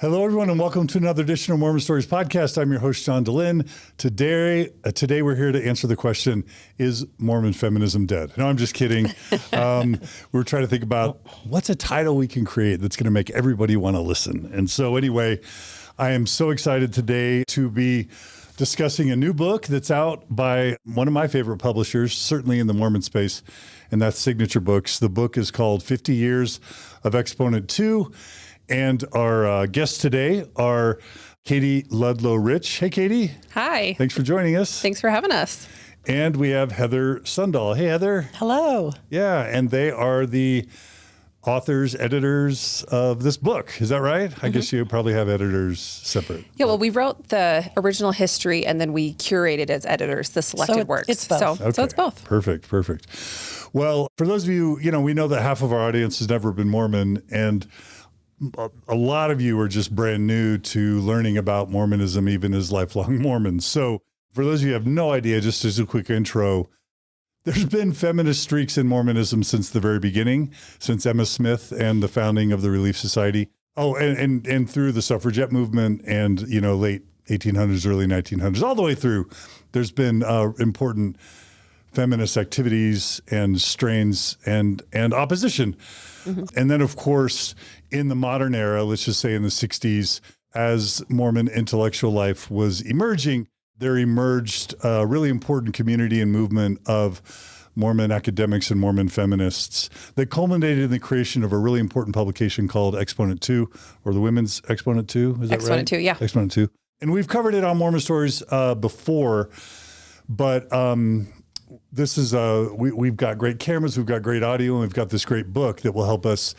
Hello, everyone, and welcome to another edition of Mormon Stories podcast. I'm your host, John DeLynn. Today we're here to answer the question, is Mormon feminism dead? No, I'm just kidding. We're trying to think about what's a title we can create that's going to make everybody want to listen. And so anyway, I am so excited today to be discussing a new book that's out by one of my favorite publishers, certainly in the Mormon space, and that's Signature Books. The book is called 50 Years of Exponent II. And our guests today are Katie Ludlow Rich. Hey, Katie. Hi. Thanks for joining us. Thanks for having us. And we have Heather Sundahl. Hey, Heather. Hello. Yeah, and they are the authors, editors of this book. Is that right? I guess you probably have editors separate. Yeah, well, we wrote the original history and then we curated as editors the selected works. It's both. So it's both. Perfect. Well, for those of you, we know that half of our audience has never been Mormon, and a lot of you are just brand new to learning about Mormonism, even as lifelong Mormons. So for those of you who have no idea, just as a quick intro, there's been feminist streaks in Mormonism since the very beginning, since Emma Smith and the founding of the Relief Society. Oh, and through the suffragette movement and, late 1800s, early 1900s, all the way through, there's been important feminist activities and strains and opposition. And then, of course, in the modern era, let's just say in the 60s, as Mormon intellectual life was emerging, there emerged a really important community and movement of Mormon academics and Mormon feminists that culminated in the creation of a really important publication called Exponent II, or the Women's Exponent II, is that right? Exponent II, yeah. Exponent II. And we've covered it on Mormon Stories before, but this is we've got great cameras, we've got great audio, and we've got this great book that will help us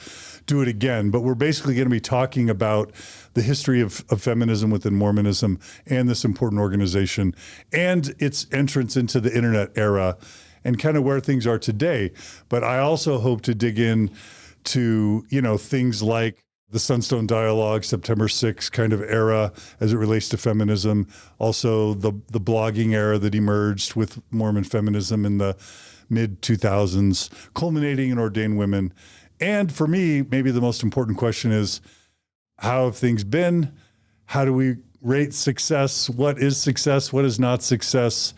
do it again. But we're basically going to be talking about the history of feminism within Mormonism and this important organization and its entrance into the internet era and kind of where things are today. But I also hope to dig in to, things like the Sunstone Dialogue, September 6th kind of era as it relates to feminism. Also the blogging era that emerged with Mormon feminism in the mid-2000s, culminating in Ordain Women. And for me, maybe the most important question is, how have things been? How do we rate success? What is success? What is not success?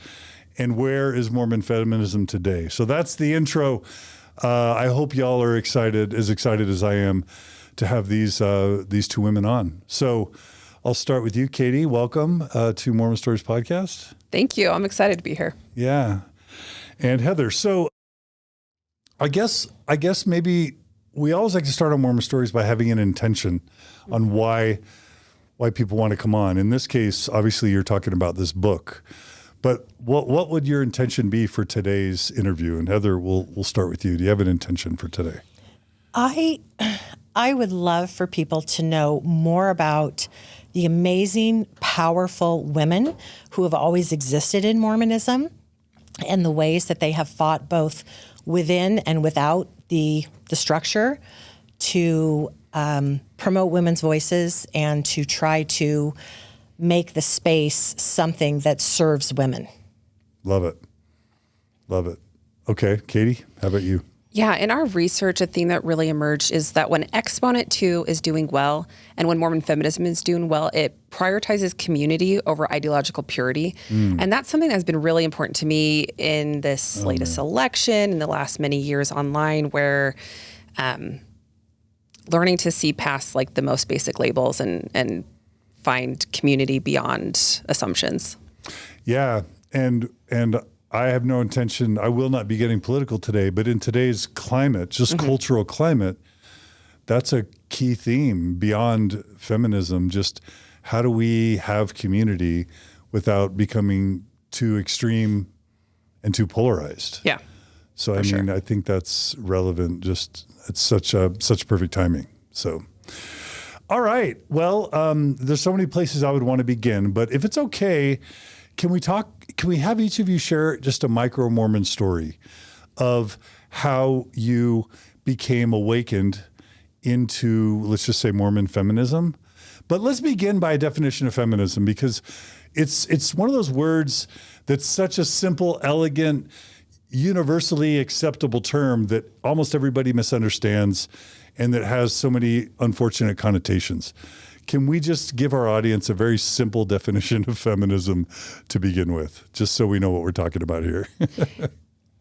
And where is Mormon feminism today? So that's the intro. I hope y'all are as excited as I am to have these two women on. So I'll start with you, Katie. Welcome to Mormon Stories podcast. Thank you. I'm excited to be here. Yeah. And Heather, so I guess maybe we always like to start on Mormon Stories by having an intention on why people want to come on. In this case, obviously you're talking about this book, but what would your intention be for today's interview? And Heather, we'll start with you. Do you have an intention for today? I would love for people to know more about the amazing, powerful women who have always existed in Mormonism and the ways that they have fought both within and without the structure to promote women's voices and to try to make the space something that serves women. Love it. Okay, Katie, how about you? Yeah, in our research, a theme that really emerged is that when Exponent II is doing well and when Mormon feminism is doing well, it prioritizes community over ideological purity. And that's something that's been really important to me in this latest election, in the last many years online, where learning to see past like the most basic labels and find community beyond assumptions. Yeah, and I have no intention, I will not be getting political today, but in today's climate, just cultural climate, that's a key theme beyond feminism. Just how do we have community without becoming too extreme and too polarized? Yeah. So, I think that's relevant. Just, it's such perfect timing. So, all right. Well, there's so many places I would want to begin, but if it's okay, can we have each of you share just a micro Mormon story of how you became awakened into, let's just say, Mormon feminism? But let's begin by a definition of feminism, because it's one of those words that's such a simple, elegant, universally acceptable term that almost everybody misunderstands and that has so many unfortunate connotations. can we just give our audience a very simple definition of feminism to begin with, just so we know what we're talking about here?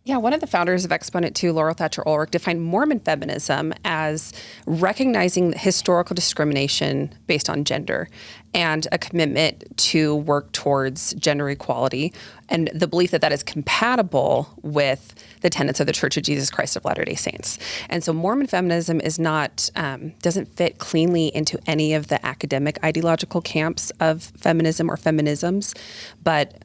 Yeah, one of the founders of Exponent II, Laurel Thatcher Ulrich, defined Mormon feminism as recognizing historical discrimination based on gender and a commitment to work towards gender equality and the belief that that is compatible with the tenets of the Church of Jesus Christ of Latter-day Saints. And so Mormon feminism is not, doesn't fit cleanly into any of the academic ideological camps of feminism or feminisms, but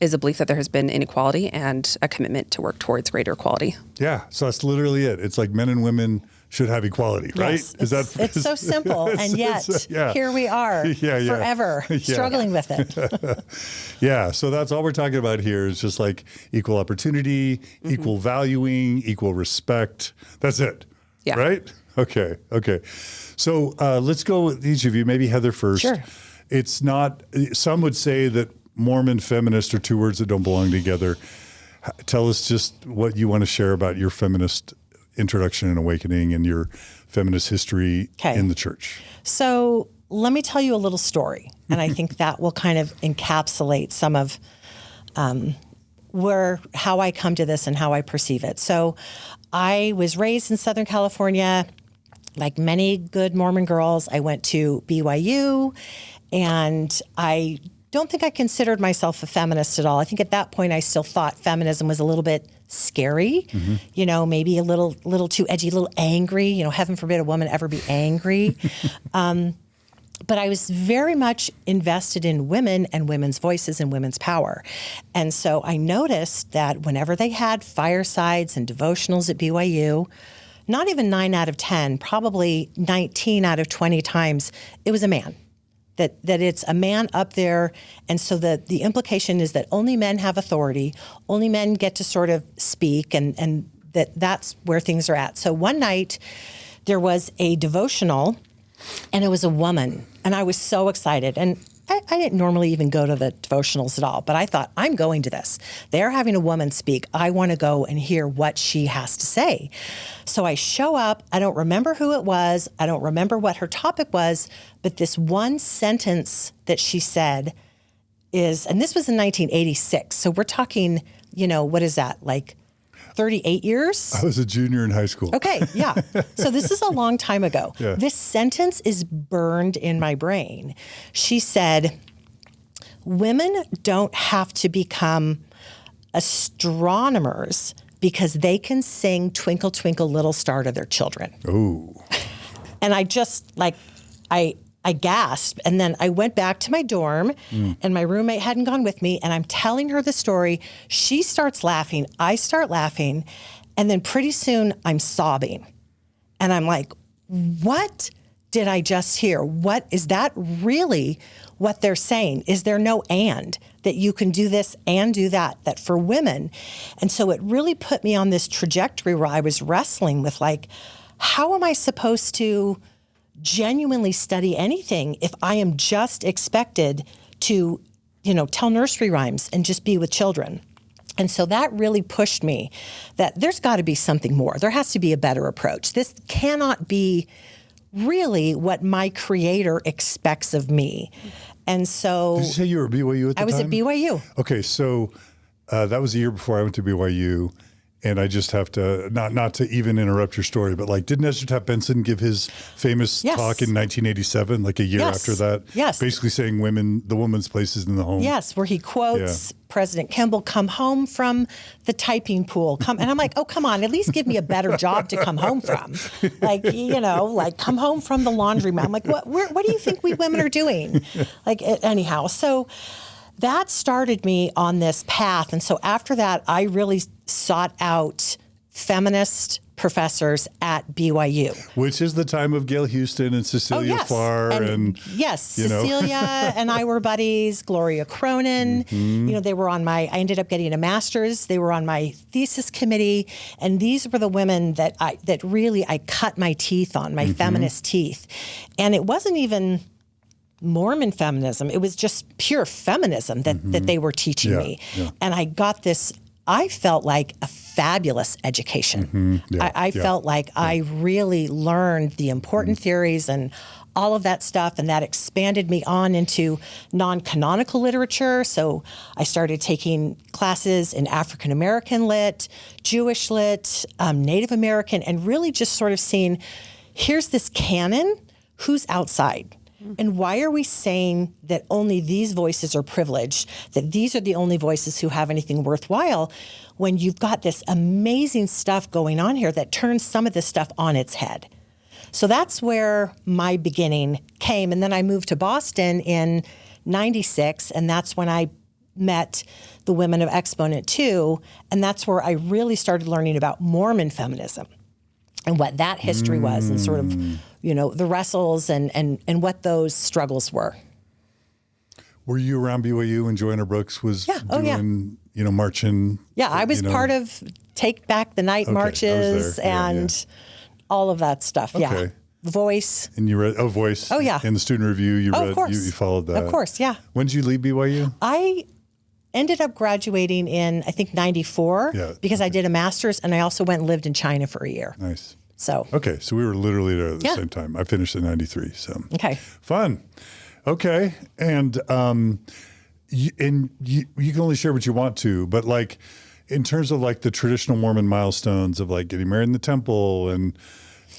is a belief that there has been inequality and a commitment to work towards greater equality. Yeah, so that's literally it. It's like men and women should have equality, right? Yes, it's so simple, and yet here we are forever struggling with it. Yeah, so that's all we're talking about here is just like equal opportunity, equal valuing, equal respect. That's it, right? Okay. So let's go with each of you, maybe Heather first. Sure. It's not, some would say that Mormon feminist are two words that don't belong together. Tell us just what you want to share about your feminist introduction and awakening and your feminist history in the church. So let me tell you a little story, and I think that will kind of encapsulate some of how I come to this and how I perceive it. So I was raised in Southern California. Like many good Mormon girls, I went to BYU, and I don't think I considered myself a feminist at all. I think at that point I still thought feminism was a little bit scary, maybe a little too edgy, a little angry. Heaven forbid a woman ever be angry. But I was very much invested in women and women's voices and women's power. And so I noticed that whenever they had firesides and devotionals at BYU, not even 9 out of 10, probably 19 out of 20 times, it was a man. That it's a man up there, and so the implication is that only men have authority, only men get to sort of speak, and that's where things are at. So one night there was a devotional, and it was a woman, and I was so excited. And I didn't normally even go to the devotionals at all, but I thought, I'm going to this. They're having a woman speak. I want to go and hear what she has to say. So I show up. I don't remember who it was. I don't remember what her topic was, but this one sentence that she said is, and this was in 1986. So we're talking, what is that, like 38 years? I was a junior in high school. Okay, yeah. So this is a long time ago. Yeah. This sentence is burned in my brain. She said, women don't have to become astronomers because they can sing Twinkle, Twinkle, Little Star to their children. Oh. And I just, I gasped, and then I went back to my dorm, and my roommate hadn't gone with me, and I'm telling her the story. She starts laughing. I start laughing, and then pretty soon I'm sobbing. And I'm like, what did I just hear? What is that really what they're saying? Is there no and, that you can do this and do that for women? And so it really put me on this trajectory where I was wrestling with, how am I supposed to genuinely study anything if I am just expected to, tell nursery rhymes and just be with children? And so that really pushed me that there's got to be something more. There has to be a better approach. This cannot be really what my creator expects of me. And so... Did you say you were at BYU at the time? I was at BYU. Okay, so that was a year before I went to BYU. And I just have to, not to even interrupt your story, but didn't Ezra Taft Benson give his famous talk in 1987, a year after that? Yes. Basically saying the woman's place is in the home. Yes, where he quotes President Kimball, come home from the typing pool. And I'm like, oh, come on, at least give me a better job to come home from. Come home from the laundromat. I'm like, what do you think we women are doing? Anyhow, so that started me on this path. And so after that, I really sought out feminist professors at BYU. Which is the time of Gail Houston and Cecilia Farr. Yes, Cecilia and I were buddies, Gloria Cronin. They were I ended up getting a master's. They were on my thesis committee. And these were the women that I cut my teeth on, my feminist teeth. And it wasn't even Mormon feminism. It was just pure feminism that they were teaching me. Yeah. And I got this, I felt like a fabulous education. I felt like I really learned the important theories, and all of that stuff. And that expanded me on into non-canonical literature. So I started taking classes in African American lit, Jewish lit, Native American, and really just sort of seeing, here's this canon, who's outside? And why are we saying that only these voices are privileged, that these are the only voices who have anything worthwhile, when you've got this amazing stuff going on here that turns some of this stuff on its head? So that's where my beginning came. And then I moved to Boston in 96, and that's when I met the women of Exponent II, and that's where I really started learning about Mormon feminism and what that history was, and sort of, the wrestles and what those struggles were. Were you around BYU when Joanna Brooks was doing, marching? Yeah, I was part of Take Back the Night marches and all of that stuff. Okay. Yeah. Voice. And you read, Voice. Oh, yeah. In the student review, you read, of course. You followed that. Of course, yeah. When did you leave BYU? I ended up graduating in, I think, 94 because I did a master's, and I also went and lived in China for a year. Nice. So. Okay, so we were literally there at the same time. I finished in 93, so. Okay. Fun. Okay, and you can only share what you want to, but like in terms of like the traditional Mormon milestones of like getting married in the temple and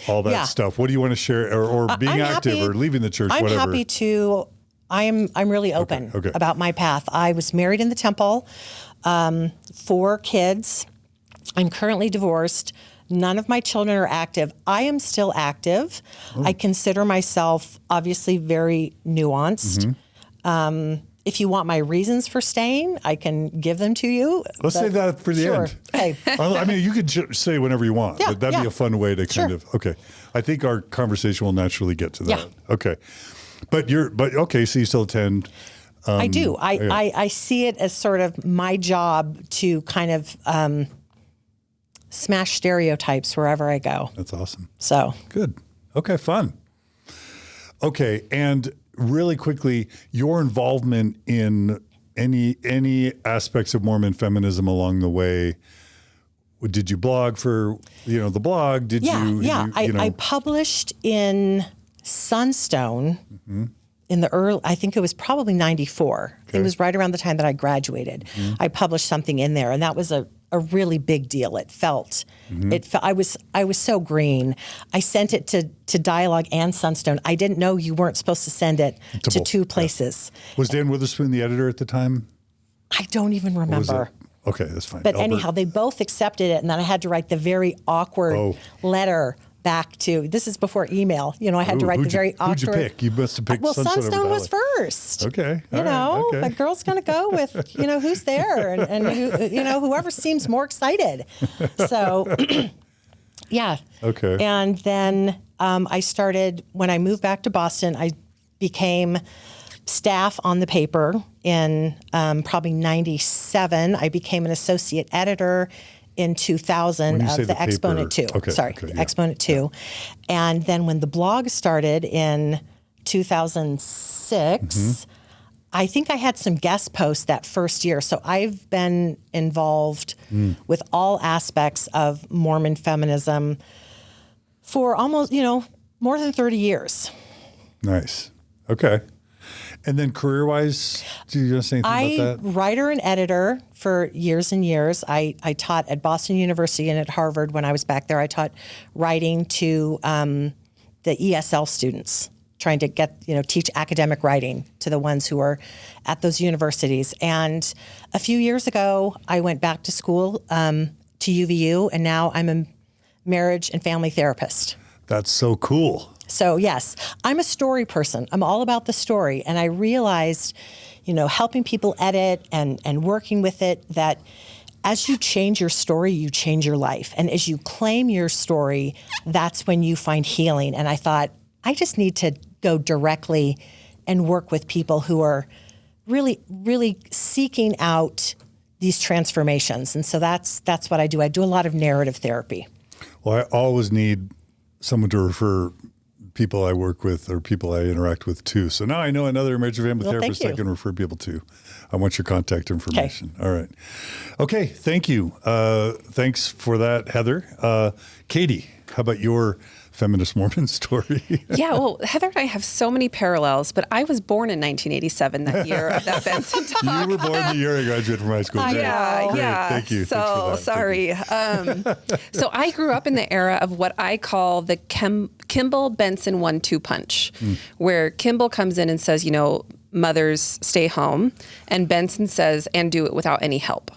all that stuff, what do you want to share, or being active or leaving the church, whatever? I'm happy to. I'm really open about my path. I was married in the temple, 4 kids. I'm currently divorced. None of my children are active. I am still active. I consider myself obviously very nuanced. If you want my reasons for staying, I can give them to you. Let's save that for the end. Okay. I mean, you could say whenever you want, but that'd be a fun way to kind of, I think our conversation will naturally get to that. Okay. But so you still attend. I do. I see it as sort of my job to kind of smash stereotypes wherever I go. That's awesome. So. Good. Okay, fun. Okay, and really quickly, your involvement in any aspects of Mormon feminism along the way. Did you blog for the blog? Did you? I published in Sunstone in the early. I think it was probably 94. Okay. It was right around the time that I graduated. I published something in there, and that was a really big deal. It felt. I was so green. I sent it to Dialogue and Sunstone. I didn't know you weren't supposed to send it to 2 places. Yeah. Was Dan Witherspoon the editor at the time? I don't even remember. Okay, that's fine. But anyhow, they both accepted it, and then I had to write the very awkward letter back to. This is before email. I had to write the very awkward. Who'd you pick? You must have picked. Well, Sunstone was first. Okay. The girl's going to go with who's there and who, whoever seems more excited. So, yeah. Okay. And then I started when I moved back to Boston. I became staff on the paper in probably 97. I became an associate editor in 2000 of the Exponent II. Exponent II. And then when the blog started in 2006, I think I had some guest posts that first year. So I've been involved with all aspects of Mormon feminism for almost, more than 30 years. Nice. Okay. And then career-wise, do you want to say anything about that? Writer and editor for years and years. I taught at Boston University and at Harvard when I was back there. I taught writing to the ESL students, trying to teach academic writing to the ones who are at those universities. And a few years ago, I went back to school to UVU, and now I'm a marriage and family therapist. That's so cool. So yes, I'm a story person. I'm all about the story. And I realized, helping people edit and working with it, that as you change your story, you change your life. And as you claim your story, that's when you find healing. And I thought, I just need to go directly and work with people who are really, really seeking out these transformations. And so that's what I do. I do a lot of narrative therapy. Well, I always need someone to refer people I work with or people I interact with to. So now I know another marriage and family therapist I can refer people to. I want your contact information. Okay. All right. Okay. Thank you. Thanks for that, Heather. Katie, how about your feminist Mormon story. Yeah, well, Heather and I have so many parallels, but I was born in 1987, that year of that Benson talk. You were born the year I graduated from high school. Great. Yeah, Great. yeah. Thank you. So Thanks for that. sorry. So I grew up in the era of what I call the Kimball Benson 1-2 punch, where Kimball comes in and says, mothers stay home, and Benson says, and do it without any help.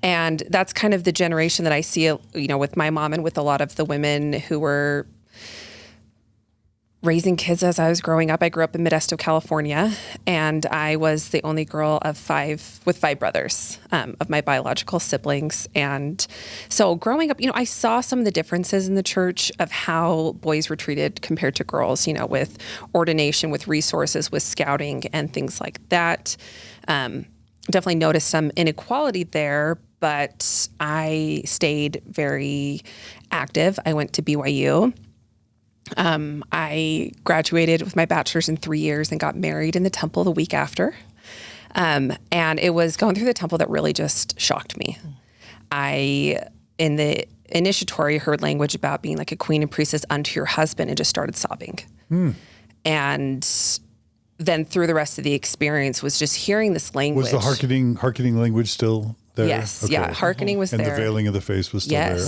And that's kind of the generation that I see, with my mom and with a lot of the women who were raising kids as I was growing up. I grew up in Modesto, California, and I was the only girl of five brothers, of my biological siblings. And so growing up, I saw some of the differences in the church of how boys were treated compared to girls, with ordination, with resources, with scouting and things like that. Definitely noticed some inequality there, but I stayed very active. I went to BYU. I graduated with my bachelor's in 3 years and got married in the temple the week after. And it was going through the temple that really just shocked me. I, in the initiatory, heard language about being like a queen and priestess unto your husband and just started sobbing. And then through the rest of the experience was just hearing this language. Was the hearkening language still there? Yes. Okay. Yeah. Hearkening was and there. And the veiling of the face was still there.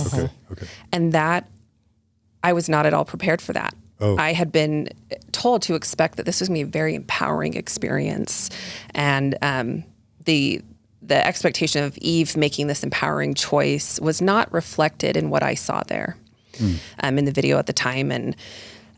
Okay. And that, I was not at all prepared for that. I had been told to expect that this was going to be a very empowering experience. And the expectation of Eve making this empowering choice was not reflected in what I saw there in the video at the time. And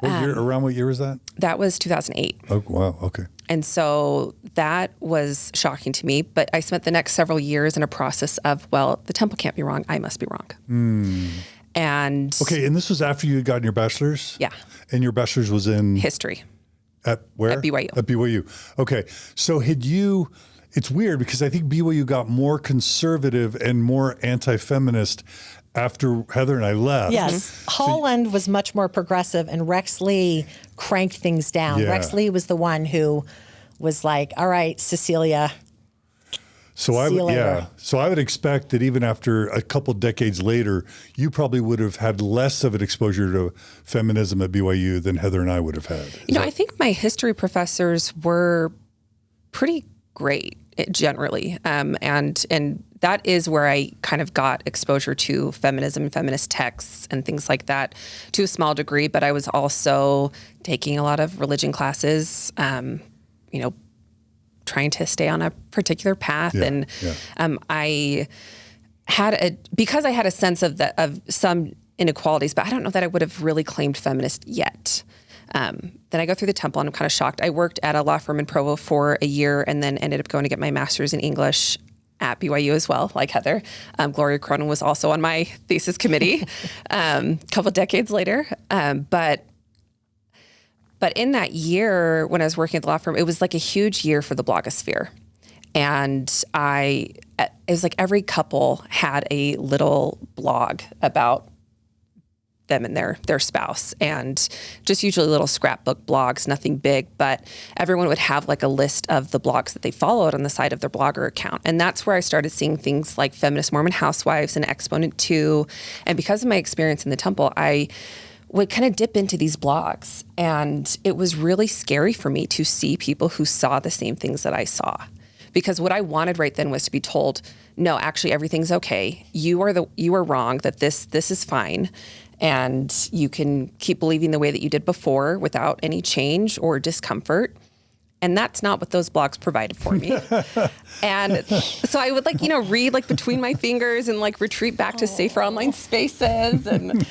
around what year was that? That was 2008. Oh, wow. Okay. And so that was shocking to me. But I spent the next several years in a process of, well, the temple can't be wrong. I must be wrong. And okay, and this was after you had gotten your bachelor's? Yeah. And your bachelor's was in? History. At where? At BYU. At BYU. Okay. So it's weird because I think BYU got more conservative and more anti-feminist after Heather and I left. Yes. Holland was much more progressive and Rex Lee cranked things down. Yeah. Rex Lee was the one who was like, all right, Cecilia. So I would expect that even after a couple decades later, you probably would have had less of an exposure to feminism at BYU than Heather and I would have had. I think my history professors were pretty great generally. And that is where I kind of got exposure to feminism and feminist texts and things like that to a small degree. But I was also taking a lot of religion classes, trying to stay on a particular path. I had because I had a sense of some inequalities, but I don't know that I would have really claimed feminist yet. Then I go through the temple and I'm kind of shocked. I worked at a law firm in Provo for a year and then ended up going to get my master's in English at BYU as well, like Heather. Gloria Cronin was also on my thesis committee a couple decades later. But in that year, when I was working at the law firm, it was like a huge year for the blogosphere. And it was like every couple had a little blog about them and their spouse, and just usually little scrapbook blogs, nothing big, but everyone would have like a list of the blogs that they followed on the side of their Blogger account. And that's where I started seeing things like Feminist Mormon Housewives and Exponent II. And because of my experience in the temple, I would kind of dip into these blogs. And it was really scary for me to see people who saw the same things that I saw. Because what I wanted right then was to be told, no, actually everything's okay. You are wrong, that this is fine. And you can keep believing the way that you did before without any change or discomfort. And that's not what those blogs provided for me. And so I would read between my fingers and retreat back to safer online spaces. And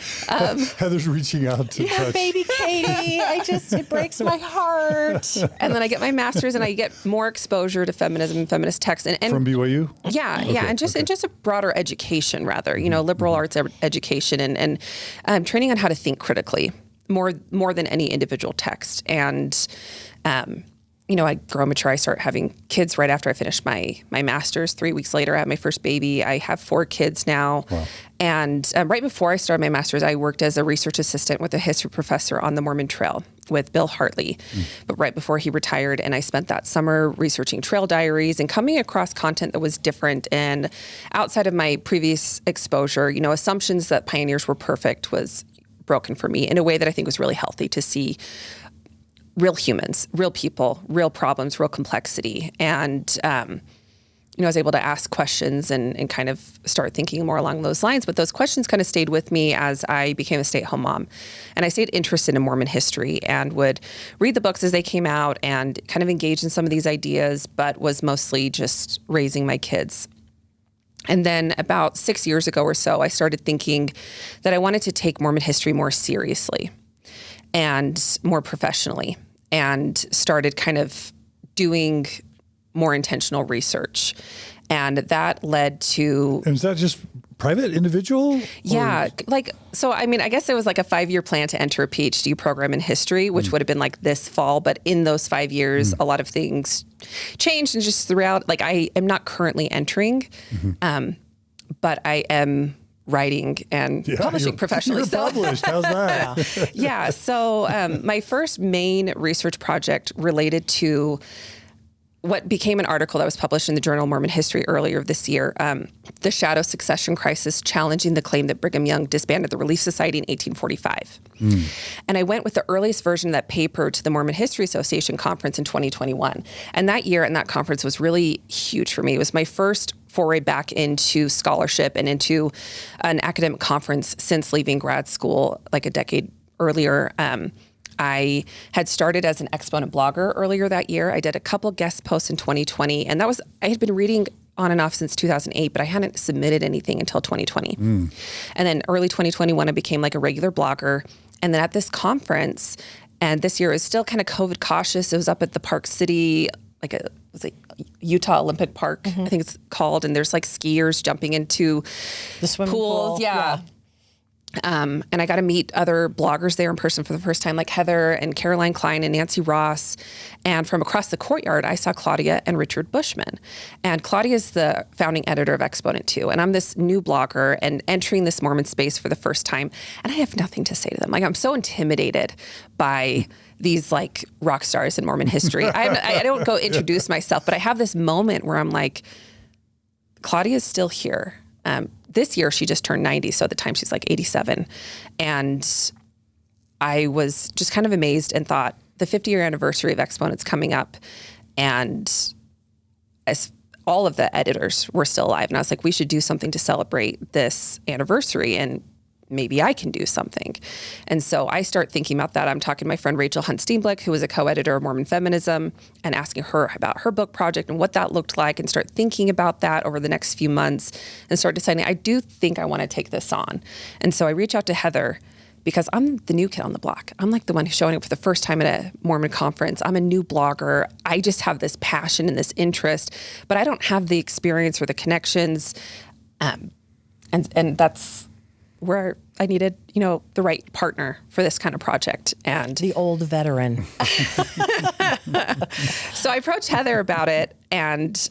Heather's reaching out to touch. Baby Katie, it breaks my heart. And then I get my master's and I get more exposure to feminism and feminist texts. And from BYU? Yeah, okay, and just a broader education rather, liberal arts education and training on how to think critically more than any individual text. And I grow mature. I start having kids right after I finished my master's. 3 weeks later, I had my first baby. I have 4 kids now. Wow. And right before I started my master's, I worked as a research assistant with a history professor on the Mormon Trail with Bill Hartley. But right before he retired, and I spent that summer researching trail diaries and coming across content that was different and outside of my previous exposure. Assumptions that pioneers were perfect was broken for me in a way that I think was really healthy to see real humans, real people, real problems, real complexity. And, I was able to ask questions and kind of start thinking more along those lines. But those questions kind of stayed with me as I became a stay-at-home mom. And I stayed interested in Mormon history and would read the books as they came out and kind of engage in some of these ideas, but was mostly just raising my kids. And then about 6 years ago or so, I started thinking that I wanted to take Mormon history more seriously and more professionally, and started kind of doing more intentional research. And that led to... And is that just private, individual? Yeah. I guess it was like a 5-year plan to enter a PhD program in history, which would have been like this fall. But in those 5 years, a lot of things changed. And just throughout, like I am not currently entering, but I am writing and publishing professionally. You're published. How's that? Yeah. So my first main research project related to what became an article that was published in the Journal of Mormon History earlier this year, The Shadow Succession Crisis, challenging the claim that Brigham Young disbanded the Relief Society in 1845. And I went with the earliest version of that paper to the Mormon History Association conference in 2021. And that year and that conference was really huge for me. It was my first foray back into scholarship and into an academic conference since leaving grad school like a decade earlier. I had started as an Exponent blogger earlier that year. I did a couple guest posts in 2020, and I had been reading on and off since 2008, but I hadn't submitted anything until 2020. And then early 2021, I became like a regular blogger. And then at this conference, and this year it was still kind of COVID cautious. It was up at the Park City, Utah Olympic Park, I think it's called. And there's like skiers jumping into the swimming pools. pool. Yeah. And I got to meet other bloggers there in person for the first time, like Heather and Caroline Klein and Nancy Ross. And from across the courtyard, I saw Claudia and Richard Bushman. And Claudia is the founding editor of Exponent II. And I'm this new blogger and entering this Mormon space for the first time. And I have nothing to say to them. Like, I'm so intimidated by these like rock stars in Mormon history. I don't go introduce myself, but I have this moment where I'm like, Claudia's still here. This year, she just turned 90, so at the time she's like 87. And I was just kind of amazed and thought, the 50-year anniversary of Exponent's coming up, and as all of the editors were still alive. And I was like, we should do something to celebrate this anniversary, and maybe I can do something. And so I start thinking about that. I'm talking to my friend Rachel Hunt Steenblick, who was a co-editor of Mormon Feminism, and asking her about her book project and what that looked like, and start thinking about that over the next few months and start deciding, I do think I want to take this on. And so I reach out to Heather because I'm the new kid on the block. I'm like the one who's showing up for the first time at a Mormon conference. I'm a new blogger. I just have this passion and this interest, but I don't have the experience or the connections. And that's where I needed, the right partner for this kind of project. And The old veteran. so I approached Heather about it. And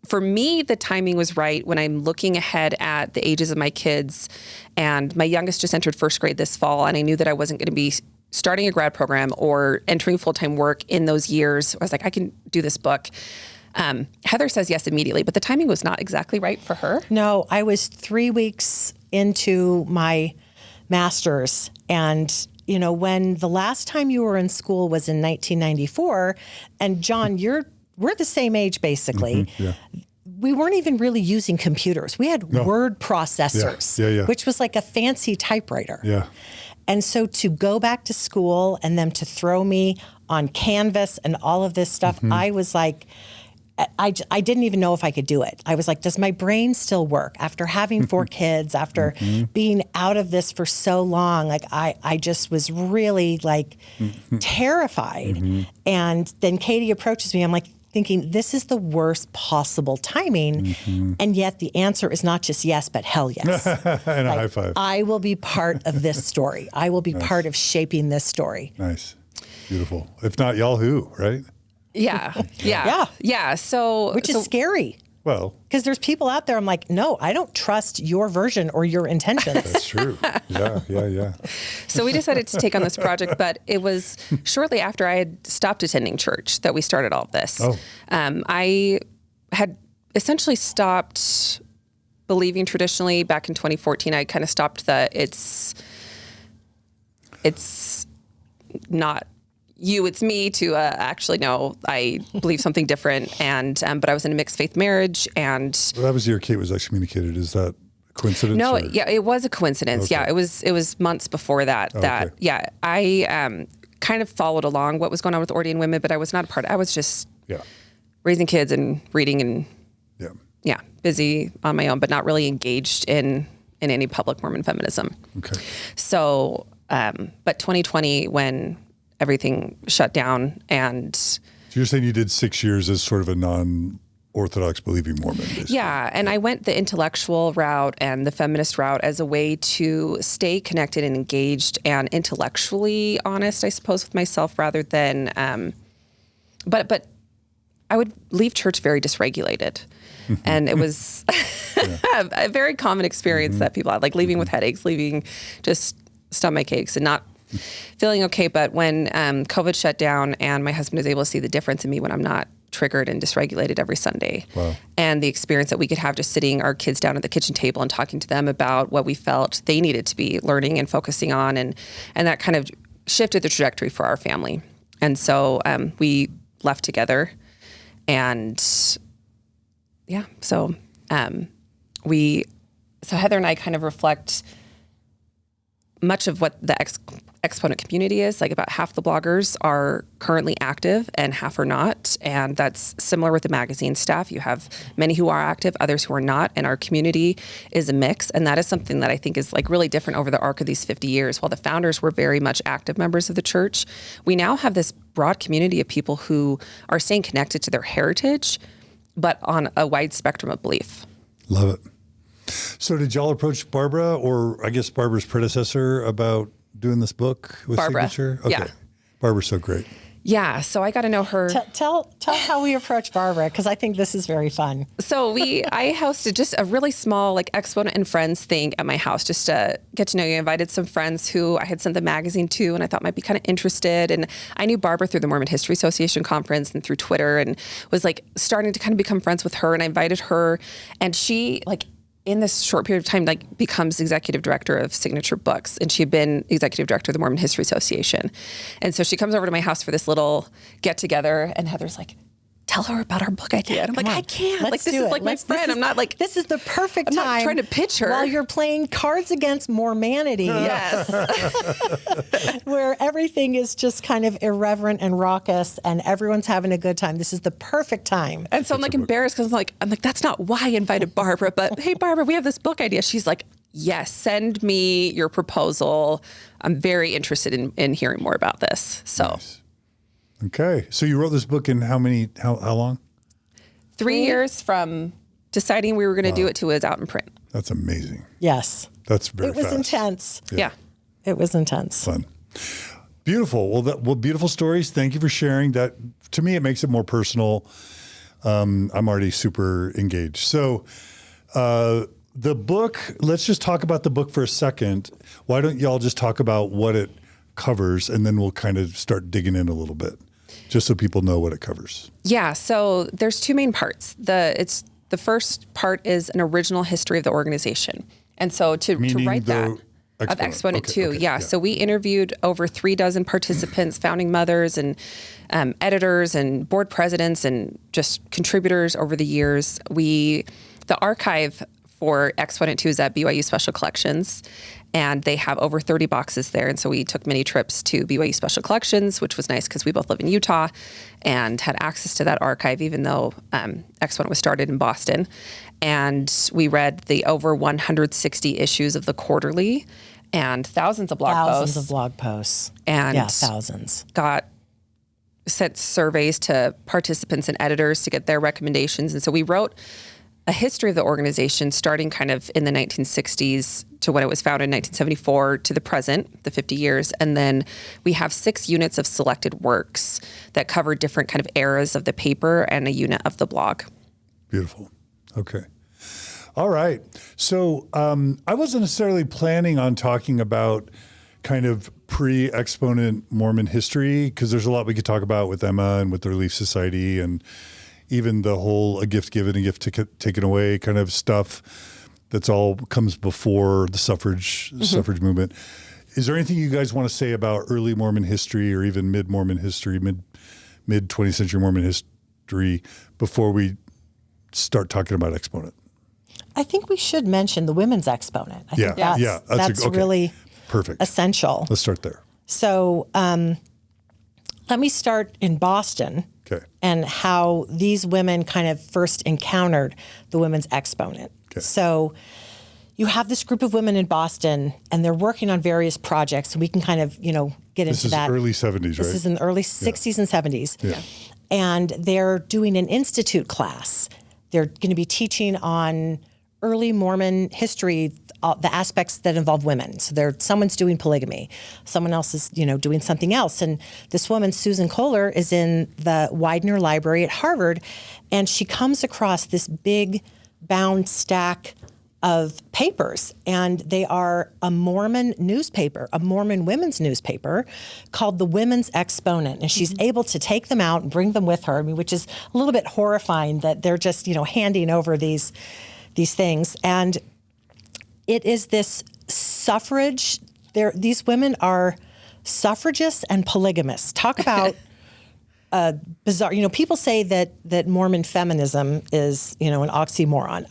for me, the timing was right when I'm looking ahead at the ages of my kids. And my youngest just entered first grade this fall. And I knew that I wasn't going to be starting a grad program or entering full-time work in those years. I was like, I can do this book. Heather says yes immediately, but the timing was not exactly right for her. No, I was 3 weeks into my master's. And, when the last time you were in school was in 1994, and John, we're the same age, basically. Yeah. We weren't even really using computers. We had word processors, Yeah. which was like a fancy typewriter. Yeah. And so to go back to school and them to throw me on Canvas and all of this stuff, I was like, I didn't even know if I could do it. I was like, does my brain still work? After having 4 kids, after being out of this for so long, like I just was really like terrified. And then Katie approaches me. I'm like thinking, this is the worst possible timing. And yet the answer is not just yes, but hell yes. And a high five. I will be part of this story. I will be part of shaping this story. Nice. Beautiful. If not, y'all who, right? Yeah. So, Which is scary. Well, Because there's people out there, I'm like, no, I don't trust your version or your intentions. that's true. Yeah. So we decided to take on this project, but it was shortly after I had stopped attending church that we started all of this. Oh. I had essentially stopped believing traditionally back in 2014. I kind of stopped it's not you, it's me to actually no, I believe something different. And but I was in a mixed faith marriage, and Well, that was the year Kate was excommunicated. Is that a coincidence? no, or? yeah, it was a coincidence. Okay. Yeah, it was months before that. Okay. Yeah, I kind of followed along what was going on with Ordain Women, but I was not a part. I was just raising kids and reading and busy on my own, but not really engaged in any public Mormon feminism. Okay. So, but 2020 when everything shut down, and So you're saying you did 6 years as sort of a non-Orthodox believing Mormon, basically. yeah, and I went the intellectual route and the feminist route as a way to stay connected and engaged and intellectually honest, I suppose, with myself, rather than, but I would leave church very dysregulated. And it was a very common experience that people had, like leaving with headaches, leaving just stomach aches and not feeling okay. But when COVID shut down and my husband was able to see the difference in me when I'm not triggered and dysregulated every Sunday. Wow. And the experience that we could have just sitting our kids down at the kitchen table and talking to them about what we felt they needed to be learning and focusing on. And that kind of shifted the trajectory for our family. And so we left together, and so Heather and I kind of reflect much of what the Exponent community is. Like about half the bloggers are currently active and half are not. And that's similar with the magazine staff. You have many who are active, others who are not. And our community is a mix. And that is something that I think is like really different over the arc of these 50 years. While the founders were very much active members of the church, we now have this broad community of people who are staying connected to their heritage, but on a wide spectrum of belief. Love it. So did y'all approach Barbara, or I guess Barbara's predecessor, about doing this book with Barbara. Signature? Okay. Yeah. Barbara's so great. Yeah, so I got to know her. Tell how we approached Barbara, because I think this is very fun. So I hosted just a really small like Exponent and Friends thing at my house, just to get to know you. I invited some friends who I had sent the magazine to and I thought might be kind of interested. And I knew Barbara through the Mormon History Association conference and through Twitter, and was like starting to kind of become friends with her. And I invited her, and she like in this short period of time, like becomes executive director of Signature Books. And she had been executive director of the Mormon History Association. And so she comes over to my house for this little get together, and Heather's like, tell her about our book idea. And I'm like, I can't. Let's like, this do is it. like my friend. I'm not like, this is the perfect I'm time. not trying to pitch her. While you're playing Cards Against Mormanity. yes. Where everything is just kind of irreverent and raucous and everyone's having a good time. This is the perfect time. And so I'm like embarrassed because I'm like, that's not why I invited Barbara. But hey, Barbara, we have this book idea. She's like, yes, send me your proposal. I'm very interested in hearing more about this. So. Nice. Okay. So you wrote this book in how long? 3 years from deciding we were going to do it to it was out in print. That's amazing. Yes. That's very It was fast. intense. Yeah. It was intense. Fun. Beautiful. Well, beautiful stories. Thank you for sharing that. To me, it makes it more personal. I'm already super engaged. So the book, let's just talk about the book for a second. Why don't y'all just talk about what it covers, and then we'll kind of start digging in a little bit, just so people know what it covers. Yeah. So there's two main parts. The first part is an original history of the organization. And so to write that, of Exponent II. Yeah. So we interviewed over 36 participants, founding mothers and editors and board presidents and just contributors over the years. The archive for Exponent II is at BYU Special Collections, and they have over 30 boxes there. And so we took many trips to BYU Special Collections, which was nice because we both live in Utah and had access to that archive, even though Exponent was started in Boston. And we read the over 160 issues of the quarterly and thousands of blog posts. Thousands of blog posts. And yeah, thousands. Sent surveys to participants and editors to get their recommendations. And so we wrote a history of the organization starting kind of in the 1960s to when it was founded in 1974 to the present, the 50 years. And then we have 6 units of selected works that cover different kind of eras of the paper and a unit of the blog. Beautiful. Okay. All right. So I wasn't necessarily planning on talking about kind of pre-Exponent Mormon history, because there's a lot we could talk about with Emma and with the Relief Society and even the whole a gift given, a gift taken away kind of stuff that's all comes before the suffrage movement. Is there anything you guys want to say about early Mormon history or even mid-Mormon history, mid 20th century Mormon history before we start talking about Exponent? I think we should mention the women's Exponent. I think that's really perfect, essential. Let's start there. So let me start in Boston and how these women kind of first encountered the women's Exponent. Okay. So you have this group of women in Boston, and they're working on various projects. We can kind of, get into that. This is early 70s, right? This is in the early 60s and 70s. Yeah. And they're doing an institute class. They're going to be teaching on early Mormon history, the aspects that involve women. So someone's doing polygamy, someone else is, doing something else. And this woman, Susan Kohler, is in the Widener Library at Harvard, and she comes across this big bound stack of papers, and they are a Mormon newspaper, a Mormon women's newspaper called the Women's Exponent. And she's able to take them out and bring them with her, which is a little bit horrifying that they're just, handing over these things. And it is this suffrage. These women are suffragists and polygamists. Talk about bizarre. People say that Mormon feminism is, an oxymoron.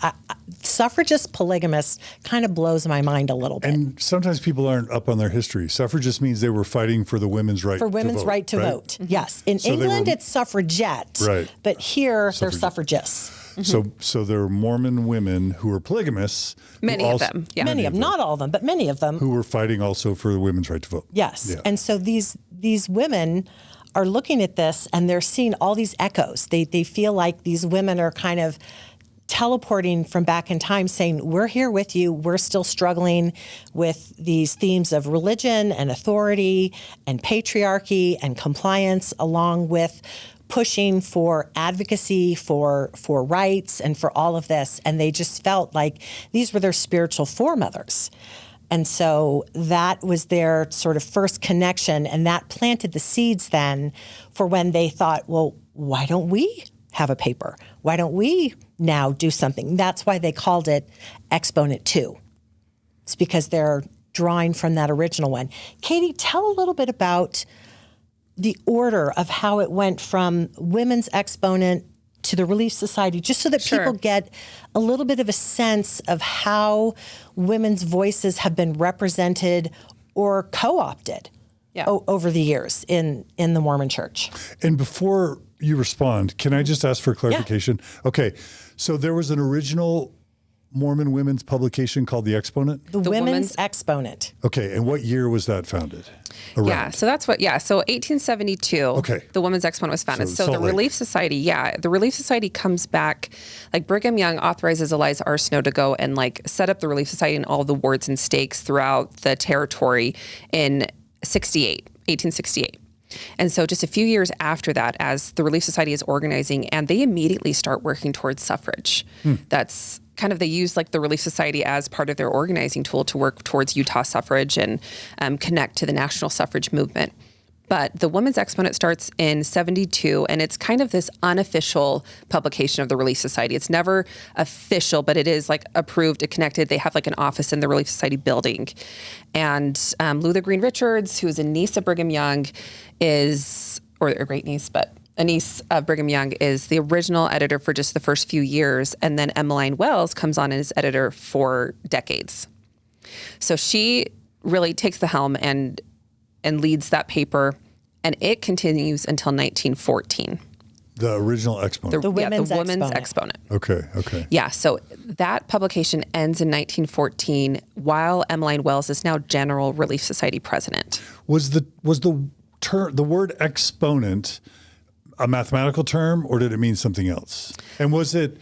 Suffragist polygamists kind of blows my mind a little bit. And sometimes people aren't up on their history. Suffragist means they were fighting for the women's right to vote. For women's right to vote, Mm-hmm. yes. In England, it's suffragette, right. But here, they're suffragists. So there are Mormon women who are polygamists. Many of them, yeah. Many of them, not all of them, but many of them. Who were fighting also for the women's right to vote. Yes. Yeah. And so these women are looking at this, and they're seeing all these echoes. They feel like these women are kind of teleporting from back in time, saying, we're here with you. We're still struggling with these themes of religion and authority and patriarchy and compliance, along with pushing for advocacy for rights and for all of this. And they just felt like these were their spiritual foremothers. And so that was their sort of first connection, and that planted the seeds then for when they thought, well, why don't we have a paper? Why don't we now do something? That's why they called it Exponent II. It's because they're drawing from that original one. Katie, tell a little bit about the order of how it went from Women's Exponent to the Relief Society, just so that people get a little bit of a sense of how women's voices have been represented or co-opted over the years in the Mormon Church. And before you respond, can I just ask for clarification? Yeah. Okay, so there was an original Mormon women's publication called The Exponent? The Women's Exponent. Okay, and what year was that founded? Yeah, so that's what, so 1872, the Women's Exponent was founded. So the Relief Society, the Relief Society comes back, like Brigham Young authorizes Eliza R. Snow to go and like set up the Relief Society in all the wards and stakes throughout the territory in 1868. And so just a few years after that, as the Relief Society is organizing, and they immediately start working towards suffrage. That's kind of, they use like the Relief Society as part of their organizing tool to work towards Utah suffrage and connect to the national suffrage movement. But the Women's Exponent starts in 72, and it's kind of this unofficial publication of the Relief Society. It's never official, but it is like approved and connected. They have like an office in the Relief Society building. And Luther Green Richards, who is a niece of Brigham Young, or a great niece, but a niece of Brigham Young, is the original editor for just the first few years. And then Emmeline Wells comes on as editor for decades. So she really takes the helm and leads that paper, and it continues until 1914. The original Exponent. The Women's Exponent. Okay. Yeah, so that publication ends in 1914 while Emmeline Wells is now General Relief Society president. Was the word exponent a mathematical term, or did it mean something else? And was it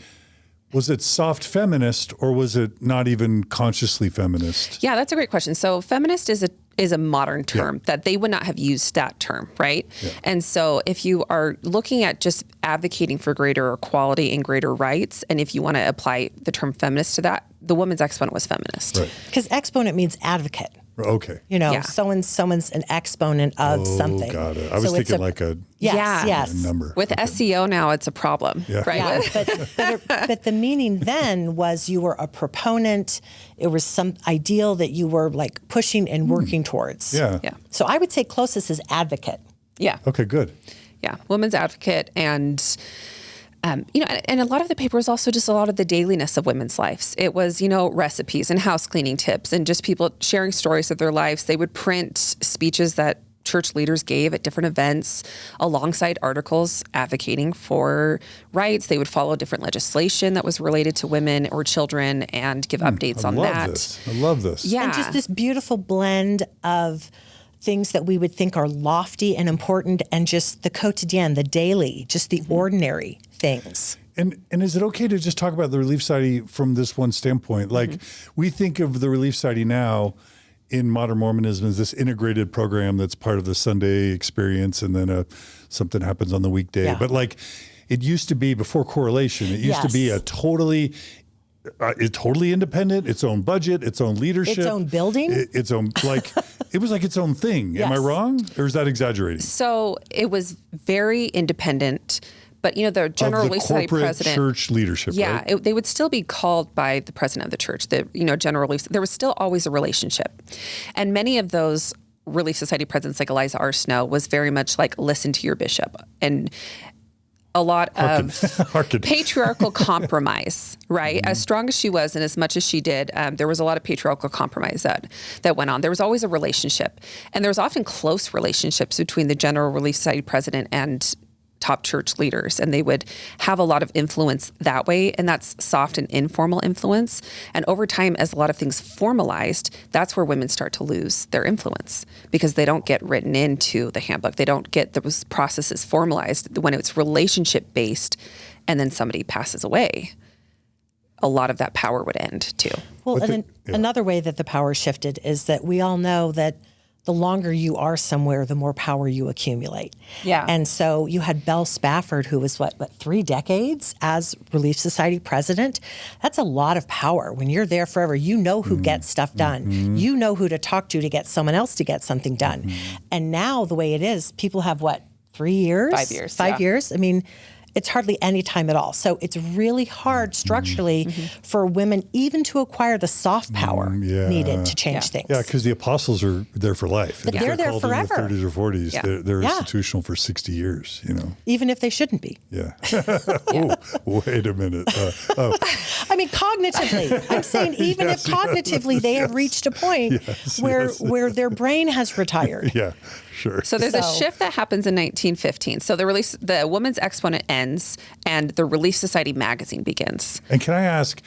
soft feminist, or was it not even consciously feminist? Yeah, that's a great question. So feminist is a modern term that they would not have used that term, right? Yeah. And so if you are looking at just advocating for greater equality and greater rights, and if you want to apply the term feminist to that, the Women's Exponent was feminist. Because exponent means advocate. Okay. You know, Yeah. someone's an exponent of something. Got it. I was So it's thinking like a yes. number. With SEO now, it's a problem, right? Yeah, but the meaning then was you were a proponent. It was some ideal that you were like pushing and working towards. Yeah. Yeah. So I would say closest is advocate. Yeah. Okay, good. Yeah. Women's advocate. And, and a lot of the paper was also just a lot of the dailiness of women's lives. It was, recipes and house cleaning tips and just people sharing stories of their lives. They would print speeches that church leaders gave at different events alongside articles advocating for rights. They would follow different legislation that was related to women or children and give updates on that. I love this. Yeah. And just this beautiful blend of things that we would think are lofty and important and just the quotidien, the daily, just the ordinary things. And is it okay to just talk about the Relief Society from this one standpoint? Like we think of the Relief Society now in modern Mormonism as this integrated program that's part of the Sunday experience, and then something happens on the weekday. Yeah. But like it used to be before correlation, it used to be a totally independent, its own budget, its own leadership, Its own building. its own it was like its own thing. Am I Yes. wrong, or is that exaggerating? So it was very independent, but the General Of the Relief Society corporate president, church leadership, yeah, right? they would still be called by the president of the church. The General Relief. There was still always a relationship, and many of those Relief Society presidents, like Eliza R. Snow, was very much like listen to your bishop and a lot of patriarchal compromise, right? As strong as she was and as much as she did, there was a lot of patriarchal compromise that went on. There was always a relationship. And there was often close relationships between the General Relief Society president and top church leaders, and they would have a lot of influence that way, and that's soft and informal influence. And over time, as a lot of things formalized, that's where women start to lose their influence because they don't get written into the handbook. They don't get those processes formalized. When it's relationship based and then somebody passes away, a lot of that power would end too. Well, and then another way that the power shifted is that we all know that the longer you are somewhere, the more power you accumulate. Yeah. And so you had Belle Spafford, who was, 3 decades as Relief Society president? That's a lot of power. When you're there forever, you know who gets stuff done. You know who to talk to get someone else to get something done. And now the way it is, people have 3 years? 5 years. 5 years? I mean, it's hardly any time at all. So it's really hard structurally for women even to acquire the soft power needed to change things. Yeah, because the apostles are there for life. But If they're there called forever. In their 30s or 40s. Yeah. They're institutional for 60 years, Even if they shouldn't be. Yeah. Oh, wait a minute. I mean, cognitively. I'm saying even if cognitively they have reached a point where their brain has retired. Yeah, sure. So there's a shift that happens in 1915. So the Women's Exponent ends and the Relief Society magazine begins. And can I ask,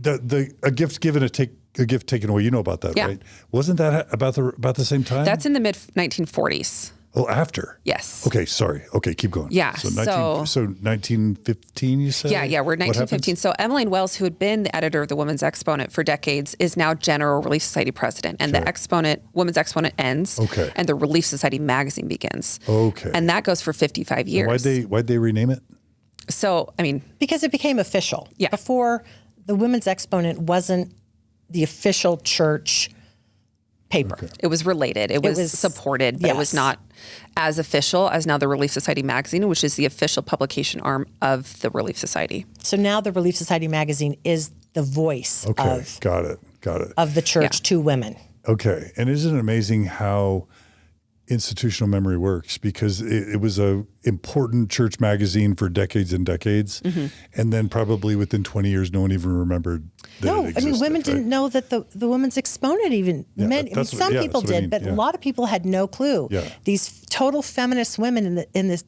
a gift given, a gift taken away? You know about that, right? Wasn't that about the same time? That's in the mid 1940s. Oh, after? Yes. Okay, sorry. Okay, keep going. Yeah, So 1915, you said? Yeah, we're 1915. So Emmeline Wells, who had been the editor of the Women's Exponent for decades, is now General Relief Society president. And the Women's Exponent ends. Okay. And the Relief Society magazine begins. Okay. And that goes for 55 years. Why'd they rename it? So, I mean, Because it became official. Yeah. Before, the Women's Exponent wasn't the official church paper. Okay. it was related. It was supported, but it was yes. not as official as now the Relief Society magazine, which is the official publication arm of the Relief Society. So now the Relief Society magazine is the voice of Got it. the church to women. Okay. And isn't it amazing how institutional memory works? Because it was a important church magazine for decades and decades. And then probably within 20 years, no one even remembered that it existed, women didn't know that the Women's Exponent even meant. Some people did, but a lot of people had no clue. Yeah. These total feminist women in the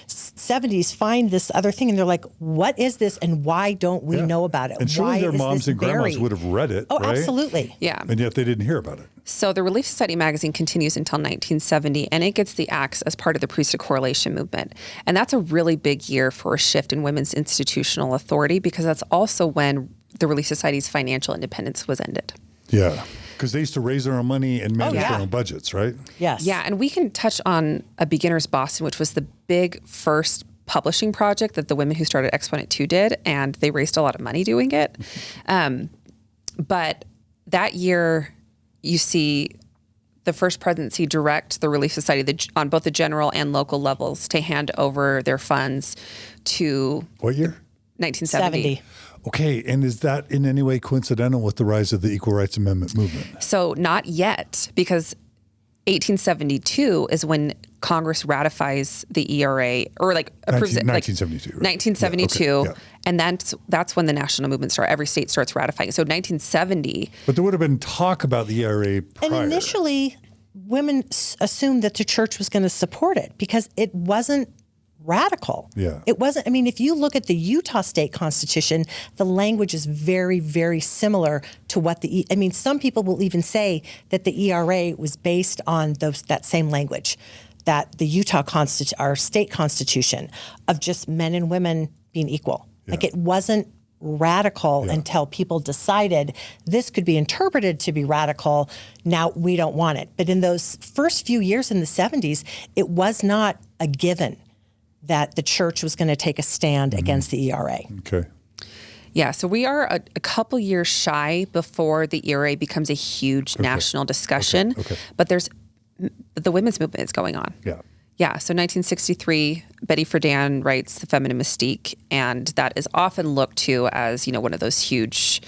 70s find this other thing, and they're like, "What is this? And why don't we know about it? And surely why their is moms this and grandmas buried?" would have read it, Oh, right? absolutely. Yeah. And yet they didn't hear about it. So the Relief Society magazine continues until 1970, and it gets the axe as part of the priesthood correlation movement. And that's a really big year for a shift in women's institutional authority, because that's also when the Relief Society's financial independence was ended. Yeah. Because they used to raise their own money and manage their own budgets, right? Yes. Yeah, and we can touch on A Beginner's Boston, which was the big first publishing project that the women who started Exponent II did, and they raised a lot of money doing it. But that year, you see the First Presidency direct the Relief Society on both the general and local levels to hand over their funds to What year? 1970. Okay, and is that in any way coincidental with the rise of the Equal Rights Amendment movement? So not yet, because 1872 is when Congress ratifies the ERA, or like approves it. 1972. Right? 1972, Yeah, okay, yeah. and that's when the national movement starts. Every state starts ratifying. So 1970. But there would have been talk about the ERA prior. And initially, women assumed that the church was going to support it because it wasn't radical. Yeah. It wasn't. I mean, if you look at the Utah state constitution, the language is very, very similar to what some people will even say that the ERA was based on that same language, that the Utah our state constitution of just men and women being equal. Yeah. Like, it wasn't radical until people decided this could be interpreted to be radical. Now we don't want it. But in those first few years in the 70s, it was not a given that the church was going to take a stand against the ERA. Okay. Yeah, so we are a couple years shy before the ERA becomes a huge national discussion. Okay. But the women's movement is going on. Yeah. Yeah, so 1963, Betty Friedan writes The Feminine Mystique, and that is often looked to as, one of those huge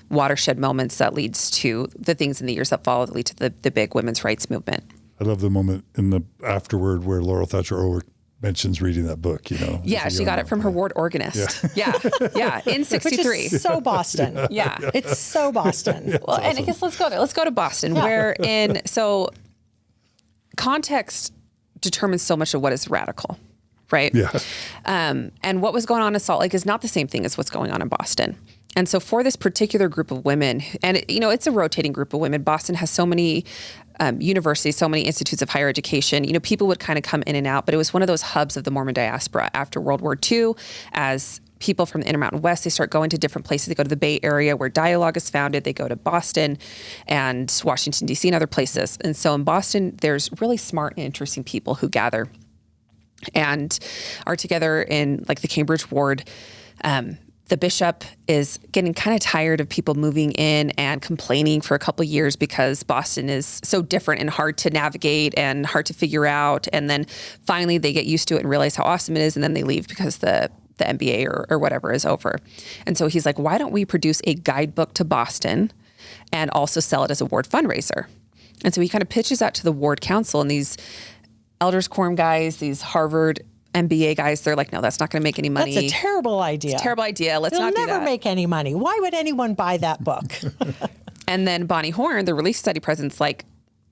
watershed moments that leads to the things in the years that follow that lead to the big women's rights movement. I love the moment in the afterward where Laurel Thatcher Ulrich mentions reading that book, Yeah, she got it from her ward organist. Yeah, in 63. Which is so Boston. Yeah. It's so Boston. Well, and I guess let's go to Boston, where context determines so much of what is radical, right? Yeah. And what was going on in Salt Lake is not the same thing as what's going on in Boston. And so for this particular group of women, and it's a rotating group of women. Boston has so many universities, so many institutes of higher education. People would kind of come in and out, but it was one of those hubs of the Mormon diaspora after World War II. As people from the Intermountain West, they start going to different places. They go to the Bay Area where Dialogue is founded. They go to Boston and Washington, D.C. and other places. And so in Boston, there's really smart and interesting people who gather and are together in like the Cambridge ward. The bishop is getting kind of tired of people moving in and complaining for a couple of years because Boston is so different and hard to navigate and hard to figure out. And then finally they get used to it and realize how awesome it is. And then they leave because the MBA or whatever is over. And so he's like, why don't we produce a guidebook to Boston and also sell it as a ward fundraiser? And so he kind of pitches that to the ward council, and these elders quorum guys, these Harvard MBA guys, they're like, no, that's not going to make any money. That's a terrible idea. It's a terrible idea. Let's It'll not do that. It'll never make any money. Why would anyone buy that book? And then Bonnie Horn, the Relief Society president's like,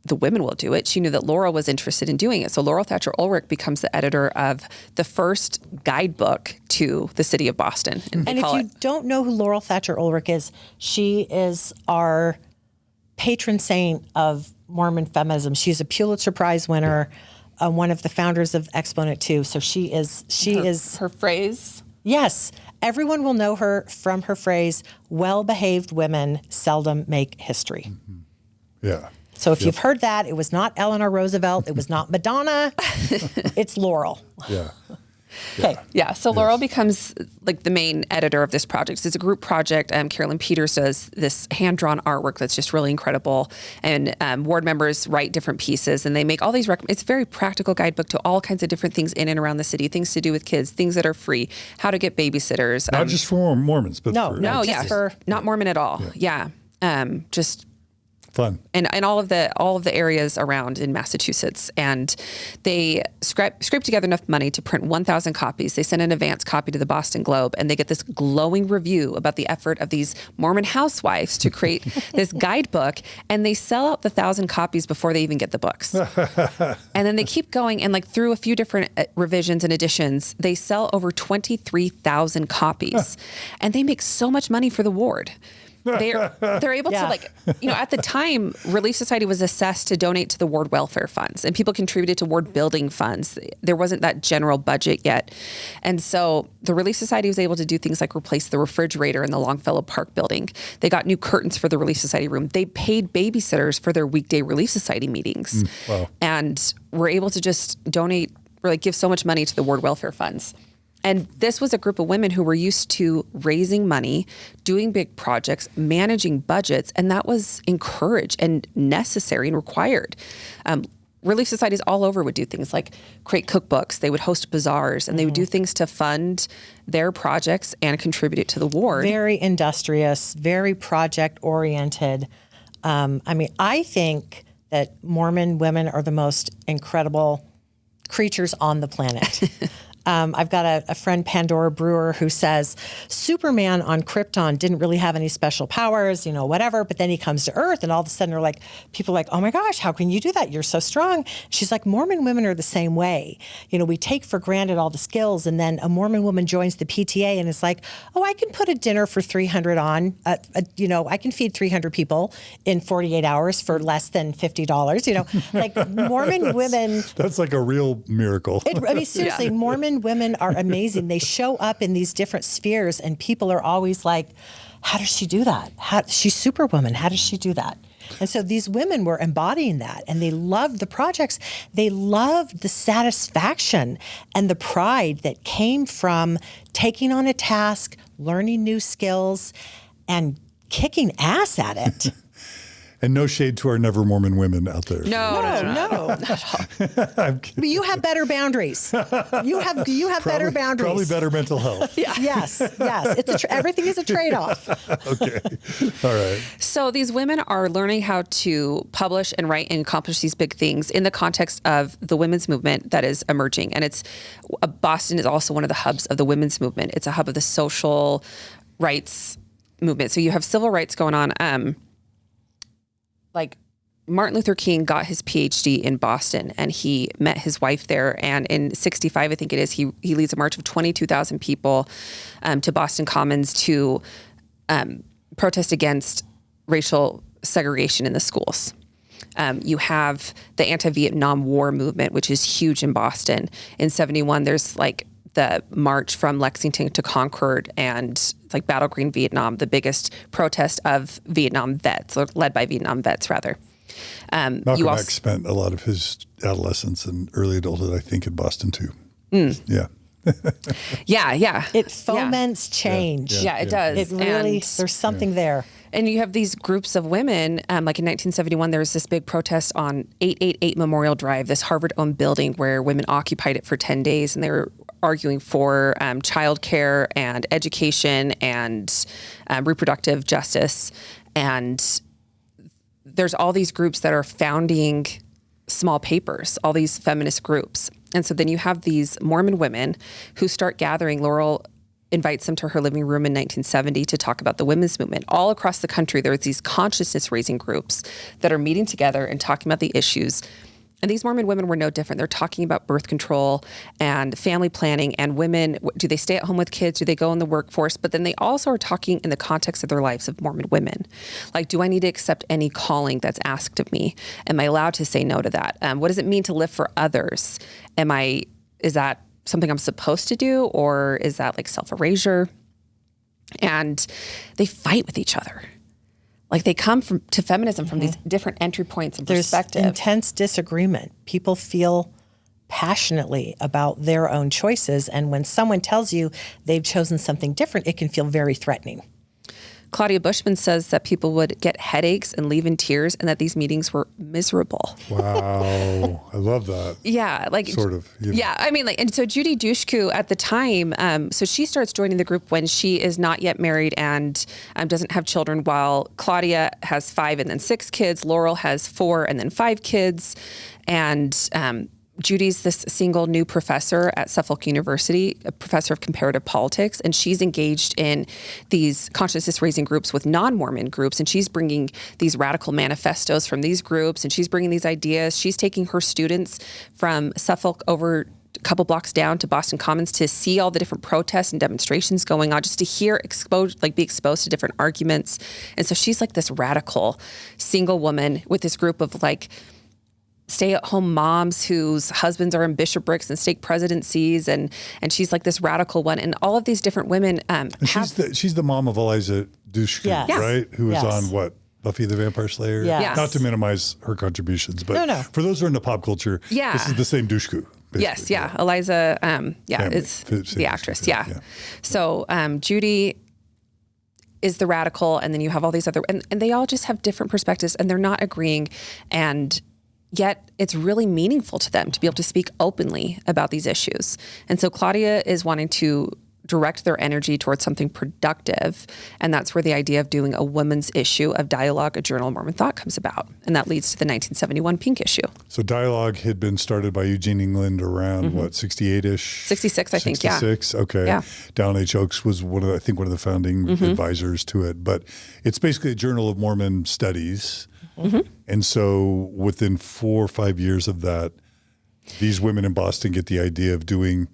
the women will do it. She knew that Laurel was interested in doing it. So Laurel Thatcher Ulrich becomes the editor of the first guidebook to the city of Boston. And if you don't know who Laurel Thatcher Ulrich is, she is our patron saint of Mormon feminism. She's a Pulitzer Prize winner. One of the founders of Exponent II. So she is her phrase. Yes. Everyone will know her from her phrase, well-behaved women seldom make history. Mm-hmm. Yeah. So if you've heard that, it was not Eleanor Roosevelt. It was not Madonna. It's Laurel. Yeah. Okay. Yeah. So Laurel becomes like the main editor of this project. It's a group project. Carolyn Peters does this hand-drawn artwork that's just really incredible. And ward members write different pieces, and they make all these it's a very practical guidebook to all kinds of different things in and around the city, things to do with kids, things that are free, how to get babysitters. Not just for Mormons, but not Mormon at all. Yeah. Just fun. And all of the areas around in Massachusetts. And they scrape together enough money to print 1,000 copies. They send an advance copy to the Boston Globe, and they get this glowing review about the effort of these Mormon housewives to create this guidebook. And they sell out the 1,000 copies before they even get the books. And then they keep going, and like through a few different revisions and editions, they sell over 23,000 copies. And they make so much money for the ward. They're able to, like, at the time, Relief Society was assessed to donate to the ward welfare funds, and people contributed to ward building funds. There wasn't that general budget yet. And so the Relief Society was able to do things like replace the refrigerator in the Longfellow Park building. They got new curtains for the Relief Society room. They paid babysitters for their weekday Relief Society meetings. Wow. And were able to just donate, or like give so much money to the ward welfare funds. And this was a group of women who were used to raising money, doing big projects, managing budgets, and that was encouraged and necessary and required. Relief societies all over would do things like create cookbooks. They would host bazaars, and they would do things to fund their projects and contribute to the ward. Very industrious, very project-oriented. I think that Mormon women are the most incredible creatures on the planet. I've got a friend, Pandora Brewer, who says Superman on Krypton didn't really have any special powers, whatever. But then he comes to Earth, and all of a sudden, people are like, oh my gosh, how can you do that? You're so strong. She's like, Mormon women are the same way. We take for granted all the skills, and then a Mormon woman joins the PTA, and it's like, oh, I can put a dinner for 300 on. I can feed 300 people in 48 hours for less than $50. Like Mormon women. That's like a real miracle. Seriously, Mormon women are amazing. They show up in these different spheres, and people are always like, how does she do that? She's Superwoman. How does she do that? And so these women were embodying that, and they loved the projects. They loved the satisfaction and the pride that came from taking on a task, learning new skills, and kicking ass at it. And no shade to our never Mormon women out there. No. But you have better boundaries. You have better boundaries. Probably better mental health. Yeah. Yes. Everything is a trade-off. Okay. All right. So these women are learning how to publish and write and accomplish these big things in the context of the women's movement that is emerging. And Boston is also one of the hubs of the women's movement. It's a hub of the social rights movement. So you have civil rights going on. Like Martin Luther King got his PhD in Boston, and he met his wife there. And in 65, I think it is, he leads a march of 22,000 people to Boston Commons to protest against racial segregation in the schools. You have the anti-Vietnam War movement, which is huge in Boston. In 71, there's like the march from Lexington to Concord, and it's like Battle Green Vietnam, the biggest protest of Vietnam vets, or led by Vietnam vets, rather. Malcolm X spent a lot of his adolescence and early adulthood, I think, in Boston too. Yeah. Yeah. It foments change. Yeah, it does. It really, there's something there. And you have these groups of women, like in 1971, there was this big protest on 888 Memorial Drive, this Harvard-owned building where women occupied it for 10 days, and they were arguing for childcare and education and reproductive justice. And there's all these groups that are founding small papers, all these feminist groups. And so then you have these Mormon women who start gathering. Laurel invites them to her living room in 1970 to talk about the women's movement. All across the country, there's these consciousness-raising groups that are meeting together and talking about the issues. And these Mormon women were no different. They're talking about birth control and family planning, and women, do they stay at home with kids? Do they go in the workforce? But then they also are talking in the context of their lives of Mormon women. Like, do I need to accept any calling that's asked of me? Am I allowed to say no to that? What does it mean to live for others? Is that something I'm supposed to do, or is that like self-erasure? And they fight with each other. Like, they come to feminism from these different entry points and perspective. There's intense disagreement. People feel passionately about their own choices. And when someone tells you they've chosen something different, it can feel very threatening. Claudia Bushman says that people would get headaches and leave in tears, and that these meetings were miserable. Wow. I love that. Yeah. Like, sort of. Yeah. I mean, and so Judy Dushku at the time, so she starts joining the group when she is not yet married and doesn't have children, while Claudia has 5 and then 6 kids. Laurel has 4 and then 5 kids. And Judy's this single new professor at Suffolk University, a professor of comparative politics, and she's engaged in these consciousness-raising groups with non-Mormon groups, and she's bringing these radical manifestos from these groups, and she's bringing these ideas. She's taking her students from Suffolk over a couple blocks down to Boston Commons to see all the different protests and demonstrations going on, just to hear be exposed to different arguments. And so she's like this radical single woman with this group of like stay-at-home moms whose husbands are in bishoprics and stake presidencies, and she's like this radical one. And all of these different women she's the mom of Eliza Dushku, Yes. right? Who was Yes. on what? Buffy the Vampire Slayer? Yes. Not to minimize her contributions, but No. for those who are into pop culture, Yeah. this is the same Dushku. basically. Yes, yeah. Eliza, is the actress. Yeah. So Judy is the radical, and then you have all these other, and they all just have different perspectives, and they're not agreeing, and yet it's really meaningful to them to be able to speak openly about these issues. And so Claudia is wanting to direct their energy towards something productive. And that's where the idea of doing a women's issue of Dialogue, a Journal of Mormon Thought comes about. And that leads to the 1971 Pink issue. So Dialogue had been started by Eugene England around, 68-ish? 66, I think, 66, okay. Yeah. Dallin H. Oaks was one of the founding advisors to it. But it's basically a Journal of Mormon Studies. And so within 4 or 5 years of that, these women in Boston get the idea of doing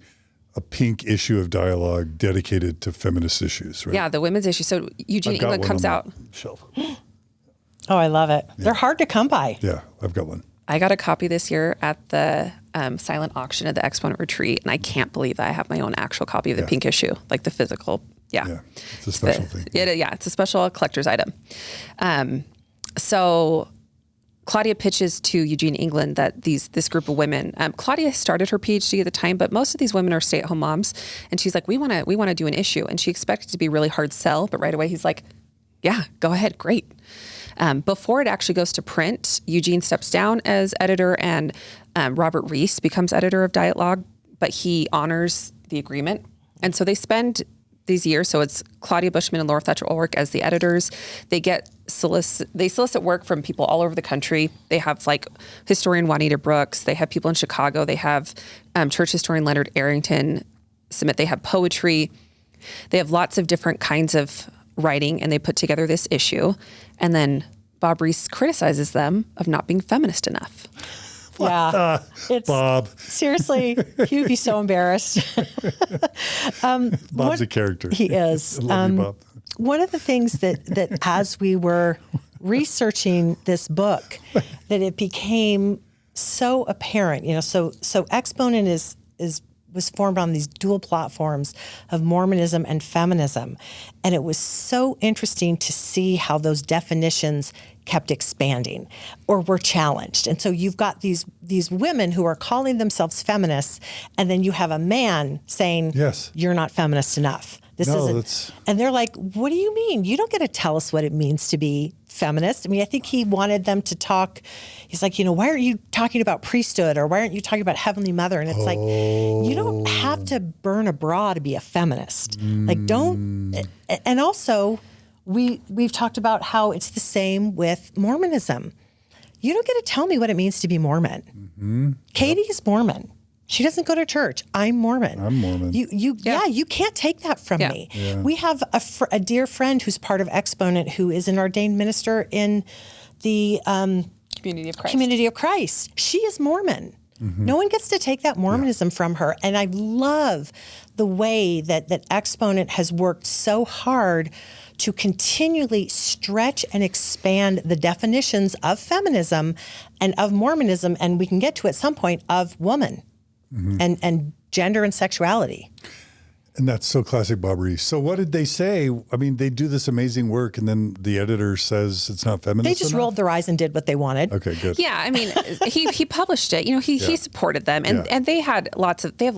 a pink issue of Dialogue dedicated to feminist issues, right? Yeah, the women's issue. So Eugene England comes out. Shelf. Oh, I love it. They're hard to come by. Yeah, I've got one. I got a copy this year at the silent auction at the Exponent Retreat, and I can't believe that I have my own actual copy of the pink issue, like the physical. Yeah, it's a special thing. It's a special collector's item. So Claudia pitches to Eugene England that this group of women, Claudia started her PhD at the time, but most of these women are stay-at-home moms. And she's like, we want to do an issue. And she expected it to be a really hard sell, but right away he's like, yeah, go ahead. Great. Before it actually goes to print, Eugene steps down as editor, and Robert Reese becomes editor of Dialogue, but he honors the agreement. And so they spend these years. So it's Claudia Bushman and Laura Fletcher Ulrich as the editors. They solicit work from people all over the country. They have like historian Juanita Brooks. They have people in Chicago. They have church historian Leonard Arrington submit. They have poetry. They have lots of different kinds of writing, and they put together this issue. And then Bob Reese criticizes them of not being feminist enough. Yeah, it's Bob. Seriously, he would be so embarrassed. Bob's a character. He is. I love you, Bob. One of the things that as we were researching this book, that it became so apparent. So Exponent was formed on these dual platforms of Mormonism and feminism, and it was so interesting to see how those definitions kept expanding or were challenged. And so you've got these women who are calling themselves feminists, and then you have a man saying, yes, you're not feminist enough. And they're like, what do you mean? You don't get to tell us what it means to be feminist. I mean, I think he wanted them to talk. He's like, why aren't you talking about priesthood, or why aren't you talking about Heavenly Mother? And it's like, you don't have to burn a bra to be a feminist. Like, don't. And also, we've talked about how it's the same with Mormonism. You don't get to tell me what it means to be Mormon. Katie is Mormon. She doesn't go to church. I'm Mormon. I'm Mormon. You can't take that from me. Yeah. We have a dear friend who's part of Exponent who is an ordained minister in the Community of Christ. She is Mormon. No one gets to take that Mormonism from her. And I love the way that Exponent has worked so hard to continually stretch and expand the definitions of feminism and of Mormonism, and we can get to at some point of woman. And gender and sexuality. And that's so classic Bob Reese. So what did they say? I mean, they do this amazing work, and then the editor says it's not feminist They just rolled their eyes and did what they wanted. Okay, good. Yeah, I mean, he published it. He supported them, and they had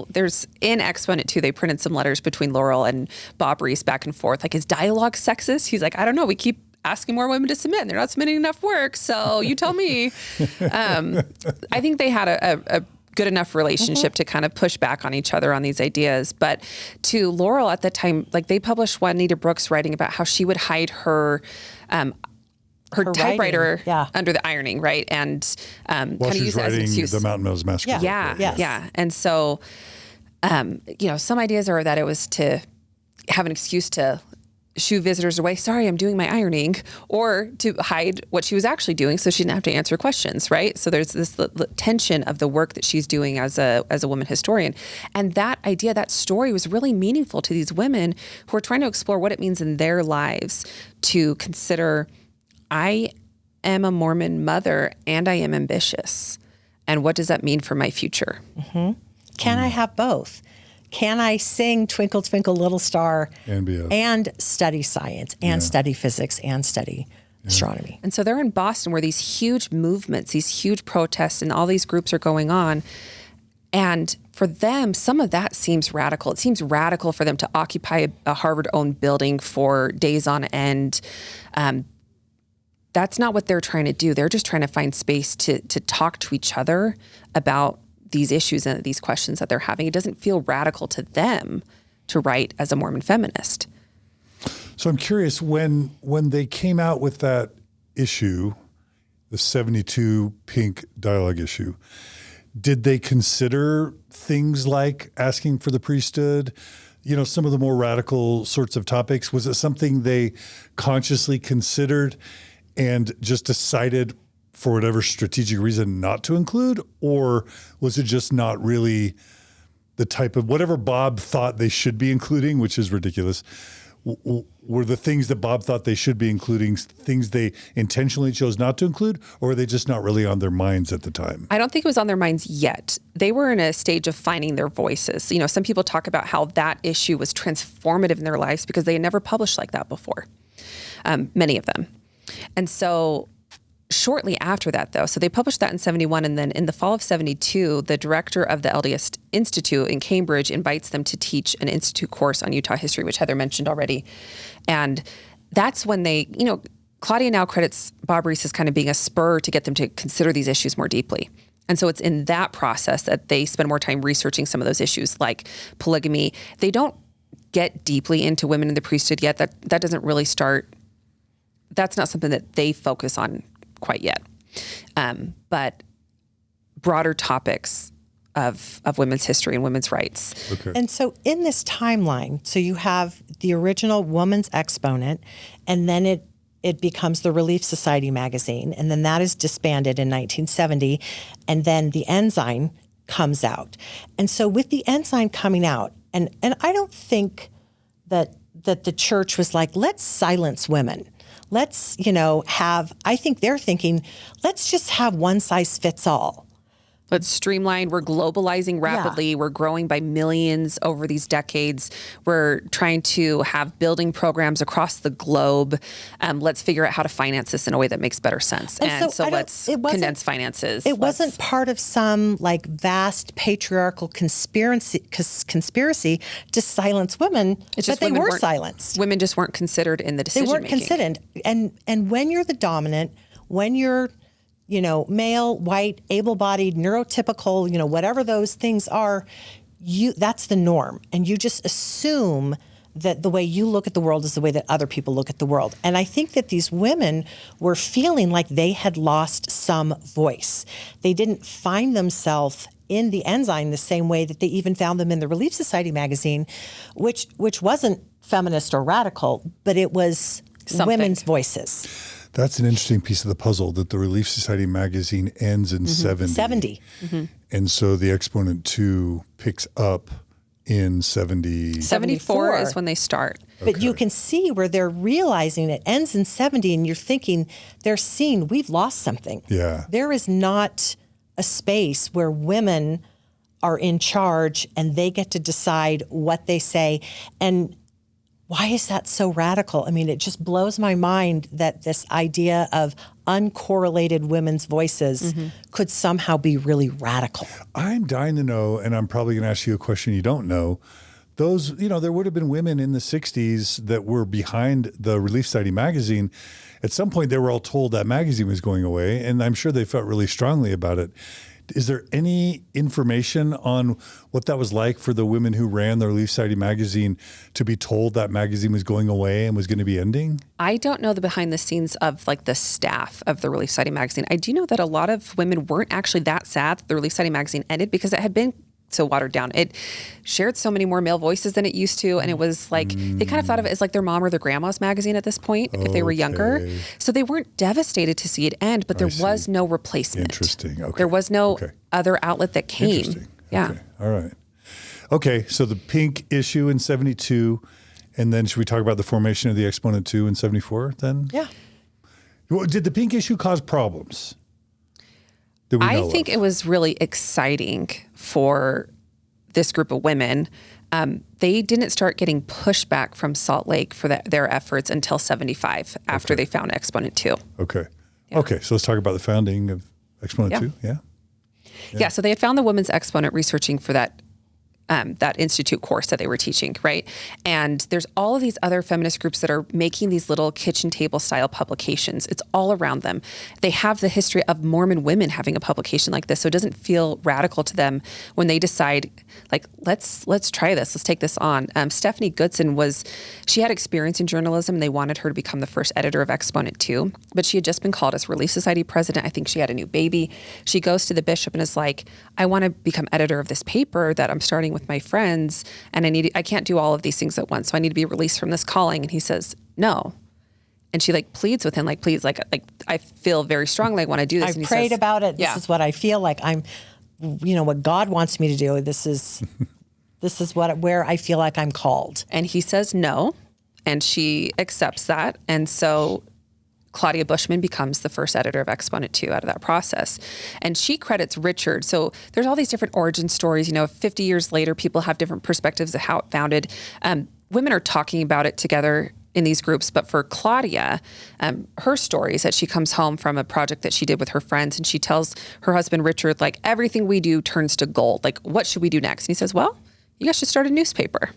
there's in Exponent II, they printed some letters between Laurel and Bob Reese back and forth. Like, is Dialogue sexist? He's like, I don't know. We keep asking more women to submit, and they're not submitting enough work. So you tell me. I think they had a good enough relationship to kind of push back on each other on these ideas. But to Laurel at the time, like, they published Juanita Brooks writing about how she would hide her typewriter under the ironing, right? And kind of use it as an excuse. The Mountain Mills Massacre. Yeah. And so, some ideas are that it was to have an excuse to shoo visitors away. Sorry, I'm doing my ironing, or to hide what she was actually doing so she didn't have to answer questions, right? So there's this tension of the work that she's doing as a woman historian. And that idea, that story was really meaningful to these women who are trying to explore what it means in their lives to consider, I am a Mormon mother and I am ambitious. And what does that mean for my future? Can I have both? Can I sing Twinkle, Twinkle, Little Star and study science and study physics and study astronomy? And so they're in Boston where these huge movements, these huge protests, and all these groups are going on. And for them, some of that seems radical. It seems radical for them to occupy a Harvard-owned building for days on end. That's not what they're trying to do. They're just trying to find space to talk to each other about these issues and these questions that they're having. It doesn't feel radical to them to write as a Mormon feminist. So I'm curious, when they came out with that issue, the 72 Pink dialogue issue, did they consider things like asking for the priesthood, some of the more radical sorts of topics? Was it something they consciously considered and just decided for whatever strategic reason not to include? Or was it just not really the type of whatever Bob thought they should be including, which is ridiculous? Were the things that Bob thought they should be including things they intentionally chose not to include, or were they just not really on their minds at the time? I don't think it was on their minds yet. They were in a stage of finding their voices. Some people talk about how that issue was transformative in their lives because they had never published like that before, many of them. And so shortly after that, though, so they published that in 71, and then in the fall of 72, the director of the LDS Institute in Cambridge invites them to teach an institute course on Utah history, which Heather mentioned already. And that's when they, Claudia now credits Bob Reese as kind of being a spur to get them to consider these issues more deeply. And so it's in that process that they spend more time researching some of those issues like polygamy. They don't get deeply into women in the priesthood yet. That doesn't really start. That's not something that they focus on quite yet. But broader topics of women's history and women's rights. Okay. And so in this timeline, so you have the original Woman's Exponent, and then it becomes the Relief Society magazine, and then that is disbanded in 1970, and then the Ensign comes out. And so with the Ensign coming out, and I don't think that the church was like, let's silence women. Let's, I think they're thinking, let's just have one size fits all. Let's streamline. We're globalizing rapidly. Yeah. We're growing by millions over these decades. We're trying to have building programs across the globe. Let's figure out how to finance this in a way that makes better sense. And so let's condense finances. It wasn't part of some vast patriarchal conspiracy to silence women, it's just but they were silenced. Women just weren't considered in the decision making. They weren't considered. And when you're the dominant, when you're male, white, able-bodied, neurotypical, whatever those things are, that's the norm. And you just assume that the way you look at the world is the way that other people look at the world. And I think that these women were feeling like they had lost some voice. They didn't find themselves in the Ensign the same way that they even found them in the Relief Society magazine, which wasn't feminist or radical, but it was women's voices. That's an interesting piece of the puzzle, that the Relief Society magazine ends in 70. Mm-hmm. And so the Exponent II picks up in 70. 74 is when they start. But you can see where they're realizing it ends in 70, and you're thinking, they're seeing we've lost something. Yeah. There is not a space where women are in charge and they get to decide what they say. And why is that so radical? I mean, it just blows my mind that this idea of uncorrelated women's voices could somehow be really radical. I'm dying to know, and I'm probably going to ask you a question you don't know. Those, there would have been women in the 60s that were behind the Relief Society magazine. At some point, they were all told that magazine was going away, and I'm sure they felt really strongly about it. Is there any information on what that was like for the women who ran the Relief Society magazine to be told that magazine was going away and was going to be ending? I don't know the behind the scenes of the staff of the Relief Society magazine. I do know that a lot of women weren't actually that sad that the Relief Society magazine ended because it had been so watered down. It shared so many more male voices than it used to. And it was they kind of thought of it as their mom or their grandma's magazine at this point, if they were younger. So they weren't devastated to see it end, but there was no replacement. Interesting. Okay. There was no other outlet that came. Interesting. Yeah. Okay. All right. Okay. So the Pink issue in 72, and then should we talk about the formation of the Exponent II in 74 then? Yeah. Did the Pink issue cause problems? I think it was really exciting for this group of women. They didn't start getting pushback from Salt Lake for their efforts until 75 after they found Exponent II. Okay. Yeah. Okay. So let's talk about the founding of Exponent II. Yeah. Yeah. So they had found the women's exponent researching for that institute course that they were teaching, right? And there's all of these other feminist groups that are making these little kitchen table style publications. It's all around them. They have the history of Mormon women having a publication like this, so it doesn't feel radical to them when they decide, like, let's try this, let's take this on. Stephanie Goodson she had experience in journalism, and they wanted her to become the first editor of Exponent II, but she had just been called as Relief Society president. I think she had a new baby. She goes to the bishop and is like, I want to become editor of this paper that I'm starting with my friends, and I can't do all of these things at once, so I need to be released from this calling. And he says no, and she like pleads with him, like, please, like I feel very strongly I want to do this. I've prayed about it. This is what I feel like what God wants me to do. This is where I feel like I'm called. And he says no, and she accepts that, and so Claudia Bushman becomes the first editor of Exponent II out of that process. And she credits Richard. So there's all these different origin stories. 50 years later, people have different perspectives of how it founded. Women are talking about it together in these groups. But for Claudia, her story is that she comes home from a project that she did with her friends, and she tells her husband, Richard, like, everything we do turns to gold. Like, what should we do next? And he says, well, you guys should start a newspaper.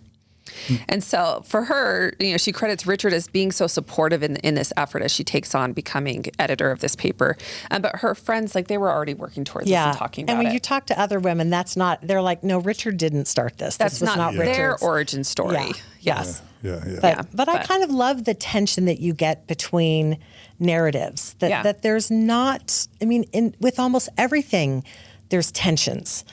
And so for her, she credits Richard as being so supportive in this effort as she takes on becoming editor of this paper. But her friends, like, they were already working towards this and talking about it. And when you talk to other women, they're like, no, Richard didn't start this. This was not their Richard's origin story. Yeah. Yes. But I kind of love the tension that you get between narratives, that there's not, with almost everything, there's tensions.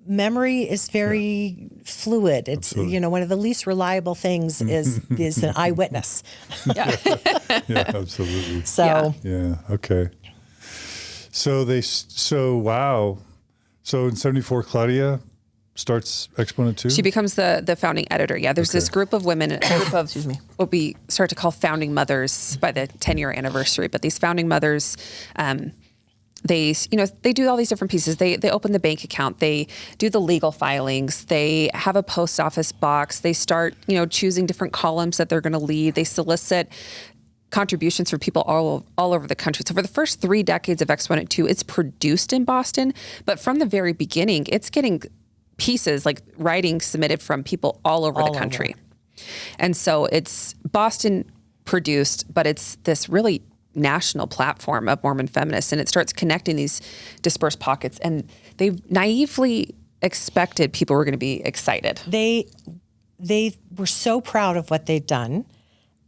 Memory is very fluid. It's, one of the least reliable things is an eyewitness. Yeah. Yeah, absolutely. So, yeah. Okay. Wow. So in 74, Claudia starts Exponent II? She becomes the founding editor. Yeah, there's this group of women, a group of what we start to call founding mothers by the 10-year anniversary. But these founding mothers, they do all these different pieces. They open the bank account. They do the legal filings. They have a post office box. They start, choosing different columns that they're going to lead. They solicit contributions from people all over the country. So for the first 3 decades of Exponent II, it's produced in Boston. But from the very beginning, it's getting pieces, like writing, submitted from people all over the country. And so it's Boston produced, but it's this really national platform of Mormon feminists, and it starts connecting these dispersed pockets. And they naively expected people were going to be excited. They were so proud of what they'd done,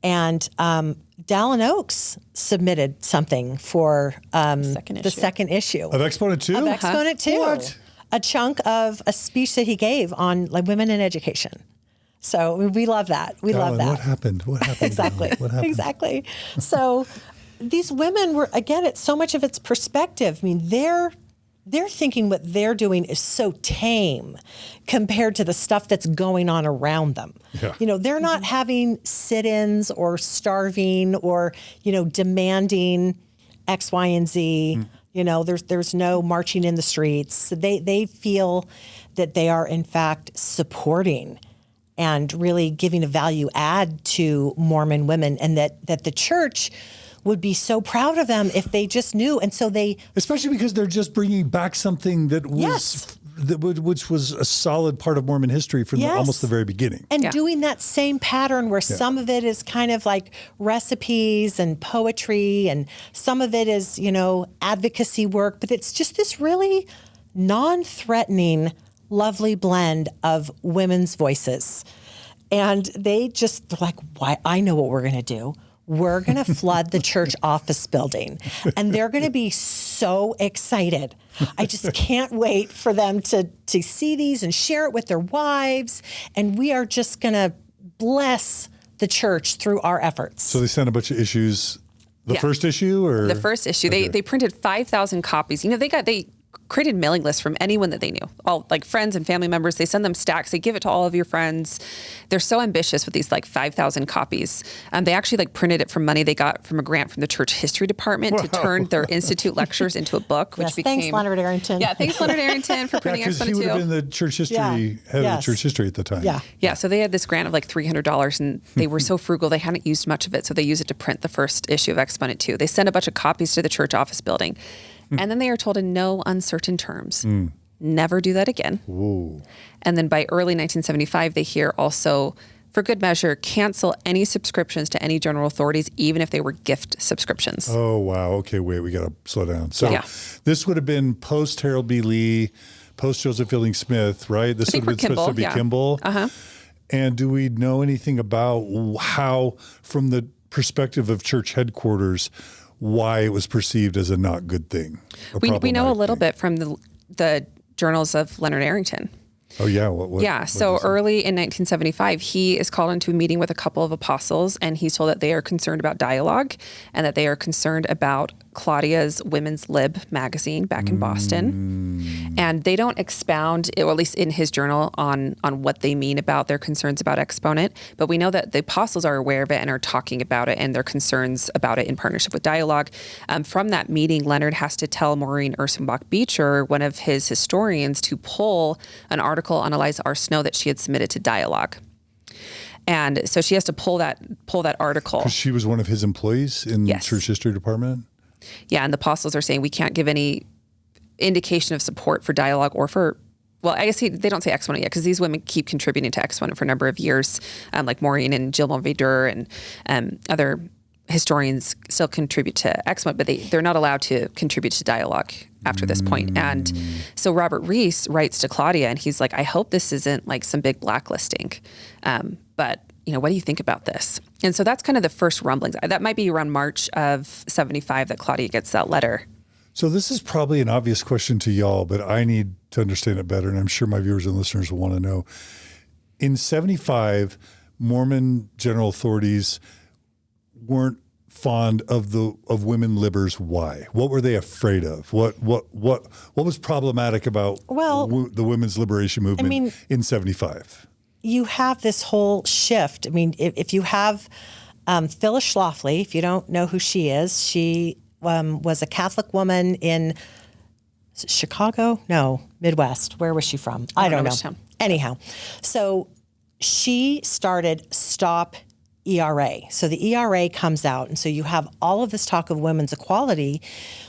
and Dallin Oaks submitted something for the second issue of Exponent II. Of Exponent II, What? A chunk of a speech that he gave on women in education. So we love that. We love that. What happened? Exactly. What happened? Exactly. So these women were, again, it's so much of its perspective. They're thinking what they're doing is so tame compared to the stuff that's going on around them. Yeah. They're not having sit-ins or starving or, demanding X, Y, and Z. There's no marching in the streets. They feel that they are, in fact, supporting and really giving a value add to Mormon women, and that the church would be so proud of them if they just knew. And so especially because they're just bringing back something that was, which was a solid part of Mormon history from almost the very beginning. And doing that same pattern where some of it is kind of like recipes and poetry, and some of it is, advocacy work, but it's just this really non-threatening, lovely blend of women's voices. And they're like, why? I know what we're going to do. We're going to flood the church office building, and they're going to be so excited. I just can't wait for them to see these and share it with their wives. And we are just going to bless the church through our efforts. So they sent a bunch of issues. The first issue, or the first issue? Okay. They printed 5,000 copies. They created mailing lists from anyone that they knew, all like friends and family members. They send them stacks. They give it to all of your friends. They're so ambitious with these 5,000 copies. They actually printed it from money they got from a grant from the church history department to turn their institute lectures into a book, which became. Thanks, Leonard Arrington. Yeah, thanks, Leonard Arrington, for printing Exponent II. Because he would have been the church history head of the church history at the time. Yeah. So they had this grant of $300, and they were so frugal they hadn't used much of it, so they used it to print the first issue of Exponent II. They sent a bunch of copies to the church office building. And then they are told in no uncertain terms, never do that again. Ooh. And then by early 1975, they hear also, for good measure, cancel any subscriptions to any general authorities, even if they were gift subscriptions. Oh, wow. Okay, wait, we got to slow down. So Yeah. this would have been post Harold B. Lee, post Joseph Fielding Smith, right? This would have been supposed to be Kimball. Uh-huh. And do we know anything about how, from the perspective of church headquarters, why it was perceived as a not good thing? We know a little bit from the journals of Leonard Arrington. Oh, yeah. What So early in 1975, he is called into a meeting with a couple of apostles, and he's told that they are concerned about dialogue and that they are concerned about Claudia's Women's Lib magazine back in Boston. And they don't expound, or at least in his journal, on what they mean about their concerns about Exponent. But we know that the apostles are aware of it and are talking about it and their concerns about it in partnership with dialogue. From that meeting, Leonard has to tell Maureen Ursenbach Beecher, one of his historians, to pull an article on Eliza R. Snow that she had submitted to dialogue. And so she has to pull that article. Because she was one of his employees in the church history department? Yeah, and the apostles are saying we can't give any indication of support for dialogue or for, well, I guess they don't say Exponent yet because these women keep contributing to Exponent for a number of years, like Maureen and Jill Mulvidur and other historians still contribute to Exponent, but they're not allowed to contribute to dialogue after this point. And so Robert Rees writes to Claudia and he's like, I hope this isn't like some big blacklisting, but what do you think about this? And so that's kind of the first rumblings. That might be around March of 75 that Claudia gets that letter. So this is probably an obvious question to y'all, but I need to understand it better, and I'm sure my viewers and listeners will want to know. In 75, Mormon general authorities weren't fond of women libbers. Why? What were they afraid of? What was problematic about the women's liberation movement in 75? You have this whole shift. I mean, if you have Phyllis Schlafly, if you don't know who she is, she was a Catholic woman in Chicago? No, Midwest. Where was she from? I don't know. Anyhow, so she started Stop ERA. So the ERA comes out, and so you have all of this talk of women's equality,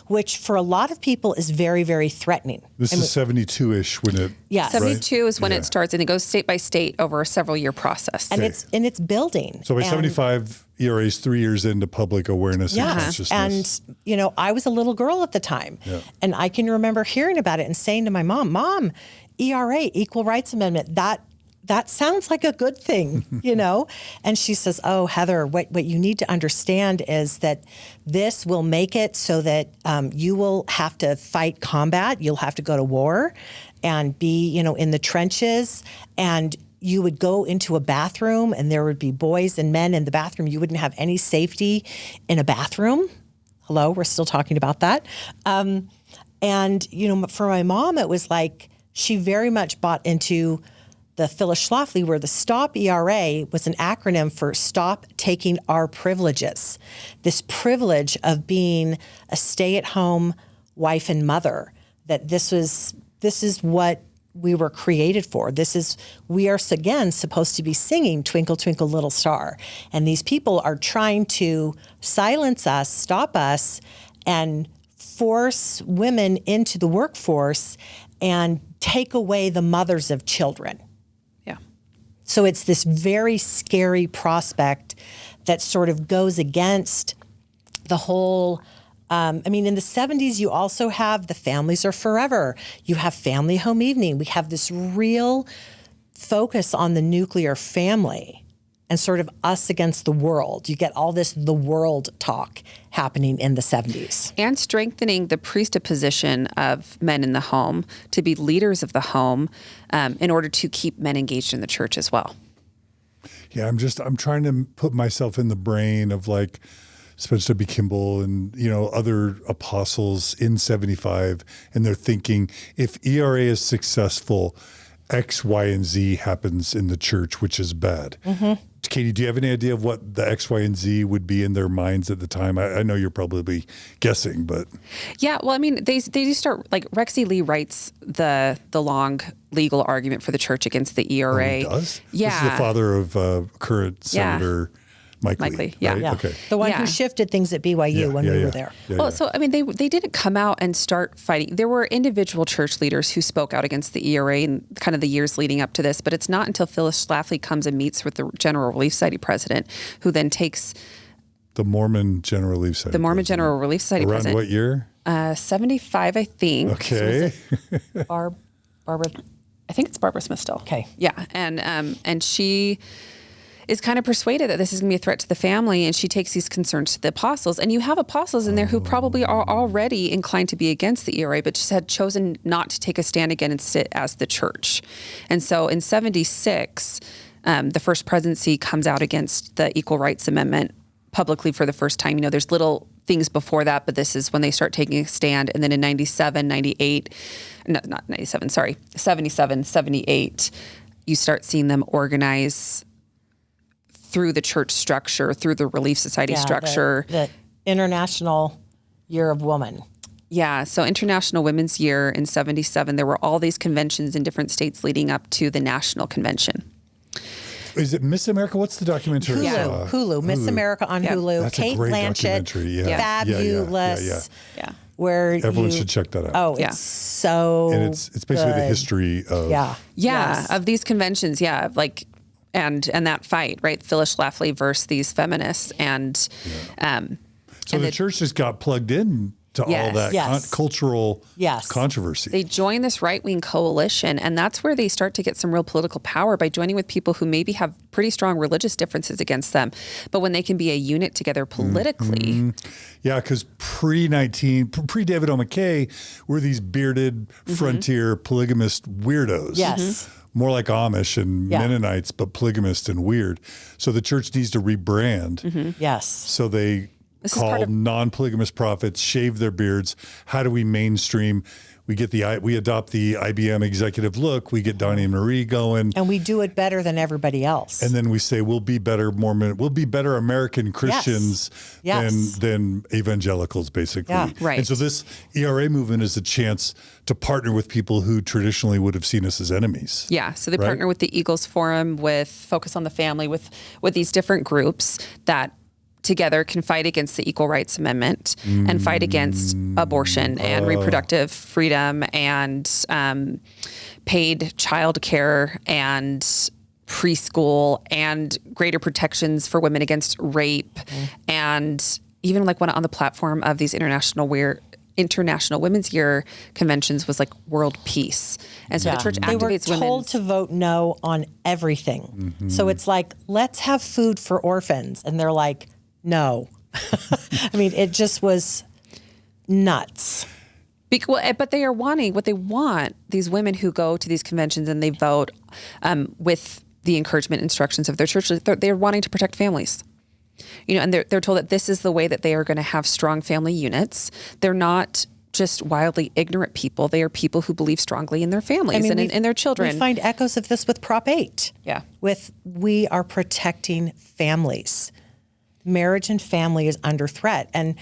which for a lot of people is very, very threatening. This is 72-ish when it... Yes. 72 is when it starts, and it goes state by state over a several-year process. And it's building. So by 75, ERA is 3 years into public awareness and consciousness. And, I was a little girl at the time, and I can remember hearing about it and saying to my Mom, ERA, Equal Rights Amendment, that sounds like a good thing, And she says, oh, Heather, what you need to understand is that this will make it so that you will have to fight combat. You'll have to go to war and be, in the trenches. And you would go into a bathroom and there would be boys and men in the bathroom. You wouldn't have any safety in a bathroom. Hello, we're still talking about that. And, for my mom, it was like she very much bought into the Phyllis Schlafly, where the STOP ERA was an acronym for Stop Taking Our Privileges. This privilege of being a stay-at-home wife and mother, that this is what we were created for. We are, again, supposed to be singing Twinkle, Twinkle, Little Star. And these people are trying to silence us, stop us, and force women into the workforce and take away the mothers of children. So it's this very scary prospect that sort of goes against the whole, in the 70s, you also have the families are forever. You have family home evening. We have this real focus on the nuclear family and sort of us against the world. You get all this the world talk happening in the 70s. And strengthening the priesthood position of men in the home to be leaders of the home in order to keep men engaged in the church as well. Yeah, I'm trying to put myself in the brain of like Spencer W. Kimball and, other apostles in 75, and they're thinking if ERA is successful, X, Y, and Z happens in the church, which is bad. Mm-hmm. Katie, do you have any idea of what the X, Y, and Z would be in their minds at the time? I know you're probably guessing, but... Yeah, well, they do start, like Rex E. Lee writes the long legal argument for the church against the ERA. Oh, he does? Yeah. This is the father of current Senator Mike Lee, Lee, yeah. right? Yeah. Okay. The one Yeah. who shifted things at BYU when we were there. Yeah, Well, yeah. so I mean, they didn't come out and start fighting. There were individual church leaders who spoke out against the ERA in kind of the years leading up to this, but it's not until Phyllis Schlafly comes and meets with the General Relief Society president, who then takes The Mormon General Relief Society. the Mormon General Relief Society Around president. what year? 75, I think. Okay. Barbara. I think it's Barbara Smith still. Okay. Yeah, and she is kind of persuaded that this is going to be a threat to the family, and she takes these concerns to the apostles. And you have apostles in there who probably are already inclined to be against the ERA, but just had chosen not to take a stand again and sit as the church. And so in 76, the First Presidency comes out against the Equal Rights Amendment publicly for the first time. You know, there's little things before that, but this is when they start taking a stand. And then in 97, 98, no, not 97, sorry, 77, 78, you start seeing them organize through the church structure, through the Relief Society structure. The International Year of Woman. Yeah, so International Women's Year in 77, there were all these conventions in different states leading up to the national convention. Is it Miss America? What's the documentary? Hulu. Miss America on Hulu. That's a Kate great Blanchett. documentary. Yeah. Fabulous. Yeah. Where Everyone should check that out. Oh, it's Yeah. so And it's basically the good. history of Yeah, Yes. of these conventions, like and that fight, right? Phyllis Schlafly versus these feminists, and So the church just got plugged in to all Yes. that Yes. cultural Yes. controversy. they join this right-wing coalition, and that's where they start to get some real political power by joining with people who maybe have pretty strong religious differences against them, but when they can be a unit together politically. Yeah, because pre-David O. McKay, we're these bearded frontier polygamist weirdos. Yes. More like Amish and Yeah. Mennonites, but polygamist and weird. So the church needs to rebrand. Yes. So they This is part call of- non-polygamous prophets, shave their beards. How do we mainstream? We adopt the IBM executive look. We get Donnie and Marie going. And we do it better than everybody else. And then we say we'll be better Mormon, we'll be better American Christians Yes. than evangelicals, basically. Yeah. Right. And so this ERA movement is a chance to partner with people who traditionally would have seen us as enemies. Yeah, so they Right? partner with the Eagles Forum, with Focus on the Family, with these different groups that together can fight against the Equal Rights Amendment and fight against abortion and reproductive freedom and paid childcare and preschool and greater protections for women against rape, and even like one on the platform of these International Women's Year conventions was like world peace. And so the church They were activates women. told to vote no on everything. So it's like, let's have food for orphans. And they're like, no. I mean, it just was nuts. But they are wanting what they want. These women who go to these conventions and they vote with the encouragement instructions of their church, they're wanting to protect families. You know, and they're told that this is the way that they are going to have strong family units. They're not just wildly ignorant people. They are people who believe strongly in their families and in their children. We find echoes of this with Prop 8. Yeah. We are protecting families. Marriage and family is under threat. And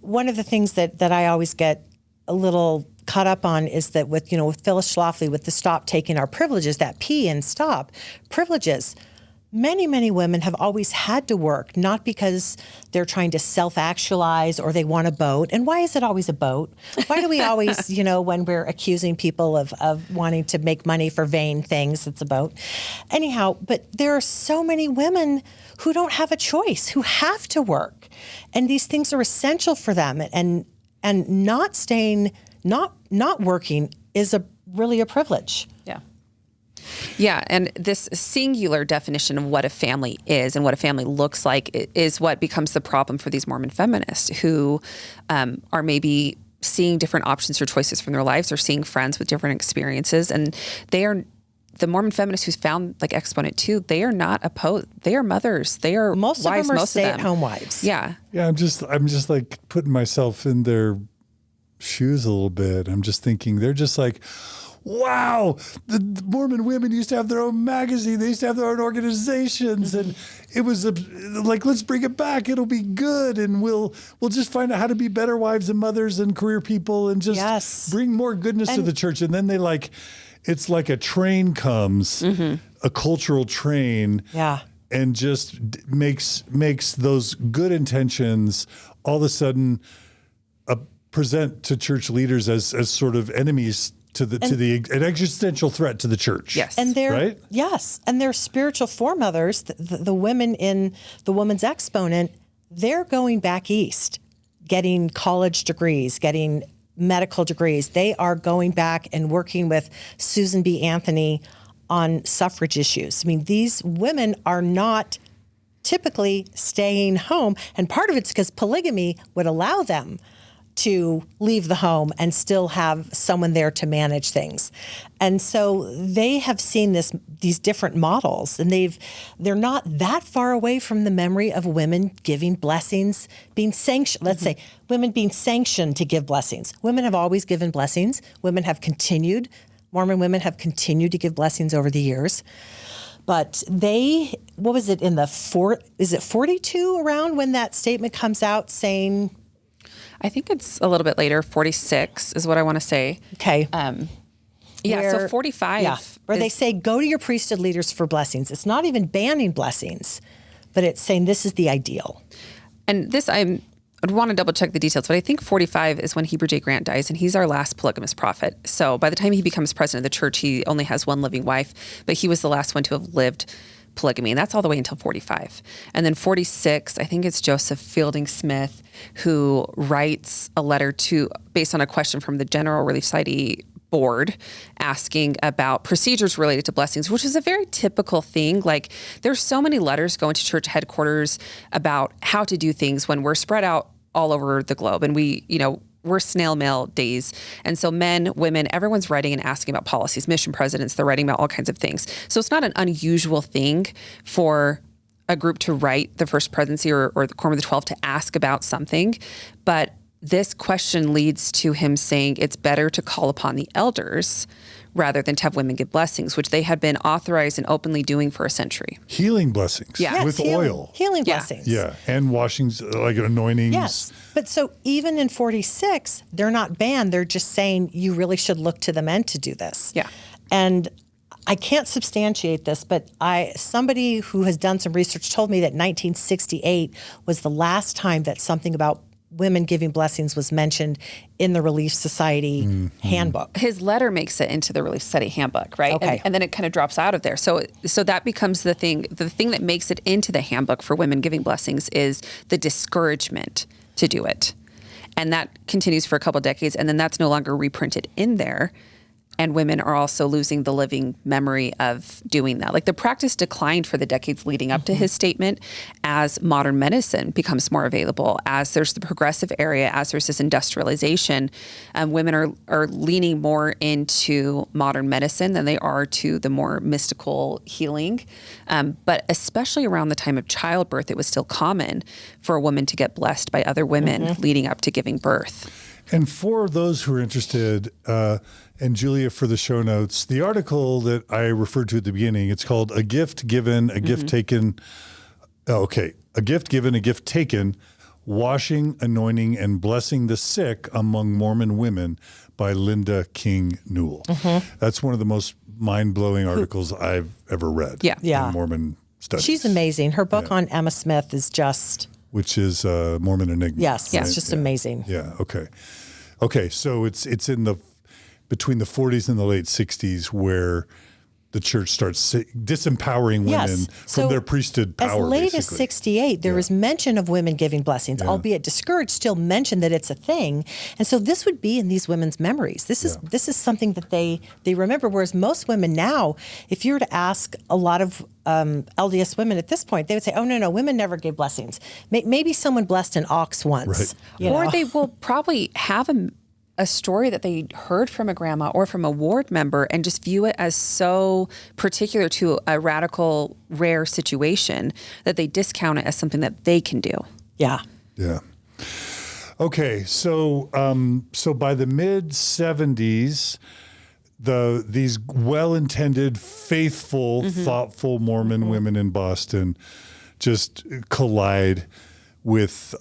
one of the things that I always get a little caught up on is that with Phyllis Schlafly, with the stop taking our privileges, that P in stop, privileges. Many, many women have always had to work, not because they're trying to self-actualize or they want a boat. And why is it always a boat? Why do we always, when we're accusing people of wanting to make money for vain things, it's a boat? Anyhow, but there are so many women who don't have a choice, who have to work. And these things are essential for them. And not working is really a privilege. Yeah. Yeah, and this singular definition of what a family is and what a family looks like is what becomes the problem for these Mormon feminists who are maybe seeing different options or choices from their lives or seeing friends with different experiences. And they are the Mormon feminists who found like Exponent II, they are not opposed. They are mothers. They are most wives, of them are most of them. stay-at-home wives. Yeah. Yeah, I'm just like putting myself in their shoes a little bit. I'm just thinking they're just like, wow, the Mormon women used to have their own magazine. They used to have their own organizations, and it was like, let's bring it back. It'll be good, and we'll just find out how to be better wives and mothers and career people, and just bring more goodness to the church. And then it's like a train comes, a cultural train. Yeah. and just makes those good intentions all of a sudden present to church leaders as sort of enemies to an existential threat to the church. Yes. And they're right? Yes, and their spiritual foremothers, the women in the Woman's Exponent, they're going back east, getting college degrees, getting medical degrees. They are going back and working with Susan B. Anthony on suffrage issues. I mean, these women are not typically staying home, and part of it's because polygamy would allow them to leave the home and still have someone there to manage things. And so they have seen these different models, and they're not that far away from the memory of women giving blessings, being sanctioned. Let's say women being sanctioned to give blessings. Women have always given blessings. Mormon women have continued to give blessings over the years. But what was it is it 42 around when that statement comes out saying, I think it's a little bit later. 46 is what I want to say. Okay. So 45. Yeah, where they say, go to your priesthood leaders for blessings. It's not even banning blessings, but it's saying this is the ideal. And this, I'd want to double check the details, but I think 45 is when Heber J. Grant dies, and he's our last polygamous prophet. So by the time he becomes president of the church, he only has one living wife, but he was the last one to have lived polygamy, and that's all the way until 45. And then 46, I think it's Joseph Fielding Smith, who writes a letter based on a question from the General Relief Society board asking about procedures related to blessings, which is a very typical thing. Like, there's so many letters going to church headquarters about how to do things when we're spread out all over the globe, and we're snail mail days. And so men, women, everyone's writing and asking about policies, mission presidents, they're writing about all kinds of things. So it's not an unusual thing for a group to write the First Presidency or the Quorum of the 12 to ask about something. But this question leads to him saying it's better to call upon the elders rather than to have women give blessings, which they had been authorized and openly doing for a century. Healing blessings with oil. Healing blessings. Yeah, and washings, like anointings. Yes. But so even in 46, they're not banned. They're just saying you really should look to the men to do this. Yeah. And I can't substantiate this, but somebody who has done some research told me that 1968 was the last time that something about women giving blessings was mentioned in the Relief Society handbook. His letter makes it into the Relief Society handbook, right? Okay. And then it kind of drops out of there. So that becomes the thing. The thing that makes it into the handbook for women giving blessings is the discouragement to do it. And that continues for a couple of decades, and then that's no longer reprinted in there. And women are also losing the living memory of doing that. Like, the practice declined for the decades leading up to his statement as modern medicine becomes more available, as there's the progressive area, as there's this industrialization. Women are leaning more into modern medicine than they are to the more mystical healing. But especially around the time of childbirth, it was still common for a woman to get blessed by other women leading up to giving birth. And for those who are interested, and Julia, for the show notes, the article that I referred to at the beginning, it's called A Gift Given, A Gift Taken. Okay. A Gift Given, A Gift Taken, Washing, Anointing, and Blessing the Sick Among Mormon Women by Linda King Newell. That's one of the most mind-blowing articles I've ever read in Mormon studies. She's amazing. Her book on Emma Smith is just... Which is Mormon Enigma. Yes, it's just amazing. Yeah, okay. So it's in between the 40s and the late 60s where the church starts disempowering women from their priesthood power. As late basically. as 68, there was mention of women giving blessings, albeit discouraged, still mentioned that it's a thing. And so this would be in these women's memories. This is something that they remember, whereas most women now, if you were to ask a lot of LDS women at this point, they would say, oh, no, women never gave blessings. Maybe someone blessed an ox once. Right. Or they will probably have a story that they heard from a grandma or from a ward member and just view it as so particular to a radical, rare situation that they discount it as something that they can do. Yeah. Okay, so by the mid 70s, these well-intended, faithful, thoughtful Mormon women in Boston just collide with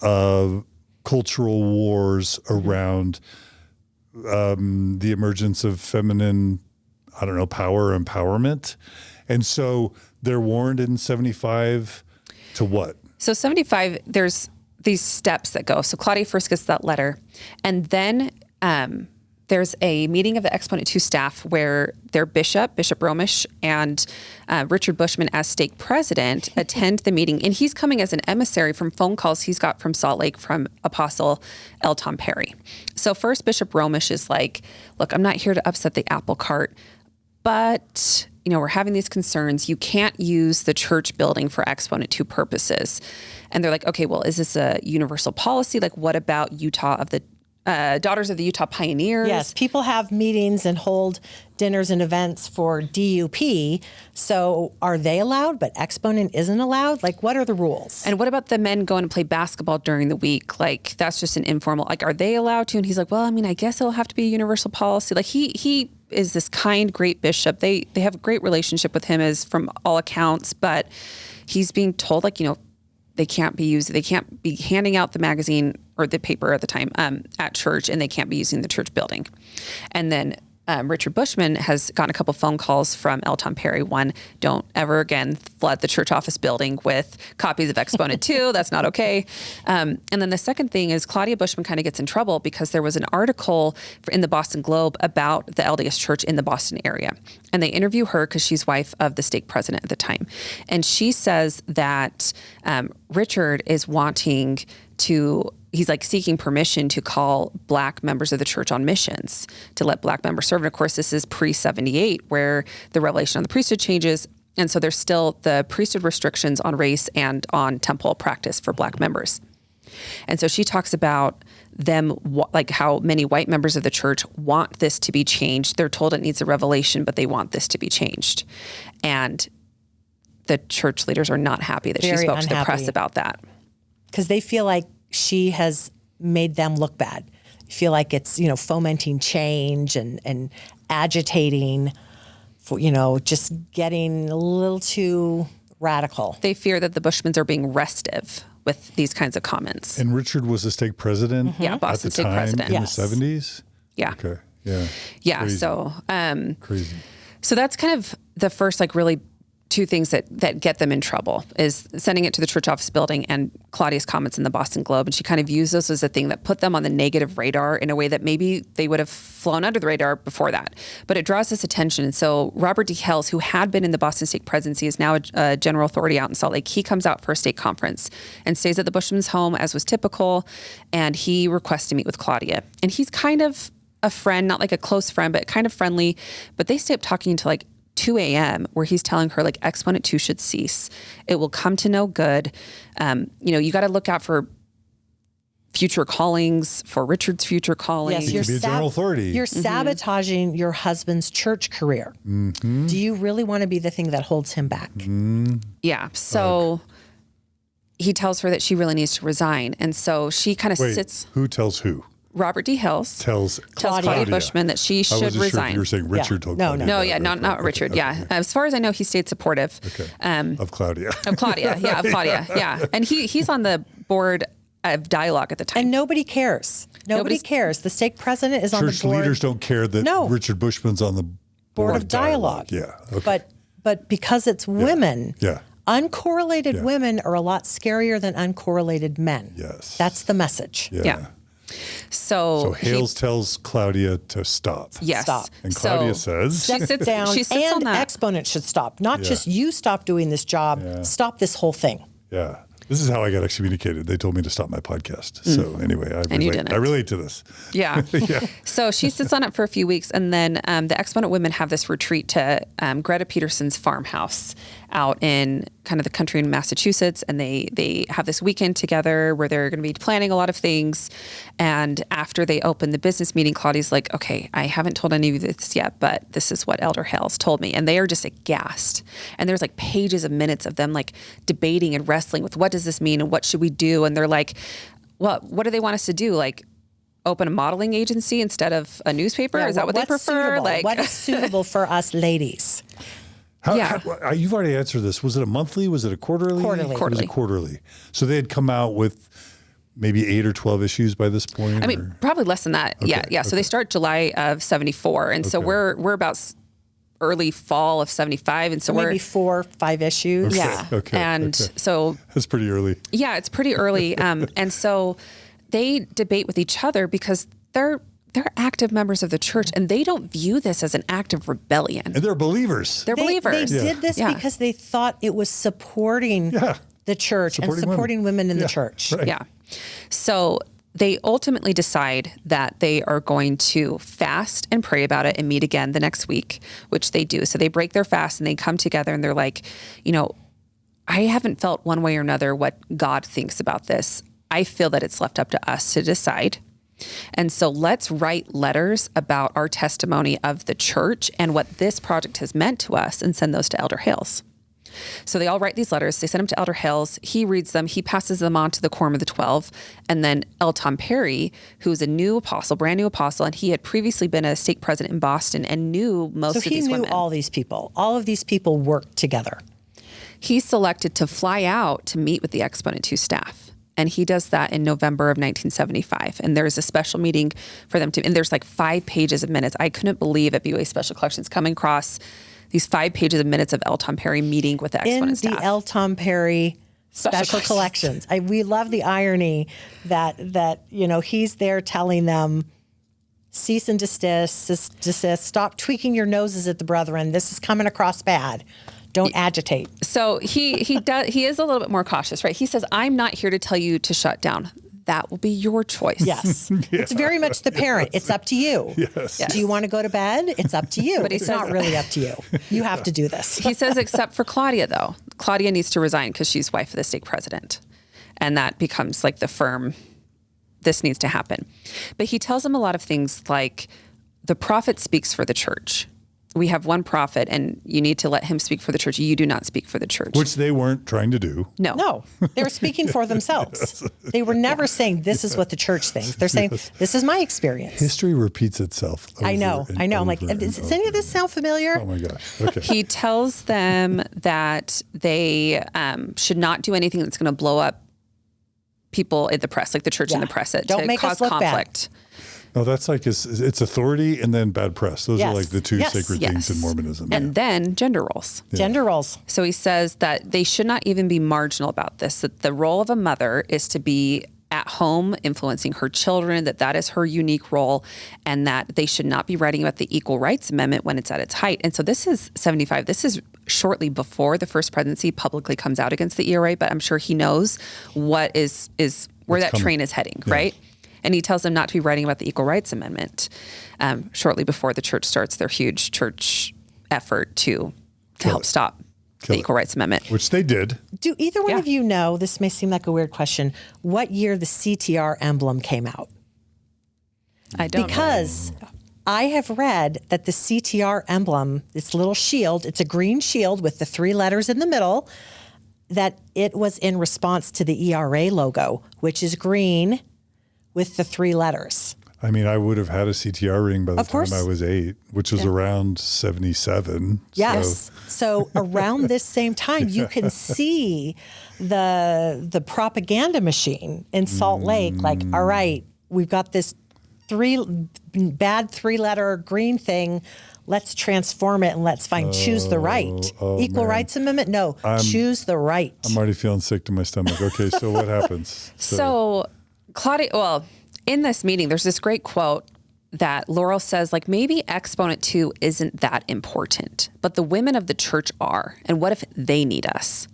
cultural wars around the emergence of feminine, power, empowerment. And so they're warned in 75 to what? So 75, there's these steps that go. So Claudia first gets that letter, and then there's a meeting of the Exponent II staff where their Bishop Romish, and Richard Bushman as stake president attend the meeting. And he's coming as an emissary from phone calls he's got from Salt Lake from Apostle L. Tom Perry. So first Bishop Romish is like, look, I'm not here to upset the apple cart, but we're having these concerns. You can't use the church building for Exponent II purposes. And they're like, okay, well, is this a universal policy? Like, what about Daughters of the Utah Pioneers? Yes, people have meetings and hold dinners and events for DUP. So are they allowed, but Exponent isn't allowed? Like, what are the rules? And what about the men going to play basketball during the week? Like, that's just an informal, like, are they allowed to? And he's like, well, I mean, I guess it'll have to be a universal policy. Like, he is this kind, great bishop. They have a great relationship with him as from all accounts, but he's being told, like, they can't be handing out the magazine or the paper at the time at church, and they can't be using the church building. And then Richard Bushman has gotten a couple phone calls from L. Tom Perry. One, don't ever again flood the church office building with copies of Exponent II. That's not okay. And then the second thing is Claudia Bushman kind of gets in trouble because there was an article in the Boston Globe about the LDS Church in the Boston area. And they interview her because she's wife of the stake president at the time. And she says that Richard is wanting to, he's like seeking permission to call Black members of the church on missions to let Black members serve. And of course, this is pre-78 where the revelation on the priesthood changes. And so there's still the priesthood restrictions on race and on temple practice for Black members. And so she talks about them, like how many white members of the church want this to be changed. They're told it needs a revelation, but they want this to be changed. And the church leaders are not happy that she spoke to the press about that. Because they feel like she has made them look bad. Feel like it's, fomenting change and agitating, for, just getting a little too radical. They fear that the Bushmans are being restive with these kinds of comments. And Richard was the stake president Yeah, Boston at the stake time president. in Yes. the 70s? Yeah. Okay, yeah. Yeah, Crazy. so... Crazy. So that's kind of the first, really two things that get them in trouble is sending it to the church office building and Claudia's comments in the Boston Globe. And she kind of views those as a thing that put them on the negative radar in a way that maybe they would have flown under the radar before that. But it draws this attention. And so Robert D. Hales, who had been in the Boston Stake Presidency, is now a general authority out in Salt Lake. He comes out for a stake conference and stays at the Bushman's home, as was typical. And he requests to meet with Claudia. And he's kind of a friend, not like a close friend, but kind of friendly. But they stay up talking to 2 a.m. where he's telling her Exponent II should cease. It will come to no good. You got to look out for future callings, for Richard's future callings. Yes, He could be a general authority. You're sabotaging your husband's church career. Mm-hmm. Do you really want to be the thing that holds him back? Mm-hmm. Yeah. So he tells her that she really needs to resign. And so she kind of sits. Who tells who? Robert D. Hales Tells Claudia Bushman that she should I wasn't resign. Sure if you were saying Richard told No, Claudia. no. No, yeah, not Richard. Yeah. Okay. As far as I know, he stayed supportive. Of Claudia. Of Claudia. Yeah, of Claudia. Yeah. And he's on the board of Dialogue at the time. And nobody cares. Nobody cares. The stake president is on the Church board. leaders don't care that Richard Bushman's on the board of Dialogue. Yeah. Okay. But because it's women, uncorrelated Yeah. women are a lot scarier than uncorrelated men. Yes. That's the message. Yeah. So Hales tells Claudia to stop. Yes. Stop. And Claudia says, Step it down. She sits on and that. Exponent should stop. Not just you stop doing this job. Stop this whole thing. yeah. This is how I got excommunicated. They told me to stop my podcast. So anyway, I relate to this. Yeah. So she sits on it for a few weeks, and then the Exponent women have this retreat to Greta Peterson's farmhouse out in kind of the country in Massachusetts, and they have this weekend together where they're going to be planning a lot of things. And after they open the business meeting, Claudia's like, okay, I haven't told any of this yet, but this is what Elder Hales told me. And they are just aghast. And there's pages of minutes of them debating and wrestling with what does this mean and what should we do? And they're like, well, what do they want us to do? Open a modeling agency instead of a newspaper? Is that what they prefer? Suitable? What is suitable for us ladies? You've already answered this. Was it a monthly? Was it a quarterly? Quarterly. It was a quarterly. So they had come out with maybe 8 or 12 issues by this point? I mean, probably less than that. Okay. Yeah. So they start July of 74. And so we're about early fall of 75. And so maybe 4 or 5 issues. Yeah. So that's pretty early. Yeah, it's pretty early. And so they debate with each other because they're active members of the church, and they don't view this as an act of rebellion. And they're believers. They're believers. They did this because they thought it was supporting the church and supporting women in the church. Right. Yeah. So they ultimately decide that they are going to fast and pray about it and meet again the next week, which they do. So they break their fast and they come together and they're like, I haven't felt one way or another what God thinks about this. I feel that it's left up to us to decide. And so let's write letters about our testimony of the church and what this project has meant to us and send those to Elder Hales. So they all write these letters. They send them to Elder Hales. He reads them. He passes them on to the Quorum of the 12. And then L. Tom Perry, who's a new apostle, brand new apostle, and he had previously been a stake president in Boston and knew most of these women. So he knew all these people. All of these people worked together. He's selected to fly out to meet with the Exponent II staff. And he does that in November of 1975. And there's a special meeting for them and there's like 5 pages of minutes. I couldn't believe at BOA Special Collections coming across these 5 pages of minutes of L. Tom Perry meeting with the Exponent staff. In the L. Tom Perry Special Collections. We love the irony that he's there telling them, cease and desist, stop tweaking your noses at the brethren. This is coming across bad. Don't agitate. So he is a little bit more cautious, right? He says, I'm not here to tell you to shut down. That will be your choice. Yes. It's very much the parent. It's up to you. Yes. Do you want to go to bed? It's up to you. But it's not really up to you. You have to do this. He says, except for Claudia, though. Claudia needs to resign because she's wife of the stake president. And that becomes like the firm, this needs to happen. But he tells them a lot of things like the prophet speaks for the church. We have one prophet and you need to let him speak for the church. You do not speak for the church. Which they weren't trying to do. No, they were speaking for themselves. They were never saying, this is what the church thinks. They're saying, this is my experience. History repeats itself. I know. I'm like, does any of this sound familiar? Oh my gosh. Okay. He tells them that they should not do anything that's going to blow up people in the press, like the church and the press, Don't to make cause us look conflict. bad. No, that's like it's authority and then bad press. Those are like the two sacred things in Mormonism. And then gender roles. Yeah. Gender roles. So he says that they should not even be marginal about this, that the role of a mother is to be at home influencing her children, that is her unique role, and that they should not be writing about the Equal Rights Amendment when it's at its height. And so this is 75. This is shortly before the first presidency publicly comes out against the ERA, but I'm sure he knows what is where that train is heading, right? And he tells them not to be writing about the Equal Rights Amendment shortly before the church starts their huge church effort to help stop the Equal Rights Amendment. Which they did. Do either one of you know, this may seem like a weird question, what year the CTR emblem came out? I don't Because I have read that the CTR emblem, this little shield, it's a green shield with the 3 letters in the middle, that it was in response to the ERA logo, which is green with the 3 letters. I mean, I would have had a CTR ring by the time course. I was 8, which was around 77. Yes. So around this same time, you can see the propaganda machine in Salt Lake. Like, all right, we've got this 3-letter green thing. Let's transform it and let's choose the right. Equal Rights Amendment? No, choose the right. I'm already feeling sick to my stomach. Okay, so what happens? So Claudia, in this meeting, there's this great quote that Laurel says, like, maybe Exponent II isn't that important, but the women of the church are. And what if they need us?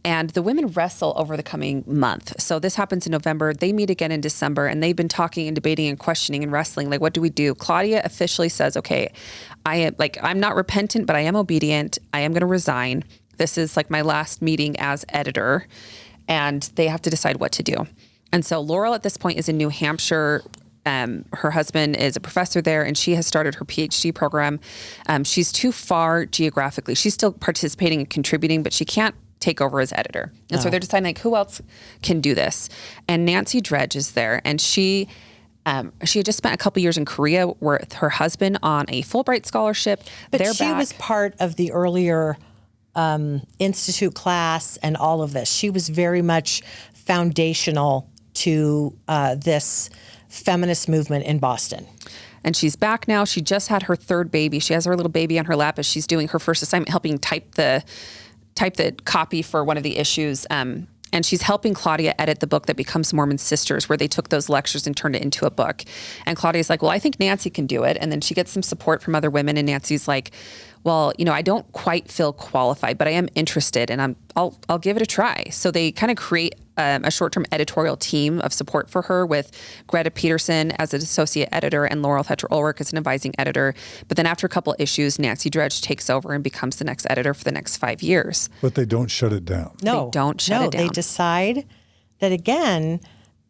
And the women wrestle over the coming month. So this happens in November. They meet again in December, and they've been talking and debating and questioning and wrestling. Like, what do we do? Claudia officially says, okay, I'm not repentant, but I am obedient. I am going to resign. This is like my last meeting as editor, and they have to decide what to do. And so Laurel at this point is in New Hampshire. Her husband is a professor there, and she has started her PhD program. She's too far geographically. She's still participating and contributing, but she can't take over as editor. And so they're deciding, like, who else can do this? And Nancy Dredge is there, and she had just spent a couple years in Korea with her husband on a Fulbright scholarship. But she was part of the earlier institute class and all of this. She was very much foundational to this feminist movement in Boston. And she's back now. She just had her third baby. She has her little baby on her lap as she's doing her first assignment, helping type the copy for one of the issues. And she's helping Claudia edit the book that becomes Mormon Sisters, where they took those lectures and turned it into a book. And Claudia's like, well, I think Nancy can do it. And then she gets some support from other women. And Nancy's like, well, I don't quite feel qualified, but I am interested, and I'll give it a try. So they kind of create a short-term editorial team of support for her, with Greta Peterson as an associate editor and Laurel Thatcher Ulrich as an advising editor. But then after a couple issues, Nancy Dredge takes over and becomes the next editor for the next 5 years. But they don't shut it down. No, they don't shut it down. They decide that, again,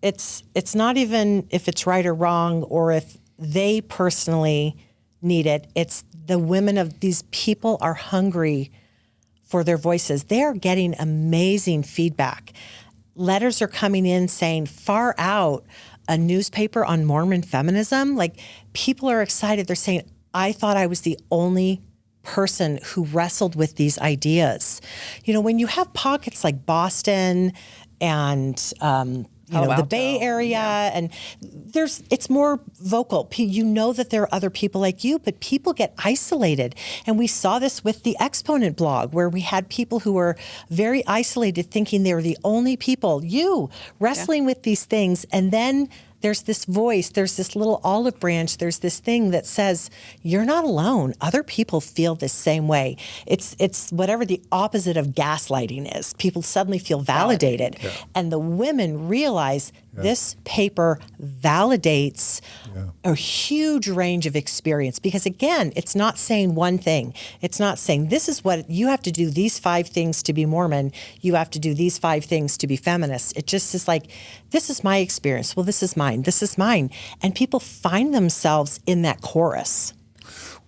it's not even if it's right or wrong or if they personally need it. It's the women of these people are hungry for their voices. They are getting amazing feedback. Letters are coming in saying, far out, a newspaper on Mormon feminism. Like, people are excited. They're saying, I thought I was the only person who wrestled with these ideas. When you have pockets like Boston and the Bay Area, and it's more vocal. That there are other people like you, but people get isolated. And we saw this with the Exponent blog, where we had people who were very isolated, thinking they were the only people, wrestling with these things. And then there's this voice, there's this little olive branch, there's this thing that says, you're not alone. Other people feel the same way. It's whatever the opposite of gaslighting is. People suddenly feel validated. Yeah. And the women realize this paper validates a huge range of experience, because, again, it's not saying one thing. It's not saying this is what you have to do, these 5 things to be Mormon. You have to do these 5 things to be feminist. It just is like, this is my experience. Well, this is mine. This is mine. And people find themselves in that chorus.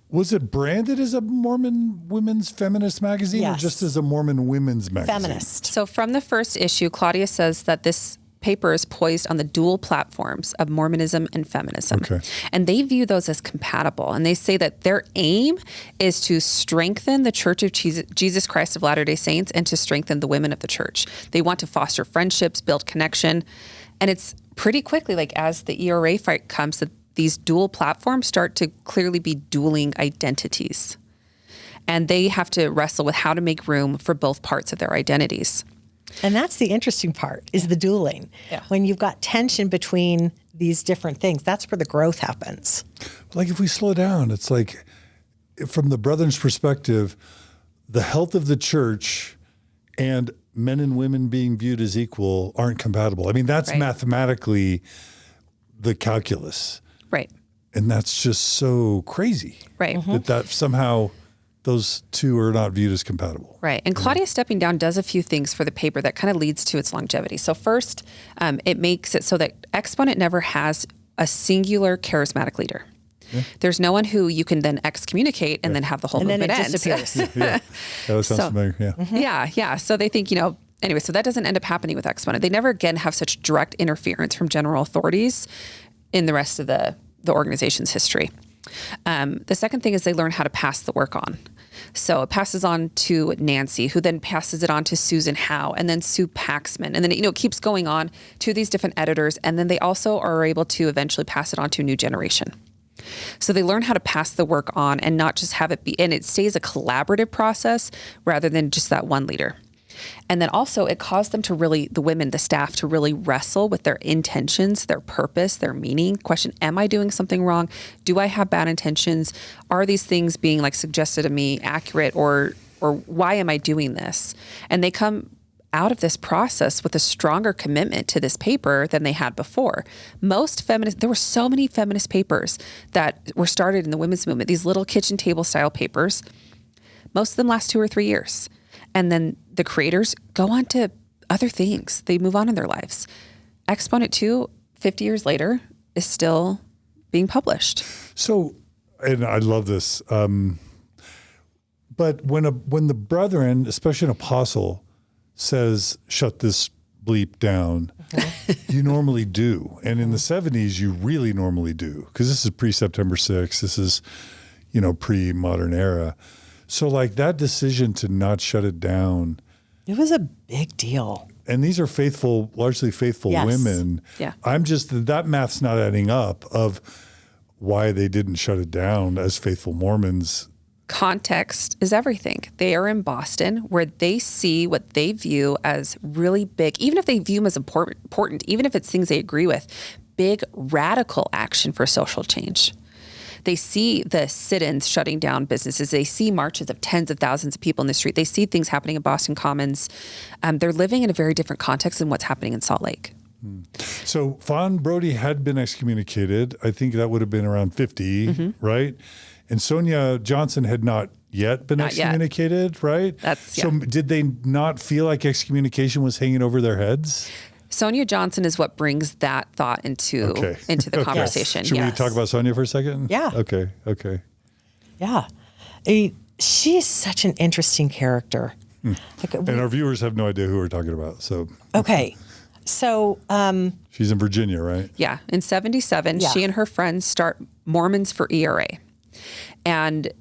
Was it branded as a Mormon women's feminist magazine, or just as a Mormon women's magazine? Feminist. So from the first issue, Claudia says that this paper is poised on the dual platforms of Mormonism and feminism. Okay. And they view those as compatible. And they say that their aim is to strengthen the Church of Jesus Christ of Latter-day Saints and to strengthen the women of the church. They want to foster friendships, build connection. And it's pretty quickly, like as the ERA fight comes, that these dual platforms start to clearly be dueling identities. And they have to wrestle with how to make room for both parts of their identities. And that's the interesting part, is the dueling. Yeah. When you've got tension between these different things, that's where the growth happens. Like, if we slow down, it's like, from the Brethren's perspective, the health of the church and men and women being viewed as equal aren't compatible. I mean, that's mathematically the calculus. Right. And that's just so crazy. Right. That somehow those two are not viewed as compatible. Right. And Claudia stepping down does a few things for the paper that kind of leads to its longevity. So first, it makes it so that Exponent never has a singular charismatic leader. Yeah. There's no one who you can then excommunicate and then have the whole movement end. And then it disappears. That sounds familiar. Yeah. Yeah. So they think, anyway, so that doesn't end up happening with Exponent. They never again have such direct interference from general authorities in the rest of the organization's history. The second thing is they learn how to pass the work on. So it passes on to Nancy, who then passes it on to Susan Howe, and then Sue Paxman. And then, it keeps going on to these different editors. And then they also are able to eventually pass it on to a new generation. So they learn how to pass the work on and not just have it be, and it stays a collaborative process rather than just that one leader. And then also it caused them to really, the women, the staff, to really wrestle with their intentions, their purpose, their meaning. Question, am I doing something wrong? Do I have bad intentions? Are these things being suggested to me accurate, or why am I doing this? And they come out of this process with a stronger commitment to this paper than they had before. There were so many feminist papers that were started in the women's movement, these little kitchen table style papers. Most of them last 2 or 3 years. And then the creators go on to other things. They move on in their lives. Exponent II, 50 years later, is still being published. So, and I love this, but when the brethren, especially an apostle, says, shut this bleep down, you normally do. And in the 70s, you really normally do, because this is pre-September 6th. This is, pre-modern era. So that decision to not shut it down. It was a big deal. And these are largely faithful women. Yeah. That math's not adding up of why they didn't shut it down as faithful Mormons. Context is everything. They are in Boston where they see what they view as really big, even if they view them as important, even if it's things they agree with, big radical action for social change. They see the sit-ins shutting down businesses. They see marches of tens of thousands of people in the street. They see things happening in Boston Commons. They're living in a very different context than what's happening in Salt Lake. So Fawn Brody had been excommunicated. I think that would have been around 50, right? And Sonia Johnson had not yet been excommunicated, right? So did they not feel like excommunication was hanging over their heads? Sonia Johnson is what brings that thought into the conversation. Should we talk about Sonia for a second? Yeah. Okay. Yeah. She's such an interesting character. And our viewers have no idea who we're talking about. So So she's in Virginia, right? Yeah. In 1977, she and her friends start Mormons for ERA. And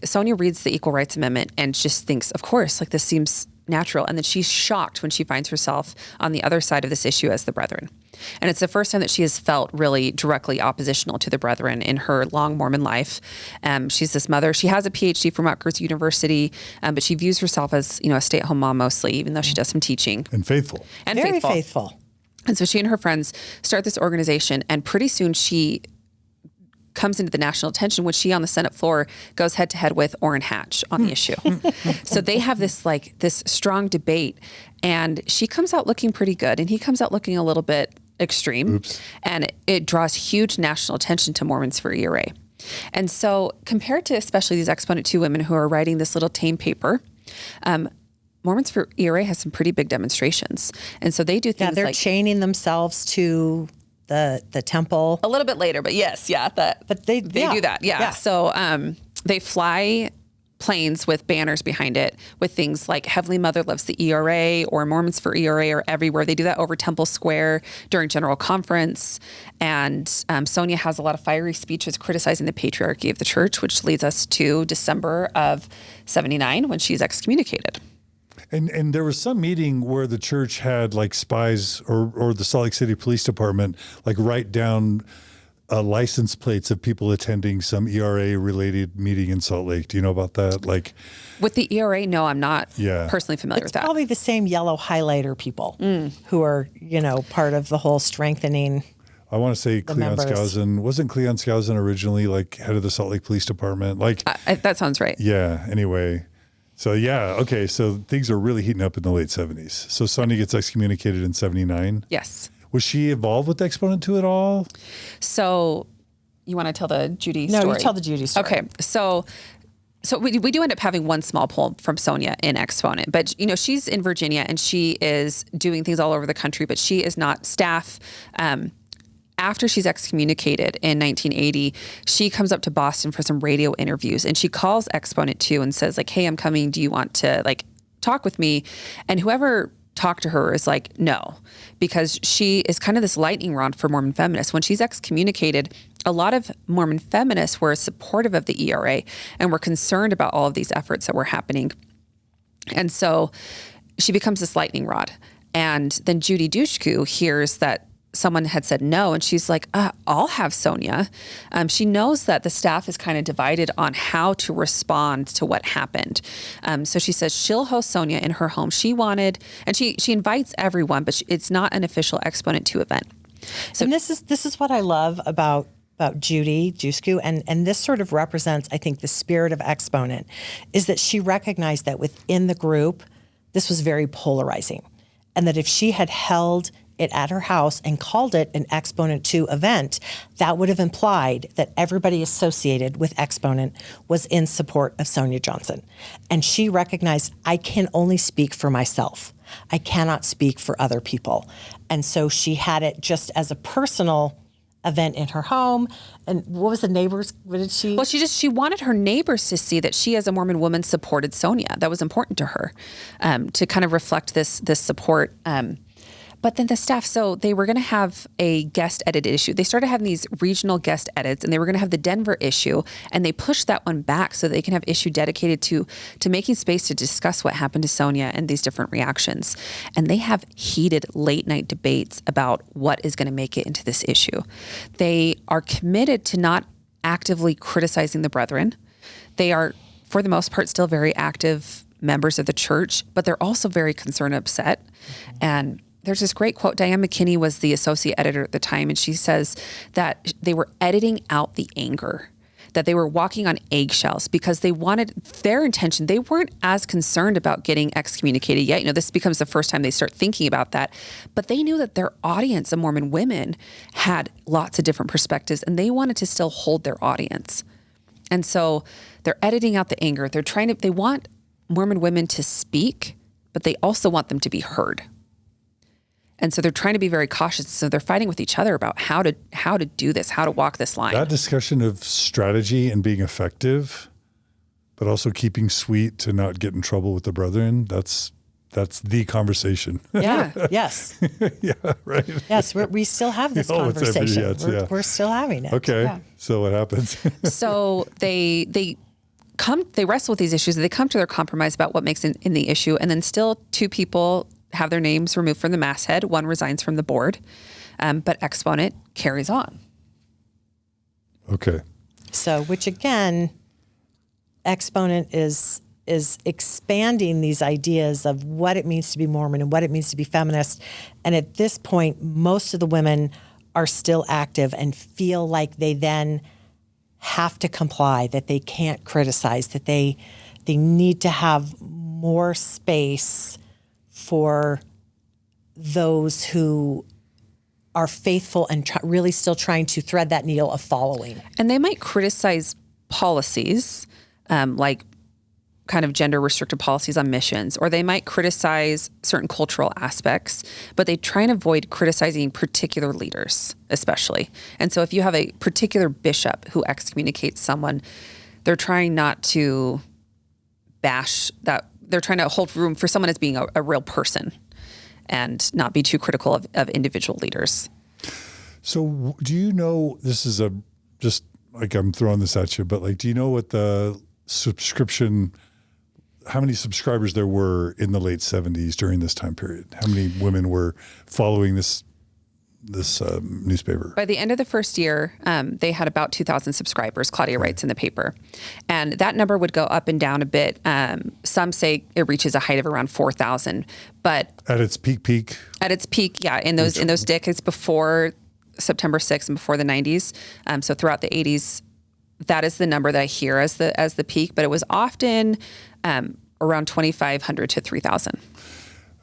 Sonia reads the Equal Rights Amendment and just thinks, of course, like this seems natural. And then she's shocked when she finds herself on the other side of this issue as the Brethren. And it's the first time that she has felt really directly oppositional to the Brethren in her long Mormon life. She's this mother. She has a PhD from Rutgers University, but she views herself as, a stay-at-home mom mostly, even though she does some teaching. And faithful. And very faithful. And so she and her friends start this organization, and pretty soon she comes into the national attention when she on the Senate floor goes head to head with Orrin Hatch on the issue. So they have this strong debate, and she comes out looking pretty good and he comes out looking a little bit extreme. Oops. And it draws huge national attention to Mormons for ERA. And so compared to especially these Exponent II women who are writing this little tame paper, Mormons for ERA has some pretty big demonstrations. And so they do things they're chaining themselves to the temple a little bit later, but yes, but they do that. So they fly planes with banners behind it with things like Heavenly Mother Loves the ERA or Mormons for ERA or everywhere. They do that over Temple Square during General Conference. And Sonia has a lot of fiery speeches criticizing the patriarchy of the church, which leads us to December of 1979 when she's excommunicated. And there was some meeting where the church had like spies or the Salt Lake City Police Department like write down license plates of people attending some ERA related meeting in Salt Lake. Do you know about that? Like with the ERA? No, I'm not personally familiar with that. It's probably the same yellow highlighter people who are, part of the whole strengthening. I want to say Cleon Skousen. Wasn't Cleon Skousen originally like head of the Salt Lake Police Department? Like that sounds right. Yeah. Anyway. So okay. So things are really heating up in the late 70s. So Sonia gets excommunicated in 1979. Yes. Was she involved with Exponent II at all? So you want to tell the Judy story? No, you tell the Judy story. Okay. So we do end up having one small poll from Sonia in Exponent, but she's in Virginia and she is doing things all over the country, but she is not staff. After she's excommunicated in 1980, she comes up to Boston for some radio interviews and she calls Exponent II and says like, hey, I'm coming. Do you want to like talk with me? And whoever talked to her is like, no, because she is kind of this lightning rod for Mormon feminists. When she's excommunicated, a lot of Mormon feminists were supportive of the ERA and were concerned about all of these efforts that were happening. And so she becomes this lightning rod. And then Judy Dushku hears that someone had said no, and she's like, I'll have Sonia. She knows that the staff is kind of divided on how to respond to what happened. So she says she'll host Sonia in her home. She wanted, and she invites everyone, but it's not an official Exponent II event. So and this is what I love about Judy Dushku, and this sort of represents, I think, the spirit of Exponent, is that she recognized that within the group, this was very polarizing, and that if she had held it at her house and called it an Exponent II event, that would have implied that everybody associated with Exponent was in support of Sonia Johnson. And she recognized, I can only speak for myself. I cannot speak for other people. And so she had it just as a personal event in her home. And what was the neighbors? What did she? Well, she wanted her neighbors to see that she as a Mormon woman supported Sonia. That was important to her, to kind of reflect this support. But then the staff, so they were going to have a guest edit issue. They started having these regional guest edits, and they were going to have the Denver issue, and they pushed that one back so they can have issue dedicated to making space to discuss what happened to Sonia and these different reactions. And they have heated late night debates about what is going to make it into this issue. They are committed to not actively criticizing the brethren. They are, for the most part, still very active members of the church, but they're also very concerned and upset. And there's this great quote. Diane McKinney was the associate editor at the time, and she says that they were editing out the anger, that they were walking on eggshells because they wanted their intention. They weren't as concerned about getting excommunicated yet. You know, this becomes the first time they start thinking about that, but they knew that their audience of Mormon women had lots of different perspectives, and they wanted to still hold their audience. And so they're editing out the anger. They want Mormon women to speak, but they also want them to be heard. And so they're trying to be very cautious. So they're fighting with each other about how to do this, how to walk this line. That discussion of strategy and being effective, but also keeping sweet to not get in trouble with the brethren, that's the conversation. Yeah. Yes. Yeah. Right. Yes. We still have this conversation. We're still having it. Okay. Yeah. So what happens? So they wrestle with these issues. They come to their compromise about what makes in the issue. And then still two people have their names removed from the masthead. One resigns from the board, but Exponent carries on. Okay. So, which again, Exponent is expanding these ideas of what it means to be Mormon and what it means to be feminist. And at this point, most of the women are still active and feel like they then have to comply, that they can't criticize, that they need to have more space for those who are faithful and really still trying to thread that needle of following. And they might criticize policies, like kind of gender restricted policies on missions, or they might criticize certain cultural aspects, but they try and avoid criticizing particular leaders, especially. And so if you have a particular bishop who excommunicates someone, they're trying not to bash that. They're trying to hold room for someone as being a real person and not be too critical of individual leaders. So do you know, this is just like I'm throwing this at you, but like, do you know what the subscription, how many subscribers there were in the late 70s during this time period? How many women were following this newspaper? By the end of the first year, they had about 2,000 subscribers, Claudia writes in the paper. And that number would go up and down a bit. Some say it reaches a height of around 4,000. But at its peak? At its peak, yeah, in those decades before September 6th and before the 90s. So throughout the 80s, that is the number that I hear as the peak. But it was often around 2,500 to 3,000.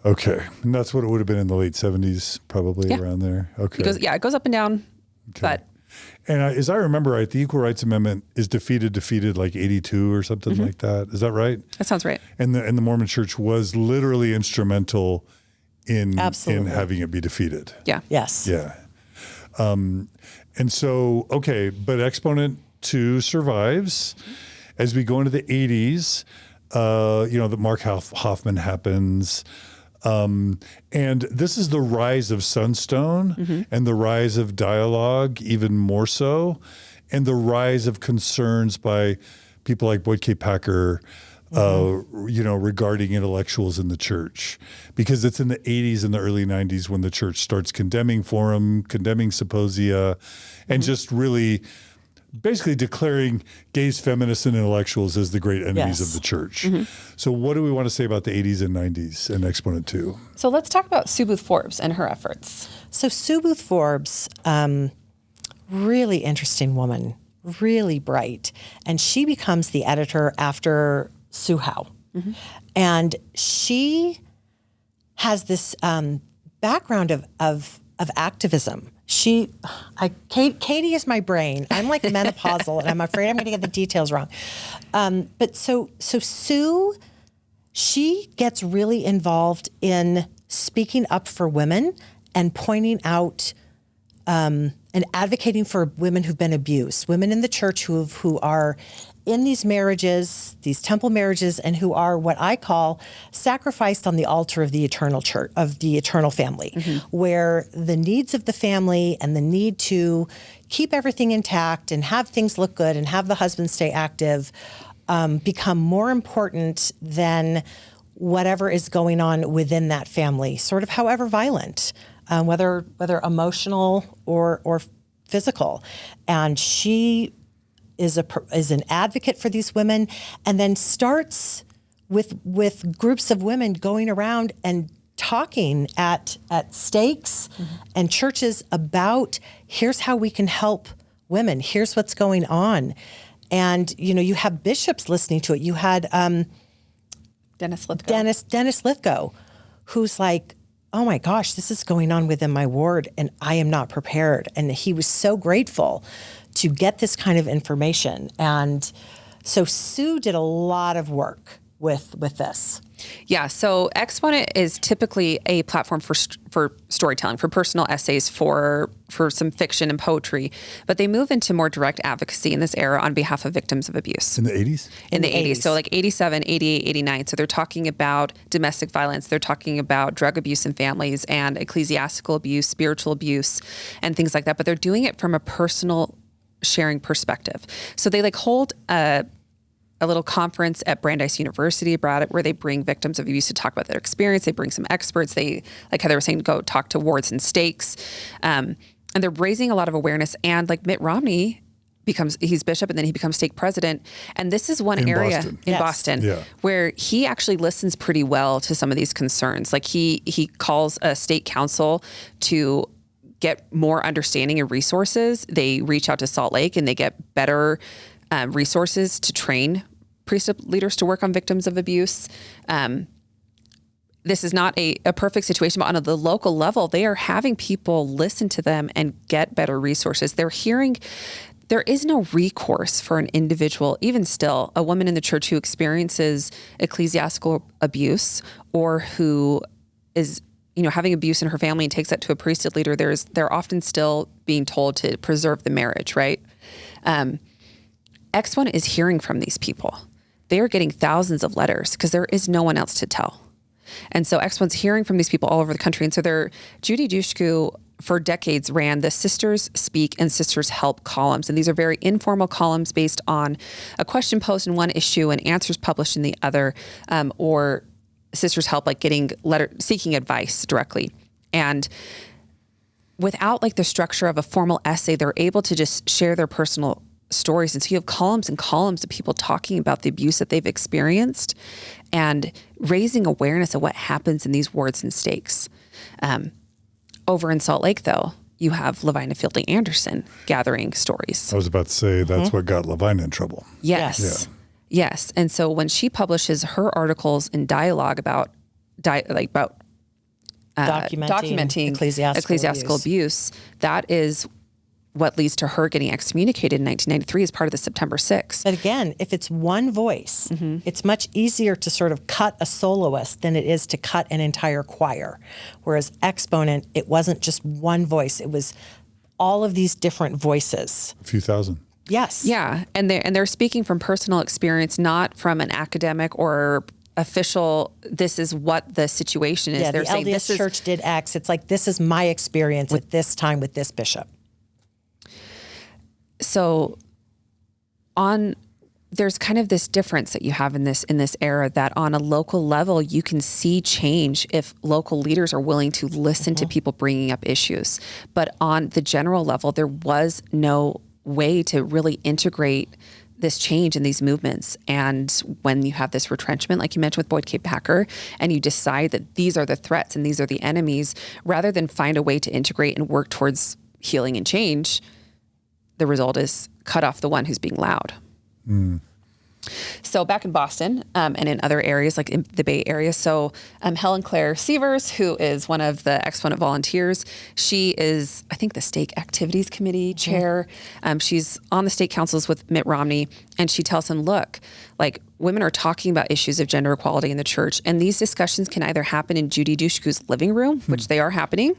Okay. And that's what it would have been in the late 70s, probably around there. Okay. It goes up and down. Okay. But and as I remember right, the Equal Rights Amendment is defeated like 82 or something like that. Is that right? That sounds right. And the Mormon Church was literally instrumental in having it be defeated. Yeah. Yes. Yeah. And so, okay, but Exponent II survives. As we go into the 80s, the Mark Hoffman happens. And this is the rise of Sunstone and the rise of dialogue, even more so, and the rise of concerns by people like Boyd K. Packer, regarding intellectuals in the church, because it's in the 80s and the early 90s when the church starts condemning forum, condemning symposia, and just really basically declaring gays, feminists, and intellectuals as the great enemies of the church. So what do we want to say about the 80s and 90s and Exponent II? So let's talk about Sue Booth Forbes and her efforts. So Sue Booth Forbes, really interesting woman, really bright. And she becomes the editor after Sue Howe. And she has this background of activism. Katie is my brain. I'm like menopausal, and I'm afraid I'm going to get the details wrong. But so Sue, she gets really involved in speaking up for women and pointing out and advocating for women who've been abused, women in the church who are in these marriages, these temple marriages, and who are what I call sacrificed on the altar of the eternal church, of the eternal family, where the needs of the family and the need to keep everything intact and have things look good and have the husband stay active become more important than whatever is going on within that family, sort of however violent, whether emotional or physical. And she is an advocate for these women, and then starts with groups of women going around and talking at stakes and churches about, here's how we can help women, here's what's going on. And, you have bishops listening to it. You had Dennis Lithgow. Dennis Lithgow, who's like, oh my gosh, this is going on within my ward and I am not prepared. And he was so grateful to get this kind of information. And so Sue did a lot of work with this. Yeah, so Exponent is typically a platform for storytelling, for personal essays, for some fiction and poetry, but they move into more direct advocacy in this era on behalf of victims of abuse. In the 80s? In the 80s. So like 87, 88, 89. So they're talking about domestic violence. They're talking about drug abuse in families and ecclesiastical abuse, spiritual abuse, and things like that. But they're doing it from a personal sharing perspective. So they hold a little conference at Brandeis University where they bring victims of abuse to talk about their experience. They bring some experts. They, like Heather was saying, go talk to wards and stakes. And they're raising a lot of awareness. And Mitt Romney he's bishop and then he becomes stake president. And this is one area in Boston where he actually listens pretty well to some of these concerns. He calls a state council to get more understanding and resources. They reach out to Salt Lake and they get better resources to train priesthood leaders to work on victims of abuse. This is not a perfect situation, but on the local level, they are having people listen to them and get better resources. They're hearing there is no recourse for an individual, even still, a woman in the church who experiences ecclesiastical abuse or who is having abuse in her family and takes that to a priesthood leader. They're often still being told to preserve the marriage, right? Exponent is hearing from these people. They are getting thousands of letters because there is no one else to tell. And so Exponent's hearing from these people all over the country. And so Judy Dushku for decades ran the Sisters Speak and Sisters Help columns. And these are very informal columns based on a question posed in one issue and answers published in the other, or Sisters Help, seeking advice directly. And without the structure of a formal essay, they're able to just share their personal stories. And so you have columns and columns of people talking about the abuse that they've experienced and raising awareness of what happens in these wards and stakes. Over in Salt Lake, though, you have Lavina Fielding Anderson gathering stories. I was about to say that's what got Lavina in trouble. Yes. Yeah. Yes. And so when she publishes her articles in dialogue about documenting ecclesiastical abuse, that is what leads to her getting excommunicated in 1993 as part of the September 6th. But again, if it's one voice, it's much easier to sort of cut a soloist than it is to cut an entire choir. Whereas Exponent, it wasn't just one voice. It was all of these different voices. A few thousand. Yes. Yeah. And they're speaking from personal experience, not from an academic or official, this is what the situation is. Yeah, they're the saying LDS Church did X. It's this is my experience at this time with this bishop. So there's kind of this difference that you have in this era that on a local level, you can see change if local leaders are willing to listen to people bringing up issues. But on the general level, there was no way to really integrate this change in these movements. And when you have this retrenchment, like you mentioned with Boyd K. Packer, and you decide that these are the threats and these are the enemies, rather than find a way to integrate and work towards healing and change, the result is cut off the one who's being loud. So back in Boston and in other areas, like in the Bay Area. So Helen Claire Sievers, who is one of the Exponent volunteers, she is, I think, the Stake Activities Committee chair. She's on the state councils with Mitt Romney, and she tells him, look, women are talking about issues of gender equality in the church, and these discussions can either happen in Judy Dushku's living room, which they are happening,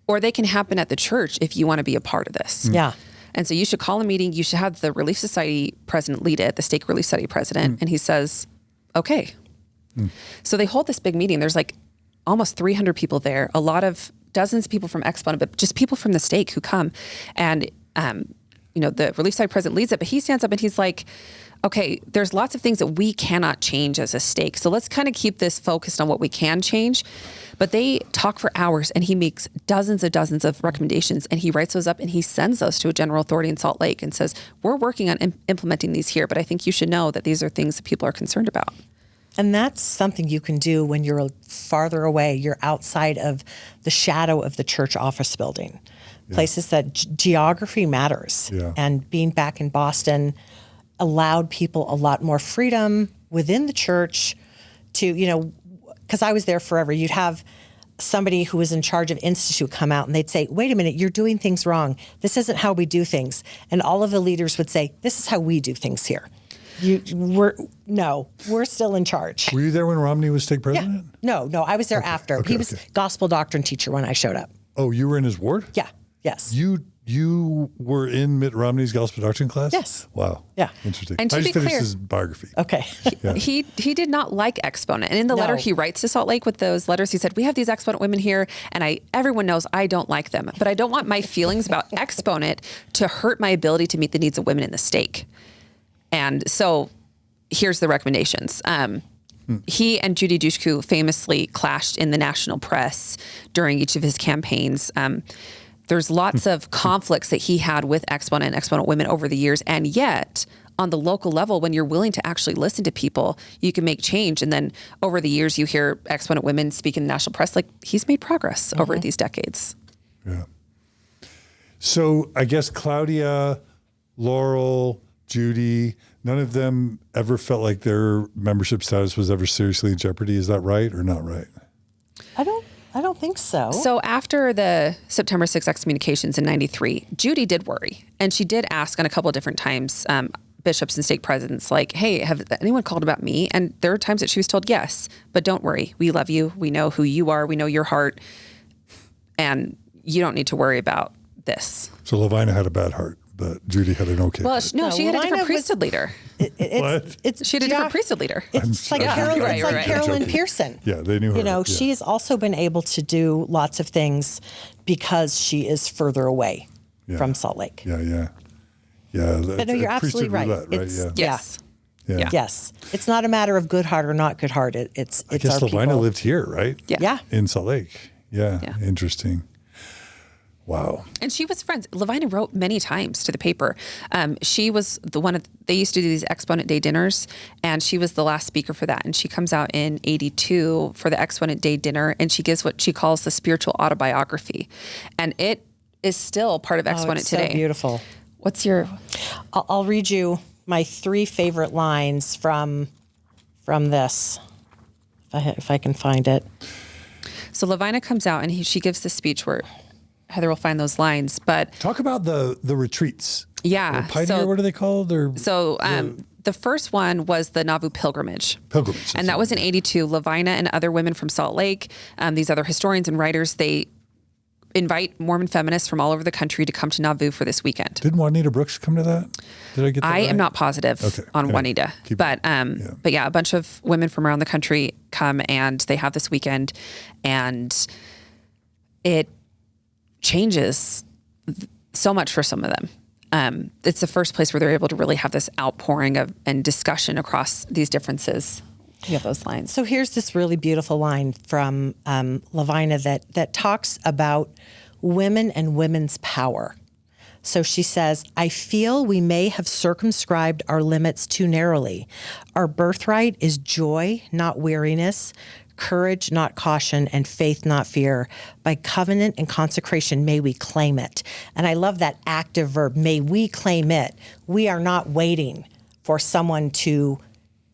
or they can happen at the church if you want to be a part of this. Yeah. And so you should call a meeting. You should have the Relief Society president lead it, the stake Relief Society president. And he says, okay. So they hold this big meeting. There's like almost 300 people there, a lot of dozens of people from Exponent, but just people from the stake who come. And, the Relief Society president leads it, but he stands up and he's like, okay, there's lots of things that we cannot change as a stake. So let's kind of keep this focused on what we can change. But they talk for hours and he makes dozens of recommendations and he writes those up and he sends those to a general authority in Salt Lake and says, we're working on implementing these here, but I think you should know that these are things that people are concerned about. And that's something you can do when you're farther away. You're outside of the shadow of the church office building. Places that geography matters. Yeah. And being back in Boston allowed people a lot more freedom within the church to, because I was there forever. You'd have somebody who was in charge of Institute come out and they'd say, wait a minute, you're doing things wrong. This isn't how we do things. And all of the leaders would say, this is how we do things here. We're still in charge. Were you there when Romney was stake president? Yeah. No, I was there after. He was gospel doctrine teacher when I showed up. Oh, you were in his ward? Yeah. Yes. You were in Mitt Romney's gospel doctrine class? Yes. Wow. Yeah. Interesting. And to I be just finished clear- his biography. Okay. He did not like Exponent. And in the letter he writes to Salt Lake with those letters, he said, we have these Exponent women here and everyone knows I don't like them, but I don't want my feelings about Exponent to hurt my ability to meet the needs of women in the stake. And so here's the recommendations. He and Judy Dushku famously clashed in the national press during each of his campaigns. There's lots of conflicts that he had with Exponent and Exponent women over the years. And yet, on the local level, when you're willing to actually listen to people, you can make change. And then over the years, you hear Exponent women speak in the national press. Like, he's made progress over these decades. Yeah. So I guess Claudia, Laurel, Judy, none of them ever felt like their membership status was ever seriously in jeopardy. Is that right or not right? I don't think so. So after the September 6th excommunications in 93, Judy did worry. And she did ask on a couple of different times, bishops and stake presidents, like, hey, have anyone called about me? And there are times that she was told, yes, but don't worry. We love you. We know who you are. We know your heart. And you don't need to worry about this. So Lavina had a bad heart, but Judy had an okay Well, heart. she had a different Lavina priesthood leader. She She had a different priesthood leader. It's like Carolyn Pearson. Yeah, they knew her. She has also been able to do lots of things because she is further away from Salt Lake. Yeah. But no, you're absolutely right. Roulette, Yes. Yeah. Yes. It's not a matter of good heart or not good heart. It's I guess our Lavina people. lived here, right? Yeah. In Salt Lake. Yeah. Interesting. Wow. And she was friends. Lavina wrote many times to the paper. She was the one they used to do these Exponent Day dinners, and she was the last speaker for that. And she comes out in 82 for the Exponent Day dinner, and she gives what she calls the spiritual autobiography. And it is still part of Exponent it's today. So beautiful. What's your... I'll read you my 3 favorite lines from this, if I can find it. So Lavina comes out, and she gives this speech where Heather will find those lines, but... Talk about the retreats. Yeah. Or Pioneer, what are they called? The first one was the Nauvoo Pilgrimage. And that was in 82. Lavina and other women from Salt Lake, these other historians and writers, they invite Mormon feminists from all over the country to come to Nauvoo for this weekend. Didn't Juanita Brooks come to that? Did I get that I right? am not positive on Juanita, but a bunch of women from around the country come and they have this weekend, and it changes so much for some of them. It's the first place where they're able to really have this outpouring of and discussion across these differences. You have those lines. So here's this really beautiful line from Lavina that talks about women and women's power. So she says, I feel we may have circumscribed our limits too narrowly. Our birthright is joy, not weariness, courage, not caution, and faith, not fear. By covenant and consecration, may we claim it. And I love that active verb, may we claim it. We are not waiting for someone to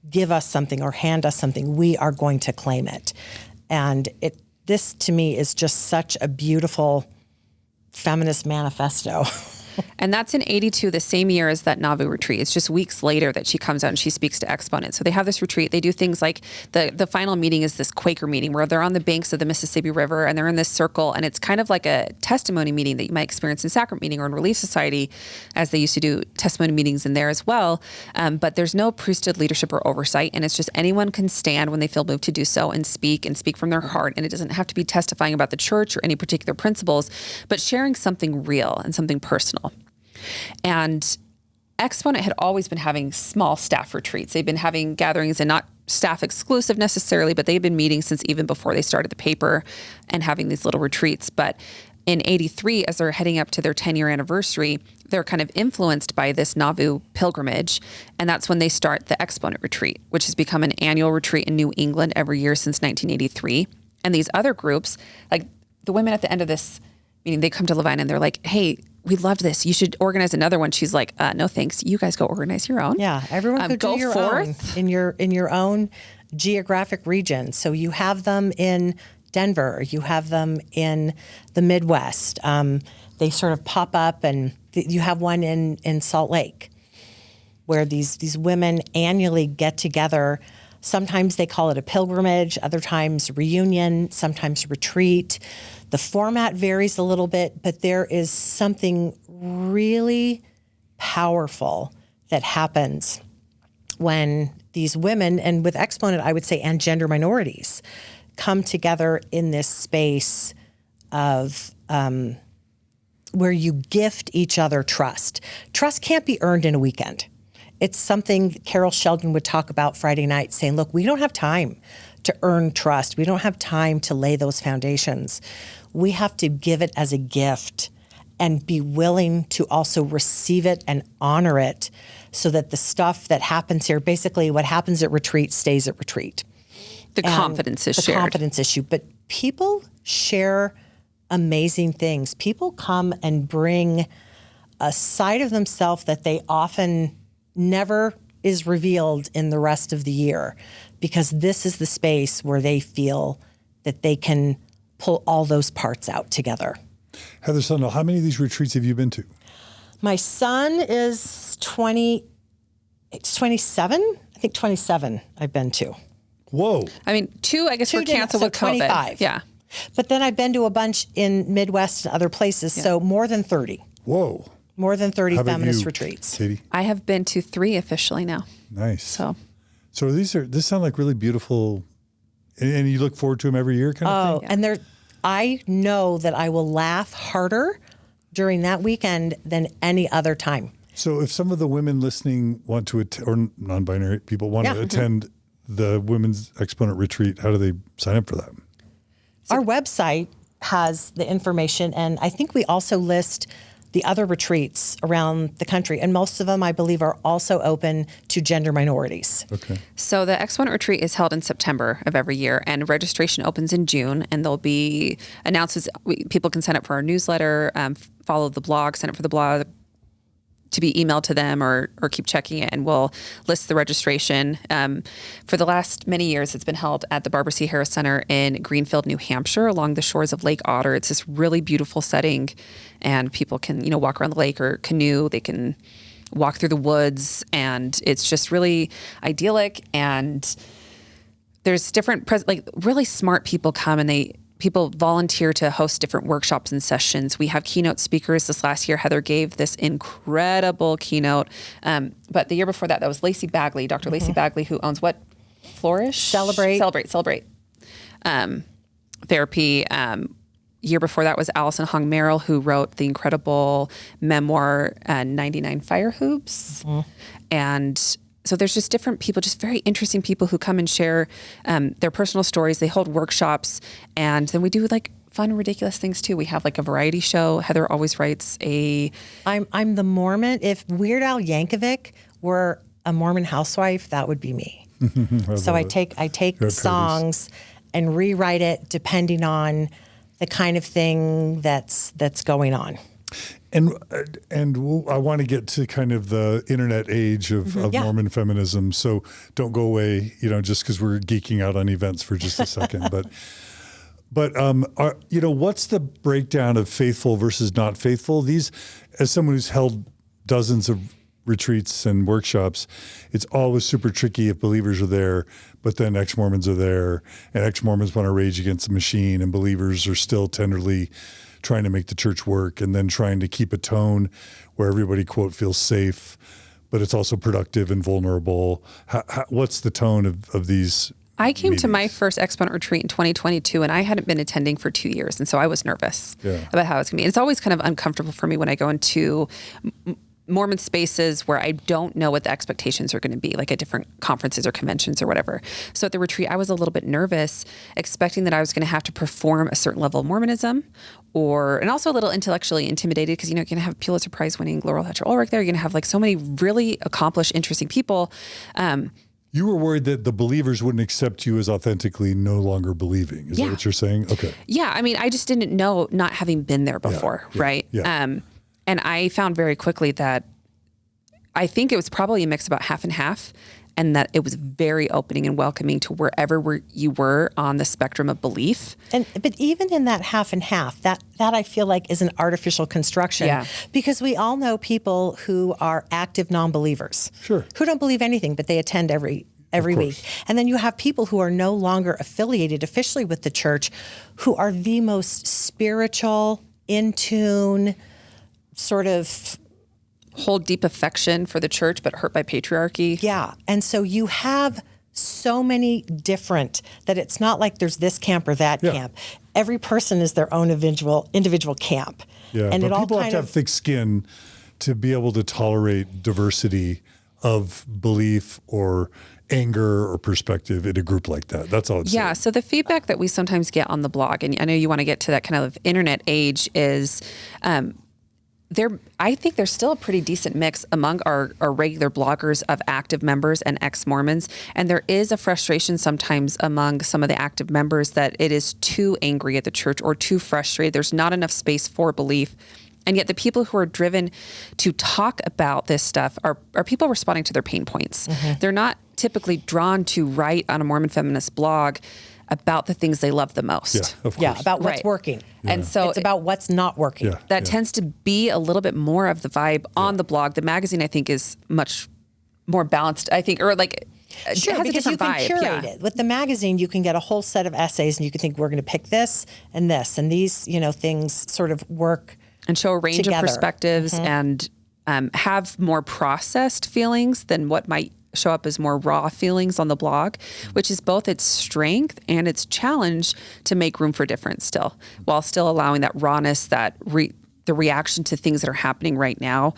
give us something or hand us something. We are going to claim it. And this to me is just such a beautiful feminist manifesto. And that's in 82, the same year as that Nauvoo retreat. It's just weeks later that she comes out and she speaks to Exponent. So they have this retreat. They do things like the final meeting is this Quaker meeting where they're on the banks of the Mississippi River and they're in this circle. And it's kind of like a testimony meeting that you might experience in Sacrament meeting or in Relief Society, as they used to do testimony meetings in there as well. But there's no priesthood leadership or oversight. And it's just anyone can stand when they feel moved to do so and speak from their heart. And it doesn't have to be testifying about the church or any particular principles, but sharing something real and something personal. And Exponent had always been having small staff retreats. They've been having gatherings and not staff exclusive necessarily, but they've been meeting since even before they started the paper and having these little retreats. But in 83, as they're heading up to their 10-year anniversary, they're kind of influenced by this Nauvoo pilgrimage. And that's when they start the Exponent retreat, which has become an annual retreat in New England every year since 1983. And these other groups, like the women at the end of this meeting, they come to Levine and they're like, hey, we loved this. You should organize another one. She's like, no, thanks. You guys go organize your own. Yeah, everyone could go do your forth. own in your own geographic region. So you have them in Denver. You have them in the Midwest. They sort of pop up, and you have one in Salt Lake, where these women annually get together. Sometimes they call it a pilgrimage, other times reunion, sometimes retreat. The format varies a little bit, but there is something really powerful that happens when these women, and with Exponent, I would say, and gender minorities, come together in this space of where you gift each other trust. Trust can't be earned in a weekend. It's something Carol Sheldon would talk about Friday night, saying, look, we don't have time to earn trust. We don't have time to lay those foundations. We have to give it as a gift and be willing to also receive it and honor it, so that the stuff that happens here, basically what happens at retreat stays at retreat. The confidence is shared. The confidence issue. But people share amazing things. People come and bring a side of themselves that they often never is revealed in the rest of the year, because this is the space where they feel that they can pull all those parts out together. Heather Sundahl, how many of these retreats have you been to? My son is 27. I think 27 I've been to. Whoa. I mean, two, I guess, were canceled with COVID. 25. Yeah. But then I've been to a bunch in Midwest and other places, so more than 30. Whoa. More than 30 How about feminist you, retreats. Katie? I have been to 3 officially now. Nice. So this sound like really beautiful, and you look forward to them every year kind of thing? And I know that I will laugh harder during that weekend than any other time. So if some of the women listening want to or non-binary people want to attend the Women's Exponent Retreat, how do they sign up for that? Our website has the information, and I think we also list the other retreats around the country. And most of them, I believe, are also open to gender minorities. Okay. So the Exponent Retreat is held in September of every year, and registration opens in June, and there'll be announcements. People can sign up for our newsletter, follow the blog, sign up for the blog to be emailed to them, or keep checking it, and we'll list the registration. For the last many years, it's been held at the Barbara C. Harris Center in Greenfield, New Hampshire, along the shores of Lake Otter. It's this really beautiful setting, and people can, walk around the lake or canoe. They can walk through the woods, and it's just really idyllic. And there's different, really smart people come, and people volunteer to host different workshops and sessions. We have keynote speakers. This last year, Heather gave this incredible keynote. But the year before that was Lacey Bagley, Dr. Lacey Bagley, who owns what? Flourish? Celebrate. Therapy. Year before that was Allison Hong Merrill, who wrote the incredible memoir, 99 Fire Hoops. And so there's just different people, just very interesting people who come and share their personal stories. They hold workshops, and then we do fun, ridiculous things too. We have a variety show. Heather always writes I'm the Mormon. If Weird Al Yankovic were a Mormon housewife, that would be me. So I take songs and rewrite it depending on the kind of thing that's going on. And I want to get to kind of the internet age of Mormon feminism. So don't go away, just because we're geeking out on events for just a second. But But what's the breakdown of faithful versus not faithful? These, as someone who's held dozens of retreats and workshops, it's always super tricky if believers are there, but then ex-Mormons are there, and ex-Mormons want to rage against the machine, and believers are still tenderly trying to make the church work, and then trying to keep a tone where everybody, quote, feels safe, but it's also productive and vulnerable. What's the tone of these? I came to my first Exponent retreat in 2022, and I hadn't been attending for 2 years. And so I was nervous about how it's going to be. And it's always kind of uncomfortable for me when I go into Mormon spaces where I don't know what the expectations are going to be, like at different conferences or conventions or whatever. So at the retreat, I was a little bit nervous, expecting that I was going to have to perform a certain level of Mormonism, and also a little intellectually intimidated because, you're going to have Pulitzer Prize winning Laurel Hatcher Ulrich there. You're going to have like so many really accomplished, interesting people. You were worried that the believers wouldn't accept you as authentically no longer believing. Is that what you're saying? Okay. Yeah. I mean, I just didn't know, not having been there before, right? Yeah. And I found very quickly that I think it was probably a mix about half and half, and that it was very opening and welcoming to wherever you were on the spectrum of belief. But even in that half and half, that I feel like is an artificial construction, because we all know people who are active non-believers, who don't believe anything, but they attend every week. And then you have people who are no longer affiliated officially with the church, who are the most spiritual, in tune, sort of hold deep affection for the church, but hurt by patriarchy. Yeah. And so you have so many different, that it's not like there's this camp or that camp. Every person is their own individual camp. Yeah. And but it all people have to have thick skin to be able to tolerate diversity of belief or anger or perspective in a group like that. That's all I'm saying. Yeah. So the feedback that we sometimes get on the blog, and I know you want to get to that kind of internet age, is I think there's still a pretty decent mix among our regular bloggers of active members and ex-Mormons. And there is a frustration sometimes among some of the active members that it is too angry at the church or too frustrated. There's not enough space for belief. And yet the people who are driven to talk about this stuff are people responding to their pain points. Mm-hmm. They're not typically drawn to write on a Mormon feminist blog about the things they love the most. Yeah, of course. Yeah, about what's working. Yeah. And so it's about what's not working. Yeah, that tends to be a little bit more of the vibe on the blog. The magazine, I think, is much more balanced, I think, or like Sure, it has because a you different can vibe. curate it. With the magazine, you can get a whole set of essays, and you can think, we're going to pick this and this, and these, things sort of work and show a range together. of perspectives and have more processed feelings than what might show up as more raw feelings on the blog, which is both its strength and its challenge to make room for difference still, while still allowing that rawness, that the reaction to things that are happening right now.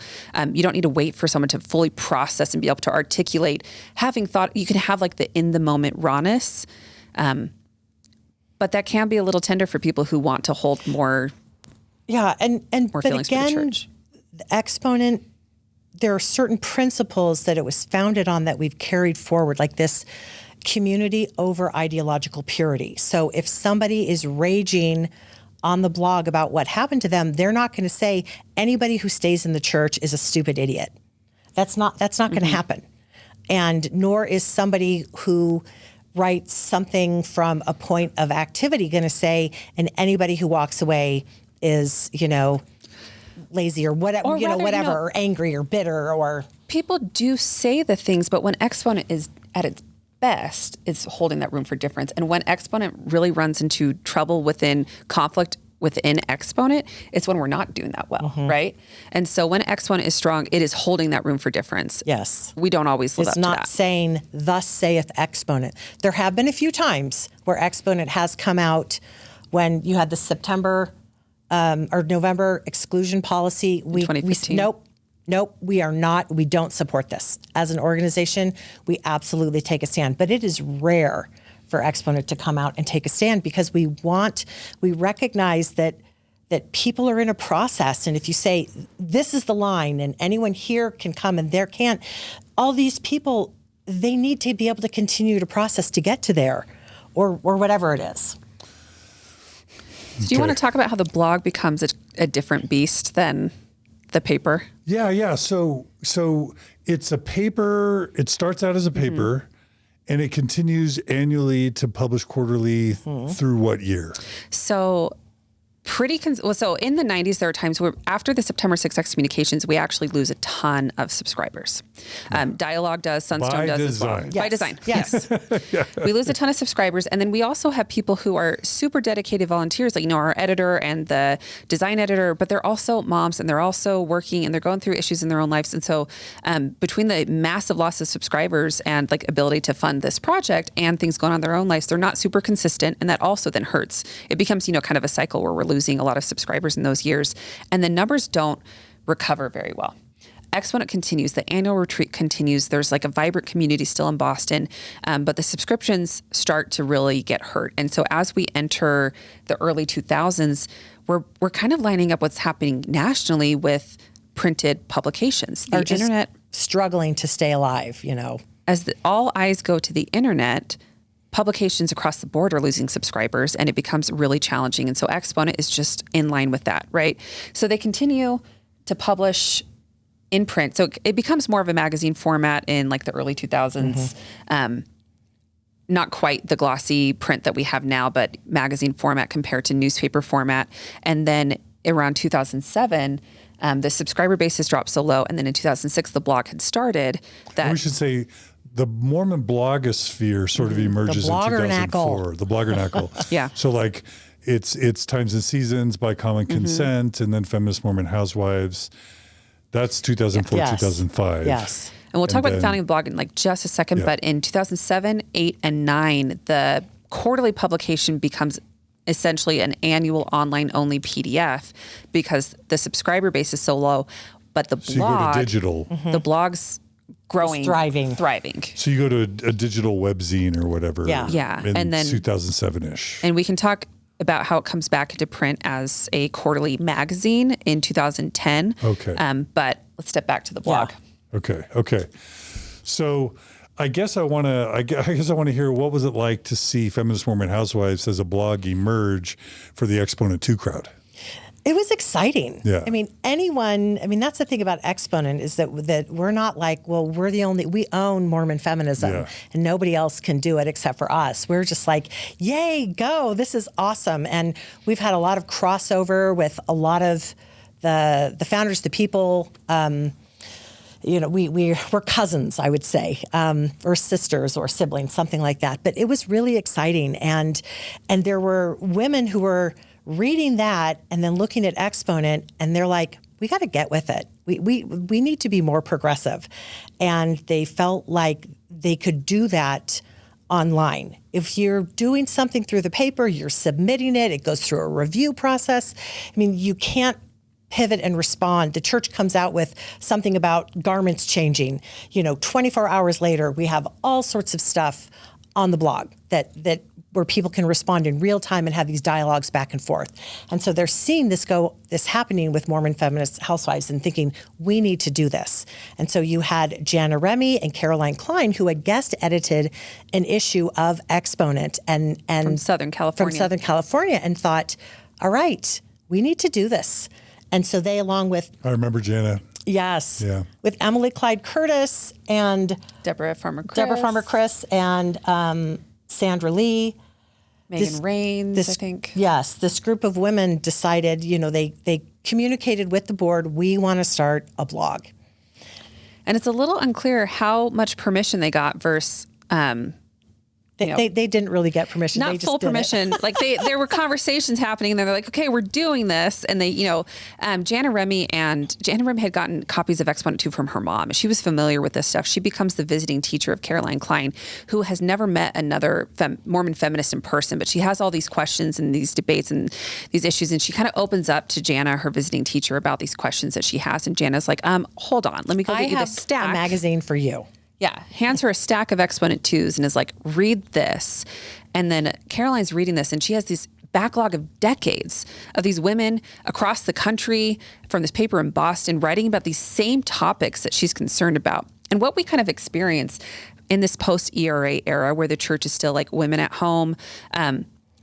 You don't need to wait for someone to fully process and be able to articulate. Having thought, you can have like the in the moment rawness, but that can be a little tender for people who want to hold more. Yeah, and more but feelings again, for the church. The Exponent, there are certain principles that it was founded on that we've carried forward, like this community over ideological purity. So if somebody is raging on the blog about what happened to them, they're not going to say anybody who stays in the church is a stupid idiot. That's not going to happen. And nor is somebody who writes something from a point of activity going to say, and anybody who walks away is, lazy or whatever, or rather, whatever, or angry or bitter or. People do say the things, but when Exponent is at its best, it's holding that room for difference. And when Exponent really runs into trouble within conflict within Exponent, it's when we're not doing that well, right? And so when Exponent is strong, it is holding that room for difference. Yes. We don't always live up to that. It's not saying, thus saith Exponent. There have been a few times where Exponent has come out when you had the September or November exclusion policy. We 2015. Nope, we don't support this. As an organization, we absolutely take a stand. But it is rare for Exponent to come out and take a stand, because we recognize that people are in a process. And if you say, this is the line and anyone here can come and there can't, all these people, they need to be able to continue to process to get to there or whatever it is. Do you want to talk about how the blog becomes a different beast than the paper? Yeah. So it's a paper. It starts out as a paper, And it continues annually to publish quarterly through what year? So so in the 90s, there are times where after the September 6th excommunications, we actually lose a ton of subscribers. Dialogue does, Sunstone does as well. Yes. By design. Yes. We lose a ton of subscribers. And then we also have people who are super dedicated volunteers, like, our editor and the design editor, but they're also moms and they're also working and they're going through issues in their own lives. And so between the massive loss of subscribers and like ability to fund this project and things going on in their own lives, they're not super consistent. And that also then hurts. It becomes, kind of a cycle where we're losing a lot of subscribers in those years, and the numbers don't recover very well. Exponent continues. The annual retreat continues. There's like a vibrant community still in Boston, but the subscriptions start to really get hurt. And so as we enter the early 2000s, we're kind of lining up what's happening nationally with printed publications. The internet struggling to stay alive, As all eyes go to the internet, publications across the board are losing subscribers, and it becomes really challenging. And so Exponent is just in line with that, right? So they continue to publish in print. So it becomes more of a magazine format in like the early 2000s. Not quite the glossy print that we have now, but magazine format compared to newspaper format. And then around 2007, the subscriber base has dropped so low. And then in 2006, the blog had started. We should say the Mormon blogosphere sort of emerges in 2004. The bloggernacle. Yeah. So like it's Times and Seasons by common consent, and then Feminist Mormon Housewives. That's 2004, 2005. Yes. And we'll talk about the founding of the blog in like just a second. But in 2007, 8, and 9, the quarterly publication becomes essentially an annual online only PDF because the subscriber base is so low. But the blog, so you go to digital. The blog's growing, thriving. So you go to a digital webzine or whatever. Yeah. In And then 2007-ish. And we can talk about how it comes back into print as a quarterly magazine in 2010. Okay. But let's step back to the blog. Okay. So I guess I want to hear, what was it like to see Feminist Mormon Housewives as a blog emerge for the Exponent II crowd? It was exciting. Yeah. That's the thing about Exponent is that we're not like, well, we own Mormon feminism and nobody else can do it except for us. We're just like, yay, go. This is awesome. And we've had a lot of crossover with a lot of the founders, the people, we're cousins, I would say, or sisters or siblings, something like that. But it was really exciting. And there were women who were reading that and then looking at Exponent, and they're like, we got to get with it. We need to be more progressive. And they felt like they could do that online. If you're doing something through the paper, you're submitting it, it goes through a review process. You can't pivot and respond. The church comes out with something about garments changing. 24 hours later, we have all sorts of stuff on the blog that where people can respond in real time and have these dialogues back and forth. And so they're seeing this happening with Mormon feminist housewives and thinking, we need to do this. And so you had Jana Remy and Caroline Klein, who had guest edited an issue of Exponent and from Southern California and thought, all right, we need to do this. And so they, along with... I remember Jana. Yes. Yeah. With Emily Clyde Curtis and... Deborah Farmer Chris and Sandra Lee. Megan Raines, I think. Yes. This group of women decided, they communicated with the board, we want to start a blog. And it's a little unclear how much permission they got versus... They didn't really get permission. Not they just full did permission. Like there were conversations happening, and they're like, "Okay, we're doing this." And they, Jana Remy had gotten copies of Exponent II from her mom. She was familiar with this stuff. She becomes the visiting teacher of Caroline Klein, who has never met another Mormon feminist in person, but she has all these questions and these debates and these issues, and she kind of opens up to Jana, her visiting teacher, about these questions that she has. And Jana's like, "Hold on, let me go get you the stack. A magazine for you." Yeah, hands her a stack of Exponent IIs and is like, read this. And then Caroline's reading this, and she has this backlog of decades of these women across the country from this paper in Boston writing about these same topics that she's concerned about. And what we kind of experience in this post-ERA era where the church is still like women at home,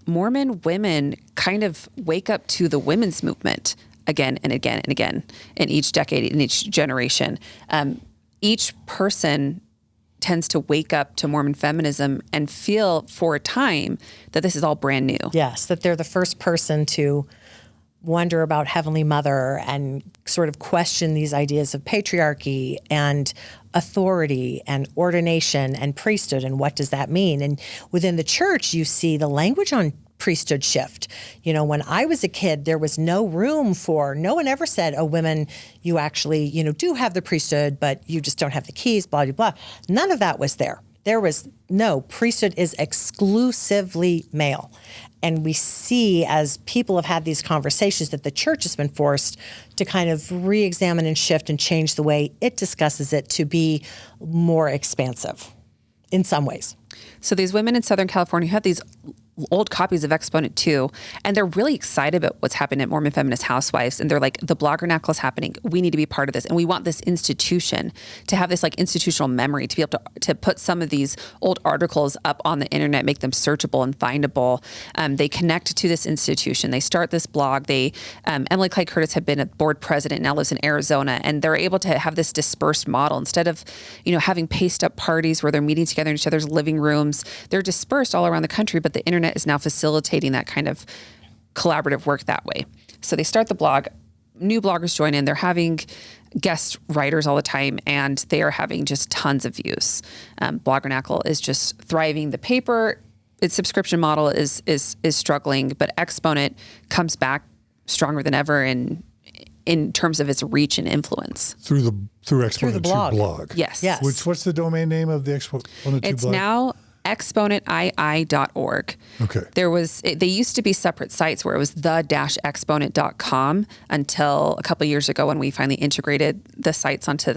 Mormon women kind of wake up to the women's movement again and again and again in each decade, in each generation. Each person tends to wake up to Mormon feminism and feel for a time that this is all brand new. Yes, that they're the first person to wonder about Heavenly Mother and sort of question these ideas of patriarchy and authority and ordination and priesthood and what does that mean. And within the church, you see the language on priesthood shift. You know, when I was a kid, there was no room for, no one ever said, oh, women, you actually, you know, do have the priesthood, but you just don't have the keys, blah, blah, blah. None of that was there. There was no, priesthood is exclusively male. And we see, as people have had these conversations, that the church has been forced to kind of re-examine and shift and change the way it discusses it to be more expansive in some ways. So these women in Southern California have these old copies of Exponent II, and they're really excited about what's happening at Mormon Feminist Housewives. And they're like, the Bloggernacle is happening. We need to be part of this. And we want this institution to have this like institutional memory, to be able to put some of these old articles up on the internet, make them searchable and findable. They connect to this institution. They start this blog. Emily Clyde Curtis had been a board president, now lives in Arizona, and they're able to have this dispersed model. Instead of, you know, having paced up parties where they're meeting together in each other's living rooms, they're dispersed all around the country, but the internet is now facilitating that kind of collaborative work that way. So they start the blog, new bloggers join in, they're having guest writers all the time, and they are having just tons of views. Bloggernacle is just thriving. The paper, its subscription model is struggling, but Exponent comes back stronger than ever in terms of its reach and influence. Through Exponent II blog. Yes. What's the domain name of the Exponent II blog? It's now exponentii.org. Okay. They used to be separate sites where it was the-exponent.com until a couple of years ago when we finally integrated the sites onto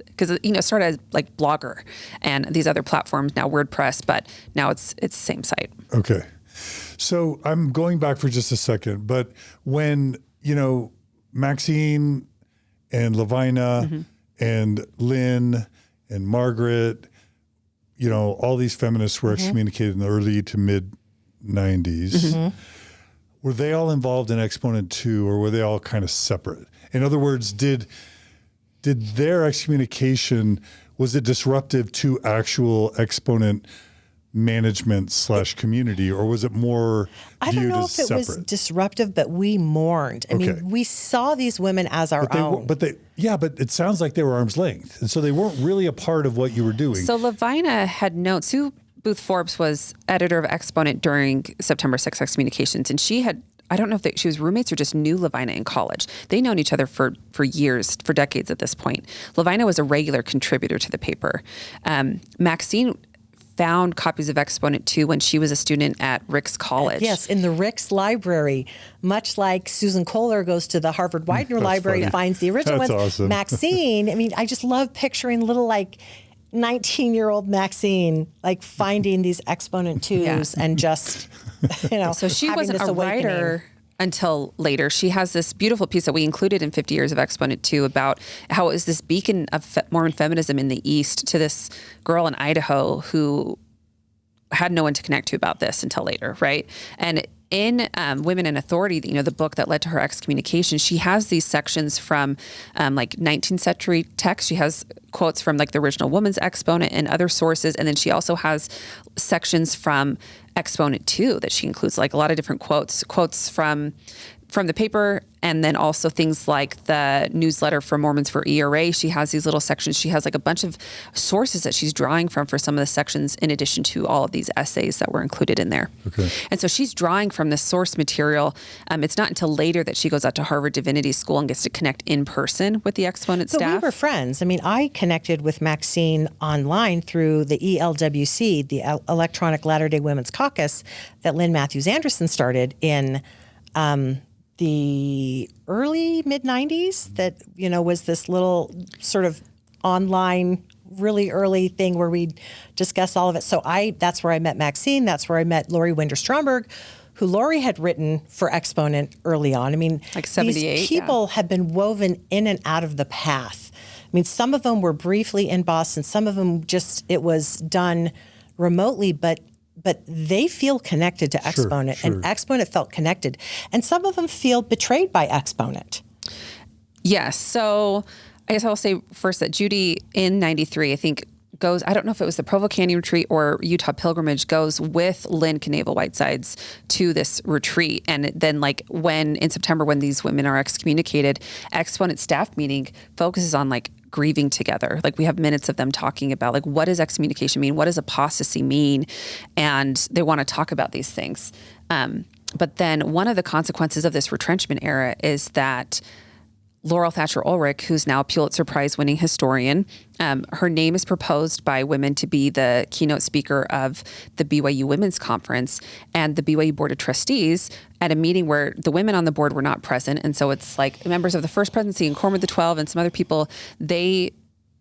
because, you know, it started as like Blogger and these other platforms, now WordPress, but now it's the same site. Okay. So I'm going back for just a second, but when, you know, Maxine and Lavina and Lynn and Margaret, you know, all these feminists were excommunicated in the early to mid 90s. Were they all involved in Exponent II, or were they all kind of separate? In other words, did their excommunication, was it disruptive to actual Exponent management / community, or was it more I don't know if it was disruptive, but we mourned. I mean, we saw these women as our own. But it sounds like they were arm's length. And so they weren't really a part of what you were doing. So Lavina had known, Sue Booth Forbes was editor of Exponent during September 6 excommunications. And she had, I don't know if she was roommates or just knew Lavina in college. They'd known each other for years, for decades at this point. Lavina was a regular contributor to the paper. Maxine found copies of Exponent II when she was a student at Ricks College. Yes, in the Ricks Library, much like Susan Kohler goes to the Harvard Widener Library, finds the original ones. Awesome. Maxine, I mean, I just love picturing little like 19-year-old Maxine like finding these Exponent IIs and just, you know, so she having wasn't this a awakening. writer until later. She has this beautiful piece that we included in 50 Years of Exponent II about how it was this beacon of Mormon feminism in the East to this girl in Idaho who had no one to connect to about this until later, right? And in Women in Authority, you know, the book that led to her excommunication, she has these sections from like 19th century texts. She has quotes from like the original Woman's Exponent and other sources. And then she also has sections from Exponent II that she includes, like a lot of different quotes from the paper, and then also things like the newsletter for Mormons for ERA. She has these little sections. She has like a bunch of sources that she's drawing from for some of the sections, in addition to all of these essays that were included in there. Okay. And so she's drawing from this source material. It's not until later that she goes out to Harvard Divinity School and gets to connect in person with the Exponent staff. So we were friends. I mean, I connected with Maxine online through the ELWC, the Electronic Latter-day Women's Caucus, that Lynn Matthews Anderson started in the early mid-90s, that, you know, was this little sort of online, really early thing where we discuss all of it. So that's where I met Maxine. That's where I met Lori Winder-Stromberg, who Lori had written for Exponent early on. I mean, like 78, these people have been woven in and out of the path. I mean, some of them were briefly in Boston. Some of them it was done remotely, but they feel connected to Exponent, and Exponent felt connected. And some of them feel betrayed by Exponent. Yes. So I guess I'll say first that Judy in 93, I think, goes, I don't know if it was the Provo Canyon retreat or Utah pilgrimage, goes with Lynn Knavel Whitesides to this retreat. And then like in September, when these women are excommunicated, Exponent staff meeting focuses on like grieving together. Like we have minutes of them talking about like, what does excommunication mean? What does apostasy mean? And they want to talk about these things. But then one of the consequences of this retrenchment era is that Laurel Thatcher Ulrich, who's now a Pulitzer Prize winning historian, her name is proposed by women to be the keynote speaker of the BYU Women's Conference, and the BYU Board of Trustees at a meeting where the women on the board were not present. And so it's like members of the First Presidency and Quorum of the 12 and some other people, they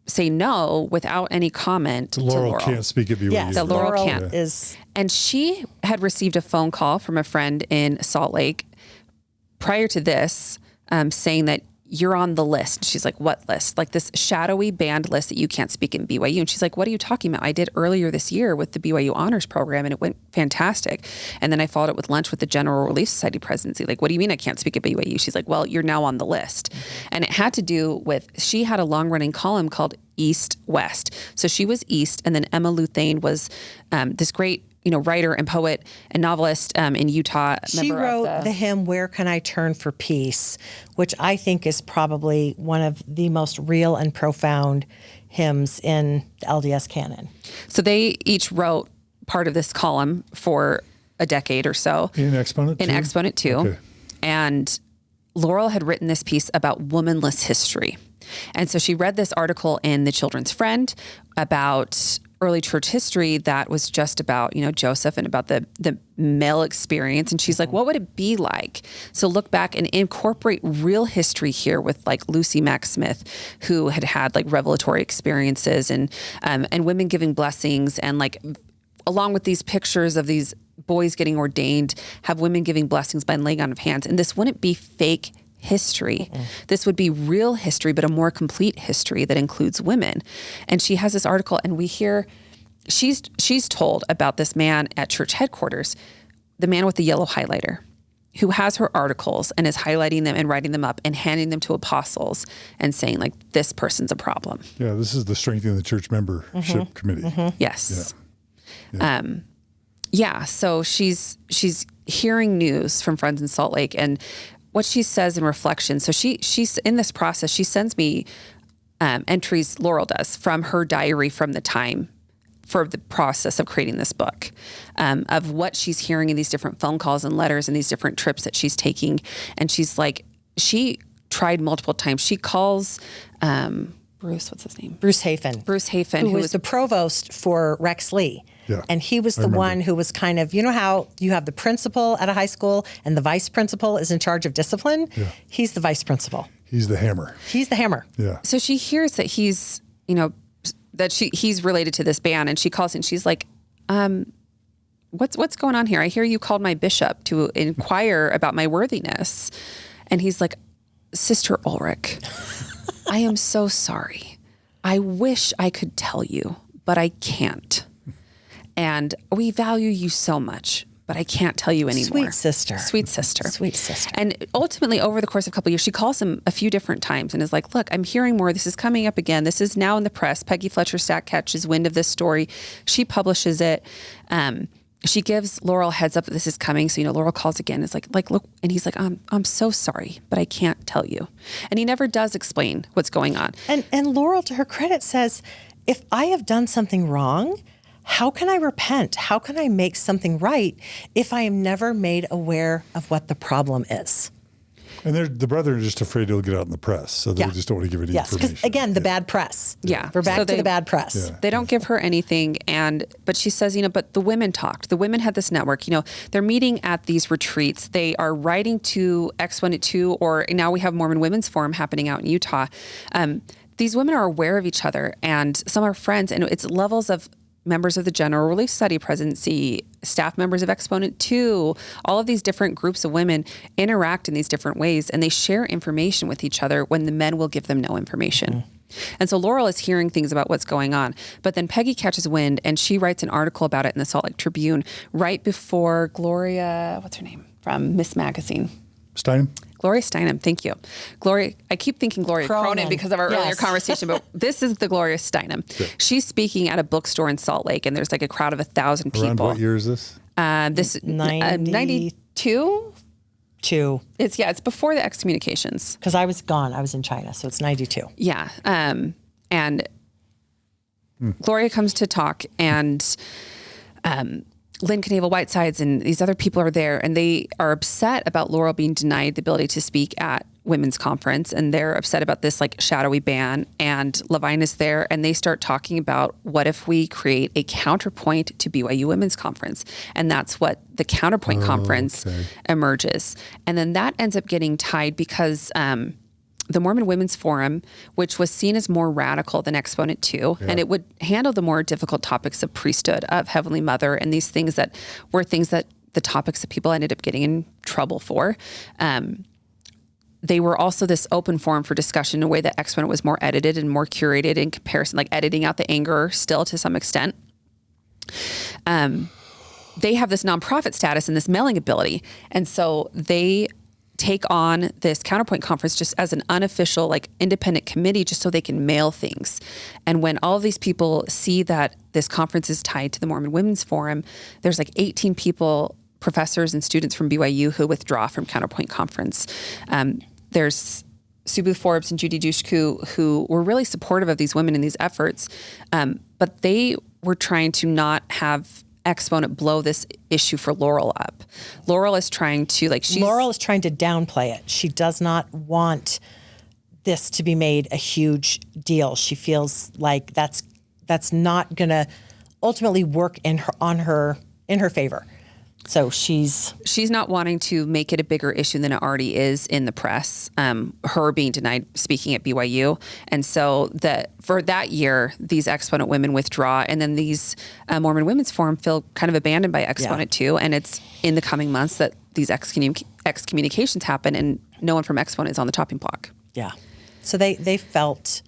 say no without any comment to Laurel. Can't speak at BYU. Yes, that Laurel can't. is. And she had received a phone call from a friend in Salt Lake prior to this, saying that you're on the list. She's like, what list? Like this shadowy banned list that you can't speak in BYU. And she's like, what are you talking about? I did earlier this year with the BYU Honors Program and it went fantastic. And then I followed it with lunch with the General Relief Society presidency. Like, what do you mean I can't speak at BYU? She's like, well, you're now on the list. Mm-hmm. And it had to do with, she had a long running column called East West. So she was East, and then Emma Luthane was this great writer and poet and novelist in Utah. She wrote the hymn, Where Can I Turn for Peace, which I think is probably one of the most real and profound hymns in the LDS canon. So they each wrote part of this column for a decade or so. In Exponent II? In Exponent II. Okay. And Laurel had written this piece about womanless history. And so she read this article in The Children's Friend about early church history that was just about, Joseph and about the male experience. And she's like, what would it be like? So look back and incorporate real history here with like Lucy Mack Smith, who had like revelatory experiences and women giving blessings, and like along with these pictures of these boys getting ordained, have women giving blessings by laying on of hands. And this wouldn't be fake history. Mm-hmm. This would be real history, but a more complete history that includes women. And she has this article, and we hear she's told about this man at church headquarters, the man with the yellow highlighter, who has her articles and is highlighting them and writing them up and handing them to apostles and saying like, this person's a problem. Yeah, this is the Strengthening the Church Membership Committee. Mm-hmm. Yes. Yeah. So she's hearing news from friends in Salt Lake, and what she says in reflection. So she's in this process. She sends me entries, Laurel does, from her diary from the time for the process of creating this book, of what she's hearing in these different phone calls and letters and these different trips that she's taking. And she's like, she tried multiple times. She calls Bruce, what's his name? Bruce Hafen. Bruce Hafen. Who was the provost for Rex Lee. Yeah, and he was the one who was kind of, how you have the principal at a high school and the vice principal is in charge of discipline? Yeah. He's the vice principal. He's the hammer. He's the hammer. Yeah. So she hears that he's, he's related to this band, and she calls and she's like, what's going on here? I hear you called my bishop to inquire about my worthiness. And he's like, Sister Ulrich, I am so sorry. I wish I could tell you, but I can't. And we value you so much, but I can't tell you anymore. Sweet sister. Sweet sister. Sweet sister. And ultimately, over the course of a couple of years, she calls him a few different times and is like, look, I'm hearing more. This is coming up again. This is now in the press. Peggy Fletcher Stack catches wind of this story. She publishes it. She gives Laurel heads up that this is coming. So, Laurel calls again. It's like, look, and he's like, I'm so sorry, but I can't tell you. And he never does explain what's going on. And Laurel, to her credit, says, if I have done something wrong, how can I repent? How can I make something right if I am never made aware of what the problem is? And the brethren are just afraid it'll get out in the press, so they just don't want to give it information. Yes, because again, the bad press. Yeah. We're back to the bad press. Yeah. They don't give her anything. But she says, but the women talked. The women had this network. They're meeting at these retreats. They are writing to Exponent II, or now we have Mormon Women's Forum happening out in Utah. These women are aware of each other, and some are friends, and it's levels of members of the General Relief Society presidency, staff members of Exponent II, all of these different groups of women interact in these different ways, and they share information with each other when the men will give them no information. Mm. And so Laurel is hearing things about what's going on, but then Peggy catches wind and she writes an article about it in the Salt Lake Tribune right before Gloria, what's her name, from Miss Magazine? Steinem? Gloria Steinem, thank you. I keep thinking Gloria Cronin because of our earlier conversation, but this is the Gloria Steinem. Yeah. She's speaking at a bookstore in Salt Lake, and there's like a crowd of 1,000 people. Around what year is this? This 92? It's before the excommunications. Because I was gone. I was in China, so it's 92. Yeah. And Gloria comes to talk, and Lynn Knavel Whitesides and these other people are there, and they are upset about Laurel being denied the ability to speak at women's conference, and they're upset about this like shadowy ban. And Levine is there, and they start talking about what if we create a counterpoint to BYU Women's Conference, and that's what the Counterpoint Conference emerges. And then that ends up getting tied because the Mormon Women's Forum, which was seen as more radical than Exponent II, and it would handle the more difficult topics of priesthood, of Heavenly Mother, and these things that were things that the topics that people ended up getting in trouble for. They were also this open forum for discussion in a way that Exponent was more edited and more curated in comparison, like editing out the anger still to some extent. They have this nonprofit status and this mailing ability. And so they take on this Counterpoint Conference just as an unofficial, like independent committee, just so they can mail things. And when all of these people see that this conference is tied to the Mormon Women's Forum, there's like 18 people, professors and students from BYU, who withdraw from Counterpoint Conference. There's Sue Booth Forbes and Judy Dushku, who were really supportive of these women in these efforts, but they were trying to not have Exponent blow this issue for Laurel up. Laurel is trying to downplay it. She does not want this to be made a huge deal. She feels like that's not going to ultimately work in her favor. So she's not wanting to make it a bigger issue than it already is in the press, her being denied speaking at BYU. And so for that year, these Exponent women withdraw, and then these Mormon Women's Forum feel kind of abandoned by Exponent II. And it's in the coming months that these excommunications happen, and no one from Exponent is on the chopping block. Yeah. So they felt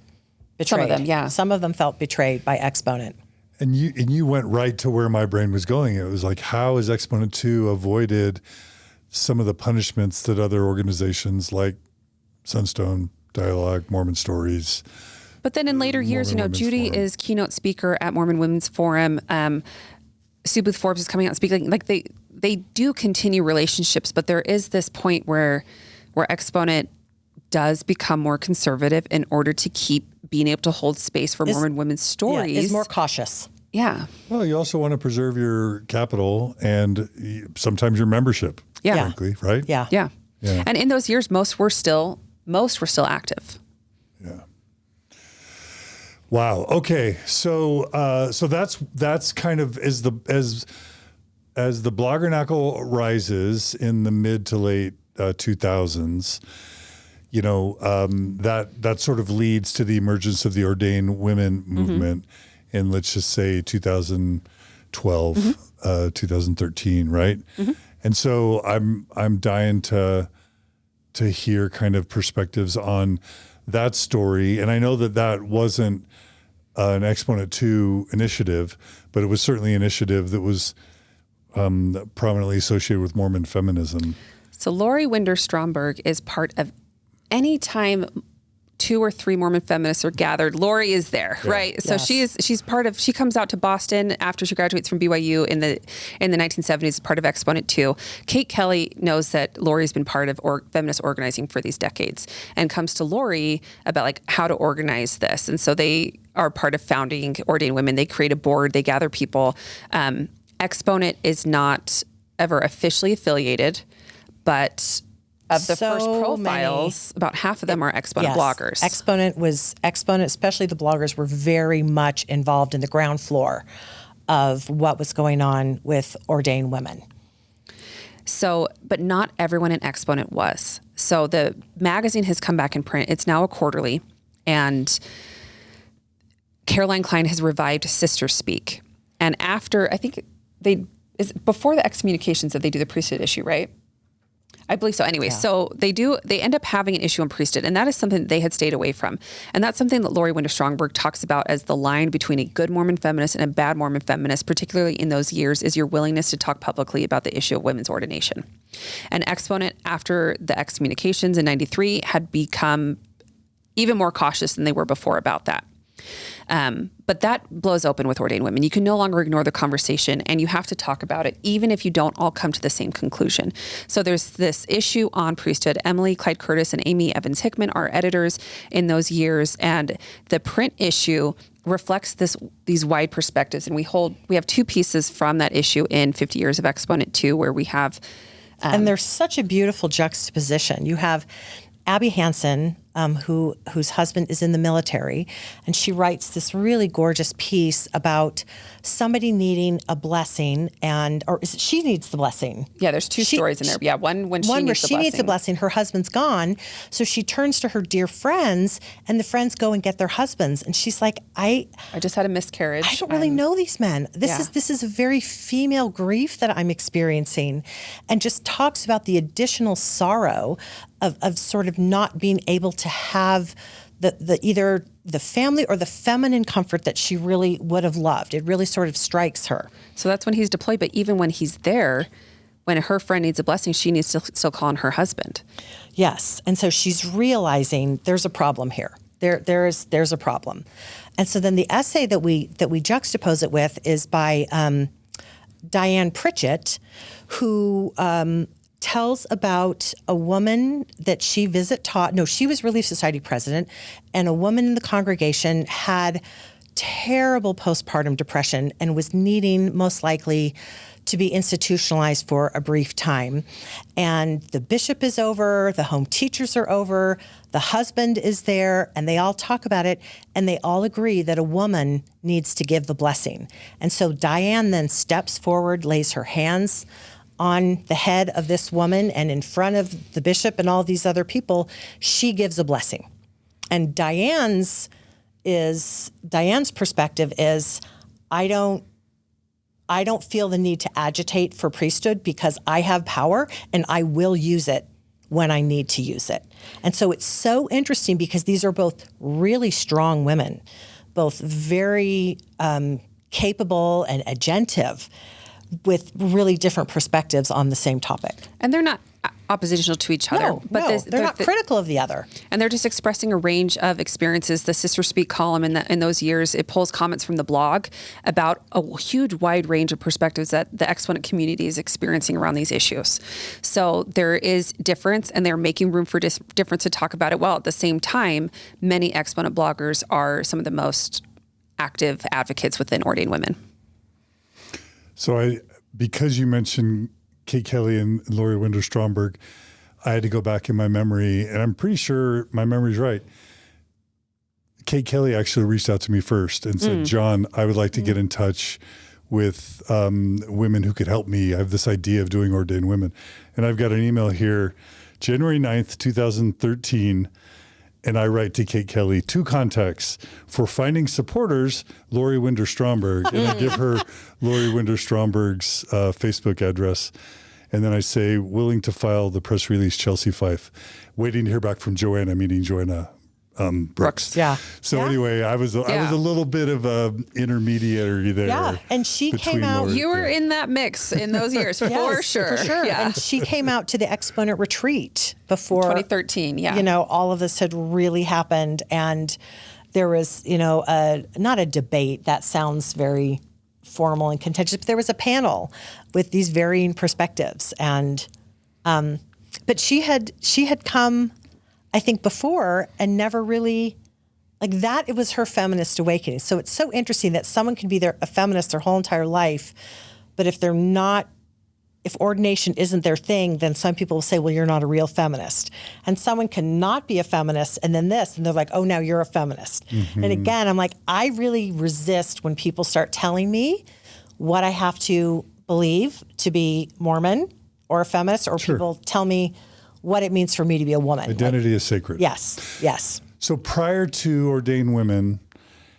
betrayed. Some of them, yeah. Some of them felt betrayed by Exponent. And you went right to where my brain was going. It was like, how has Exponent II avoided some of the punishments that other organizations like Sunstone, Dialogue, Mormon Stories? But then in later years, Judy is keynote speaker at Mormon Women's Forum. Sue Booth Forbes is coming out and speaking. Like they do continue relationships, but there is this point where Exponent does become more conservative in order to keep being able to hold space for Mormon women's stories. Is more cautious. Yeah. Well, you also want to preserve your capital and sometimes your membership. Yeah. Frankly, right? Yeah. Yeah. And in those years, most were still active. Yeah. Wow. Okay. So that's kind of as the bloggernacle rises in the mid to late 2000s. That sort of leads to the emergence of the Ordain Women movement in, let's just say, 2012, 2013, right? Mm-hmm. And so I'm dying to hear kind of perspectives on that story. And I know that wasn't an Exponent II initiative, but it was certainly an initiative that was prominently associated with Mormon feminism. So Lori Winder Stromberg is part of any time 2 or 3 Mormon feminists are gathered, Lori is there, right? So she's part of. She comes out to Boston after she graduates from BYU in the 1970s as part of Exponent II. Kate Kelly knows that Lori's been part of feminist organizing for these decades and comes to Lori about like how to organize this. And so they are part of founding Ordain Women. They create a board. They gather people. Exponent is not ever officially affiliated, but of the first profiles, about half of them are Exponent bloggers. Exponent, especially the bloggers, were very much involved in the ground floor of what was going on with Ordain Women. So, but not everyone in Exponent was. So the magazine has come back in print. It's now a quarterly. And Caroline Klein has revived Sister Speak. And after, I think before the excommunications that they do the priesthood issue, right? I believe so. Anyway, so they end up having an issue on priesthood, and that is something that they had stayed away from. And that's something that Lori Winter Strongberg talks about as the line between a good Mormon feminist and a bad Mormon feminist, particularly in those years, is your willingness to talk publicly about the issue of women's ordination. And Exponent, after the excommunications in 93, had become even more cautious than they were before about that. But that blows open with Ordain Women. You can no longer ignore the conversation, and you have to talk about it, even if you don't all come to the same conclusion. So there's this issue on priesthood. Emily Clyde Curtis and Amy Evans Hickman are editors in those years, and the print issue reflects these wide perspectives. And we have two pieces from that issue in 50 Years of Exponent II, where we have... and there's such a beautiful juxtaposition. You have Abby Hansen, whose husband is in the military, and she writes this really gorgeous piece about somebody needing a blessing, she needs the blessing. Yeah, there's two stories in there. Yeah, one where she needs a blessing. Her husband's gone, so she turns to her dear friends, and the friends go and get their husbands, and she's like, I just had a miscarriage. I don't really know these men. This is a very female grief that I'm experiencing, and just talks about the additional sorrow of sort of not being able to have the either the family or the feminine comfort that she really would have loved. It really sort of strikes her. So that's when he's deployed. But even when he's there, when her friend needs a blessing, she needs to still call on her husband. Yes. And so she's realizing there's a problem here. There's a problem. And so then the essay that we juxtapose it with is by Diane Pritchett, who tells about a woman that she she was Relief Society president, and a woman in the congregation had terrible postpartum depression and was needing, most likely, to be institutionalized for a brief time. And the bishop is over, the home teachers are over, the husband is there, and they all talk about it, and they all agree that a woman needs to give the blessing. And so Diane then steps forward, lays her hands on the head of this woman, and in front of the bishop and all these other people, she gives a blessing. And Diane's perspective is, I don't feel the need to agitate for priesthood because I have power and I will use it when I need to use it. And so it's so interesting because these are both really strong women, both very capable and agentive, with really different perspectives on the same topic. And they're not oppositional to each other. They're not critical of the other. And they're just expressing a range of experiences. The Sister Speak column in those years, it pulls comments from the blog about a huge wide range of perspectives that the Exponent community is experiencing around these issues. So there is difference, and they're making room for difference to talk about it, while at the same time, many Exponent bloggers are some of the most active advocates within Ordain Women. So because you mentioned Kate Kelly and Lori Winter Stromberg, I had to go back in my memory, and I'm pretty sure my memory's right. Kate Kelly actually reached out to me first and said, John, I would like to get in touch with women who could help me. I have this idea of doing Ordain Women. And I've got an email here, January 9th, 2013, and I write to Kate Kelly, 2 contacts for finding supporters, Lori Winter Stromberg. And I give her Lori Winter Stromberg's Facebook address. And then I say, willing to file the press release, Chelsea Fife. Waiting to hear back from Joanna, meaning Joanna Brooks. Yeah. So anyway, I was a little bit of a intermediary there. Yeah, and she came out. You were in that mix in those years, for sure. For sure. Yeah. And she came out to the Exponent retreat before 2013. Yeah. All of this had really happened, and there was, not a debate. That sounds very formal and contentious, but there was a panel with these varying perspectives, and but she had come, I think, before, and never really, like that, it was her feminist awakening. So it's so interesting that someone can be a feminist their whole entire life, but if ordination isn't their thing, then some people will say, well, you're not a real feminist. And someone cannot be a feminist, and then this, and they're like, oh, now you're a feminist. Mm-hmm. And again, I'm like, I really resist when people start telling me what I have to believe to be Mormon or a feminist, or people tell me what it means for me to be a woman. Identity is sacred. Yes. So prior to Ordain Women,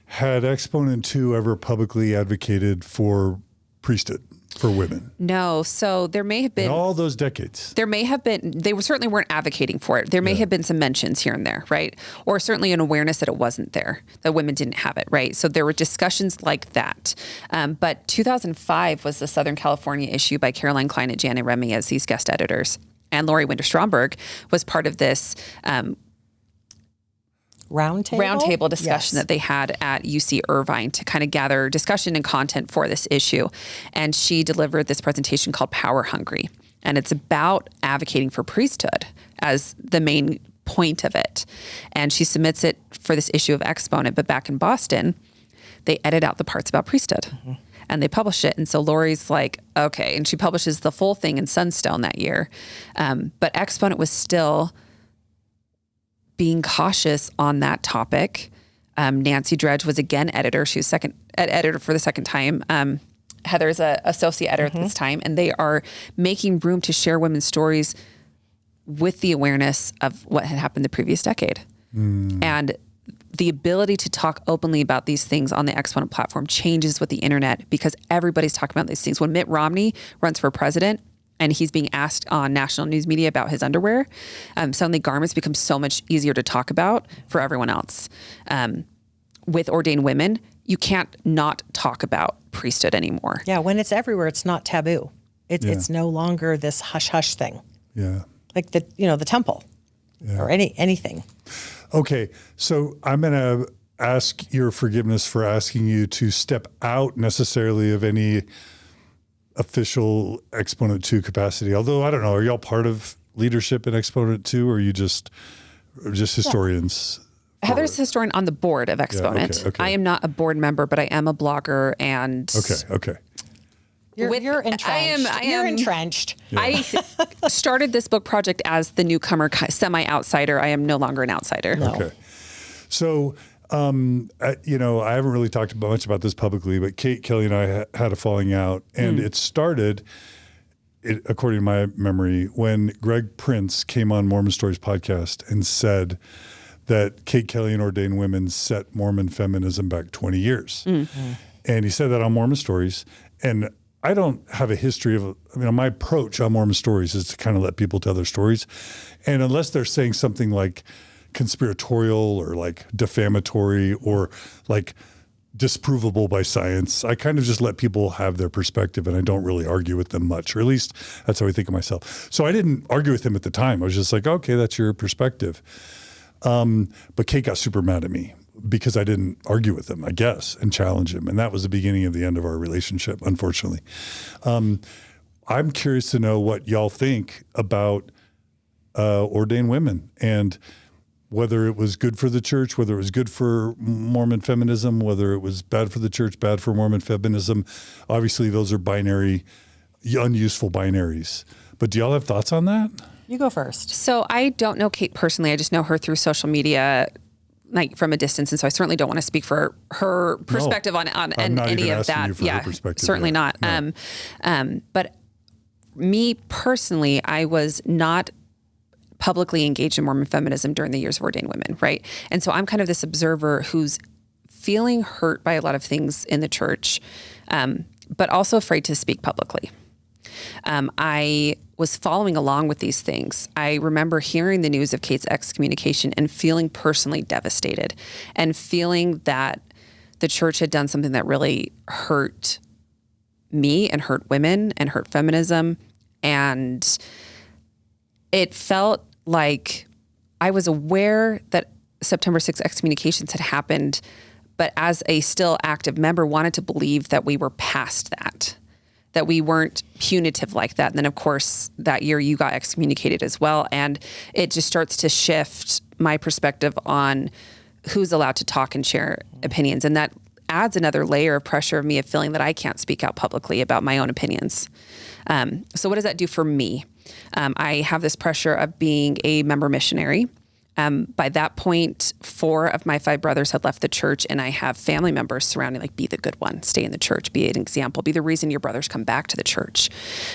had Exponent II ever publicly advocated for priesthood? for women? No. So there may have been In all those decades. They certainly weren't advocating for it. There may have been some mentions here and there, right? Or certainly an awareness that it wasn't there, that women didn't have it, right? So there were discussions like that. But 2005 was the Southern California issue by Caroline Klein and Janet Remy as these guest editors. And Lori Winter-Stromberg was part of this roundtable discussion that they had at UC Irvine to kind of gather discussion and content for this issue. And she delivered this presentation called Power Hungry. And it's about advocating for priesthood as the main point of it. And she submits it for this issue of Exponent. But back in Boston, they edit out the parts about priesthood. And they publish it. And so Lori's like, okay. And she publishes the full thing in Sunstone that year. But Exponent was still being cautious on that topic. Nancy Dredge was again editor. She was editor for the second time. Heather's a associate editor at this time. And they are making room to share women's stories with the awareness of what had happened the previous decade. And the ability to talk openly about these things on the Exponent platform changes with the internet because everybody's talking about these things. When Mitt Romney runs for president and he's being asked on national news media about his underwear, suddenly garments become so much easier to talk about for everyone else. With Ordain Women, you can't not talk about priesthood anymore. Yeah, when it's everywhere, it's not taboo. It's no longer this hush-hush thing. Yeah. Like the temple or anything. Okay, so I'm going to ask your forgiveness for asking you to step out necessarily of any official Exponent II capacity. Although, I don't know, are y'all part of leadership in Exponent II, or are you just historians? Heather's historian on the board of Exponent. Yeah, okay. I am not a board member, but I am a blogger and... Okay. You're entrenched. You're entrenched. Yeah. I started this book project as the newcomer, semi-outsider. I am no longer an outsider. No. Okay. So, I haven't really talked much about this publicly, but Kate Kelly and I had a falling out, and it started, according to my memory, when Greg Prince came on Mormon Stories podcast and said that Kate Kelly and Ordain Women set Mormon feminism back 20 years. And he said that on Mormon Stories. And I don't have a history of, my approach on Mormon Stories is to kind of let people tell their stories. And unless they're saying something like conspiratorial or like defamatory or like disprovable by science, I kind of just let people have their perspective and I don't really argue with them much, or at least that's how I think of myself. So I didn't argue with him at the time. I was just like, okay, that's your perspective. But Kate got super mad at me because I didn't argue with him, I guess, and challenge him. And that was the beginning of the end of our relationship, unfortunately. I'm curious to know what y'all think about Ordain Women and whether it was good for the church, whether it was good for Mormon feminism, whether it was bad for the church, bad for Mormon feminism. Obviously, those are binary, unuseful binaries. But do y'all have thoughts on that? You go first. So I don't know Kate personally. I just know her through social media, like from a distance. And so I certainly don't want to speak for her perspective on any of that. Yeah, certainly not. No. But me personally, I was not publicly engaged in Mormon feminism during the years of Ordain Women, right? And so I'm kind of this observer who's feeling hurt by a lot of things in the church, but also afraid to speak publicly. I was following along with these things. I remember hearing the news of Kate's excommunication and feeling personally devastated and feeling that the church had done something that really hurt me and hurt women and hurt feminism. And it felt like I was aware that September 6th excommunications had happened, but as a still active member, wanted to believe that we were past that we weren't punitive like that. And then, of course, that year you got excommunicated as well. And it just starts to shift my perspective on who's allowed to talk and share opinions. And that adds another layer of pressure of me of feeling that I can't speak out publicly about my own opinions. So what does that do for me? I have this pressure of being a member missionary. By that point, 4 of my 5 brothers had left the church, and I have family members surrounding, like, be the good one, stay in the church, be an example, be the reason your brothers come back to the church.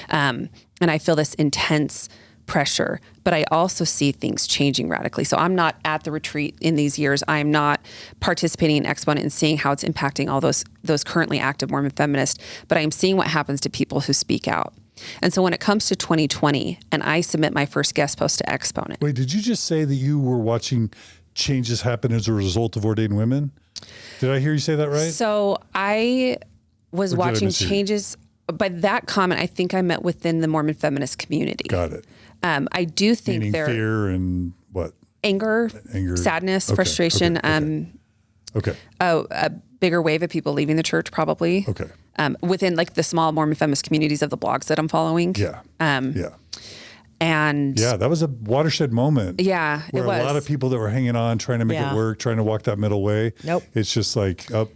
And I feel this intense pressure, but I also see things changing radically. So I'm not at the retreat in these years. I'm not participating in Exponent and seeing how it's impacting all those currently active Mormon feminists, but I'm seeing what happens to people who speak out. And so when it comes to 2020 and I submit my first guest post to Exponent. Wait, did you just say that you were watching changes happen as a result of Ordain Women? Did I hear you say that right? So I was watching mishear you? changes. By that comment, I think I meant within the Mormon feminist community. Got it. I do think Meaning fear and what? Anger, sadness, Okay, frustration, okay. a bigger wave of people leaving the church probably. Okay. Within like the small Mormon feminist communities of the blogs that I'm following. Yeah. And yeah, that was a watershed moment. Yeah, where it was. a lot of people that were hanging on, trying to make it work, trying to walk that middle way. Nope. It's just like, over.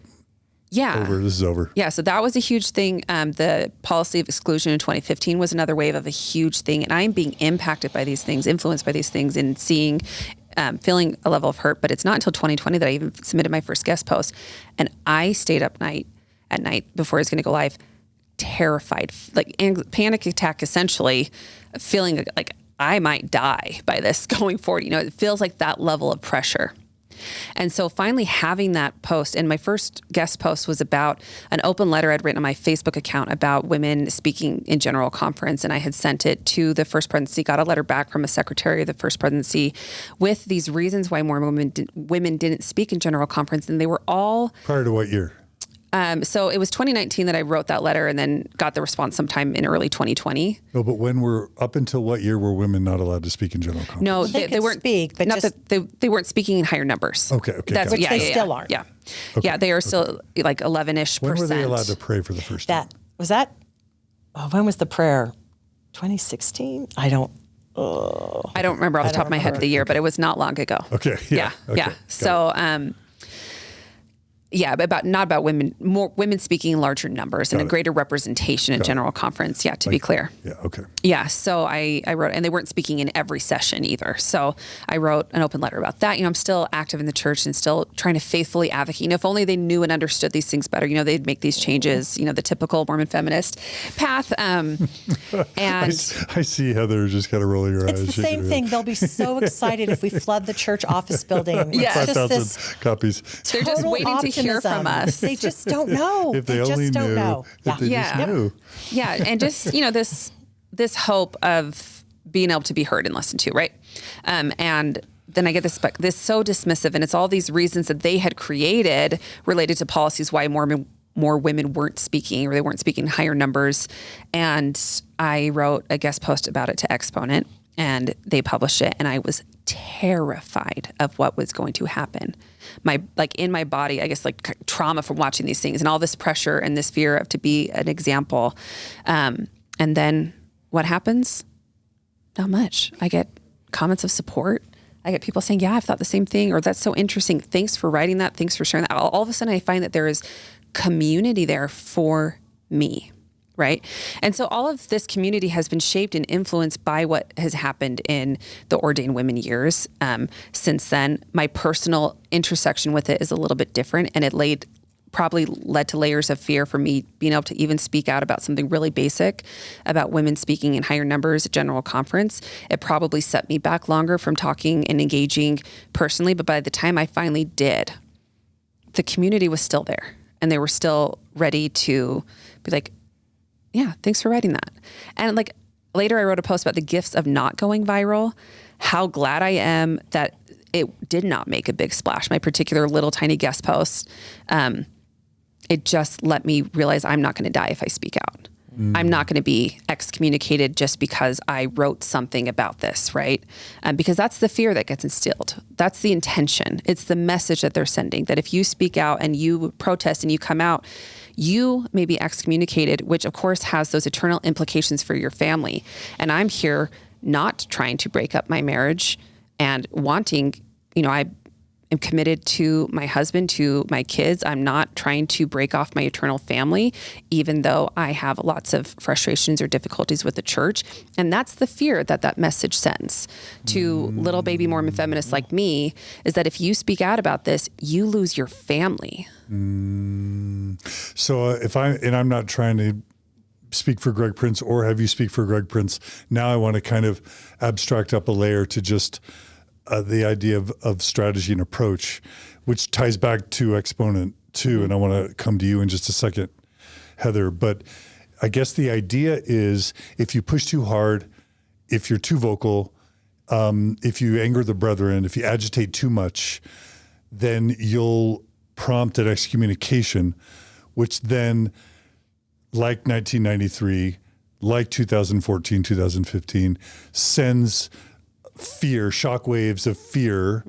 This is over. Yeah, so that was a huge thing. The policy of exclusion in 2015 was another wave of a huge thing. And I'm being impacted by these things, influenced by these things, and seeing, feeling a level of hurt. But it's not until 2020 that I even submitted my first guest post. And I stayed up at night before I was going to go live, terrified, like panic attack, essentially, feeling like I might die by this going forward. It feels like that level of pressure. And so finally having that post, and my first guest post was about an open letter I'd written on my Facebook account about women speaking in general conference. And I had sent it to the First Presidency, got a letter back from a secretary of the First Presidency with these reasons why more women didn't speak in general conference. And they were all... Prior to what year? So it was 2019 that I wrote that letter and then got the response sometime in early 2020. No, but up until what year were women not allowed to speak in general conference? No, they weren't speak, but not that they weren't speaking in higher numbers. Okay. Which they still aren't. Yeah. Okay, Yeah, they are still like 11-ish%. When were they allowed to pray for the first time? When was the prayer? 2016? I don't remember off the top of my head the year, but it was not long ago. Okay. Yeah. Yeah. So, but not about women, more women speaking in larger numbers and a greater representation in general conference. Yeah, to be clear. Yeah. Okay. Yeah. So I wrote, and they weren't speaking in every session either. So I wrote an open letter about that. I'm still active in the church and still trying to faithfully advocate. If only they knew and understood these things better, they'd make these changes, the typical Mormon feminist path. And I see Heather just kind of rolling her eyes. It's the same thing. They'll be so excited if we flood the church office building. Yeah. 5,000 copies. They're just waiting to hear from us. They just don't know. If they only just knew. don't know. If they just knew. Yeah, and just this hope of being able to be heard and listened to, right? And then I get this so dismissive, and it's all these reasons that they had created related to policies why more women weren't speaking, or they weren't speaking in higher numbers. And I wrote a guest post about it to Exponent, and they published it, and I was terrified of what was going to happen. In my body, I guess trauma from watching these things and all this pressure and this fear of to be an example. And then what happens? Not much. I get comments of support. I get people saying, yeah, I've thought the same thing, or that's so interesting. Thanks for writing that. Thanks for sharing that. All of a sudden I find that there is community there for me. Right. And so all of this community has been shaped and influenced by what has happened in the Ordain Women years. Since then, my personal intersection with it is a little bit different, and it probably led to layers of fear for me being able to even speak out about something really basic about women speaking in higher numbers at general conference. It probably set me back longer from talking and engaging personally. But by the time I finally did, the community was still there, and they were still ready to be like, yeah, thanks for writing that. And later I wrote a post about the gifts of not going viral, how glad I am that it did not make a big splash. My particular little tiny guest post, it just let me realize I'm not going to die if I speak out. I'm not going to be excommunicated just because I wrote something about this, right? Because that's the fear that gets instilled. That's the intention. It's the message that they're sending, that if you speak out and you protest and you come out, you may be excommunicated, which of course has those eternal implications for your family. And I'm here not trying to break up my marriage and wanting, I am committed to my husband, to my kids. I'm not trying to break off my eternal family, even though I have lots of frustrations or difficulties with the church. And that's the fear that message sends to little baby Mormon feminists like me, is that if you speak out about this, you lose your family. So I'm not trying to speak for Greg Prince or have you speak for Greg Prince. Now I want to kind of abstract up a layer to just the idea of strategy and approach, which ties back to Exponent II. And I want to come to you in just a second, Heather. But I guess the idea is if you push too hard, if you're too vocal, if you anger the brethren, if you agitate too much, then you'll prompt an excommunication, which then, like 1993, like 2014, 2015, sends fear, shockwaves of fear,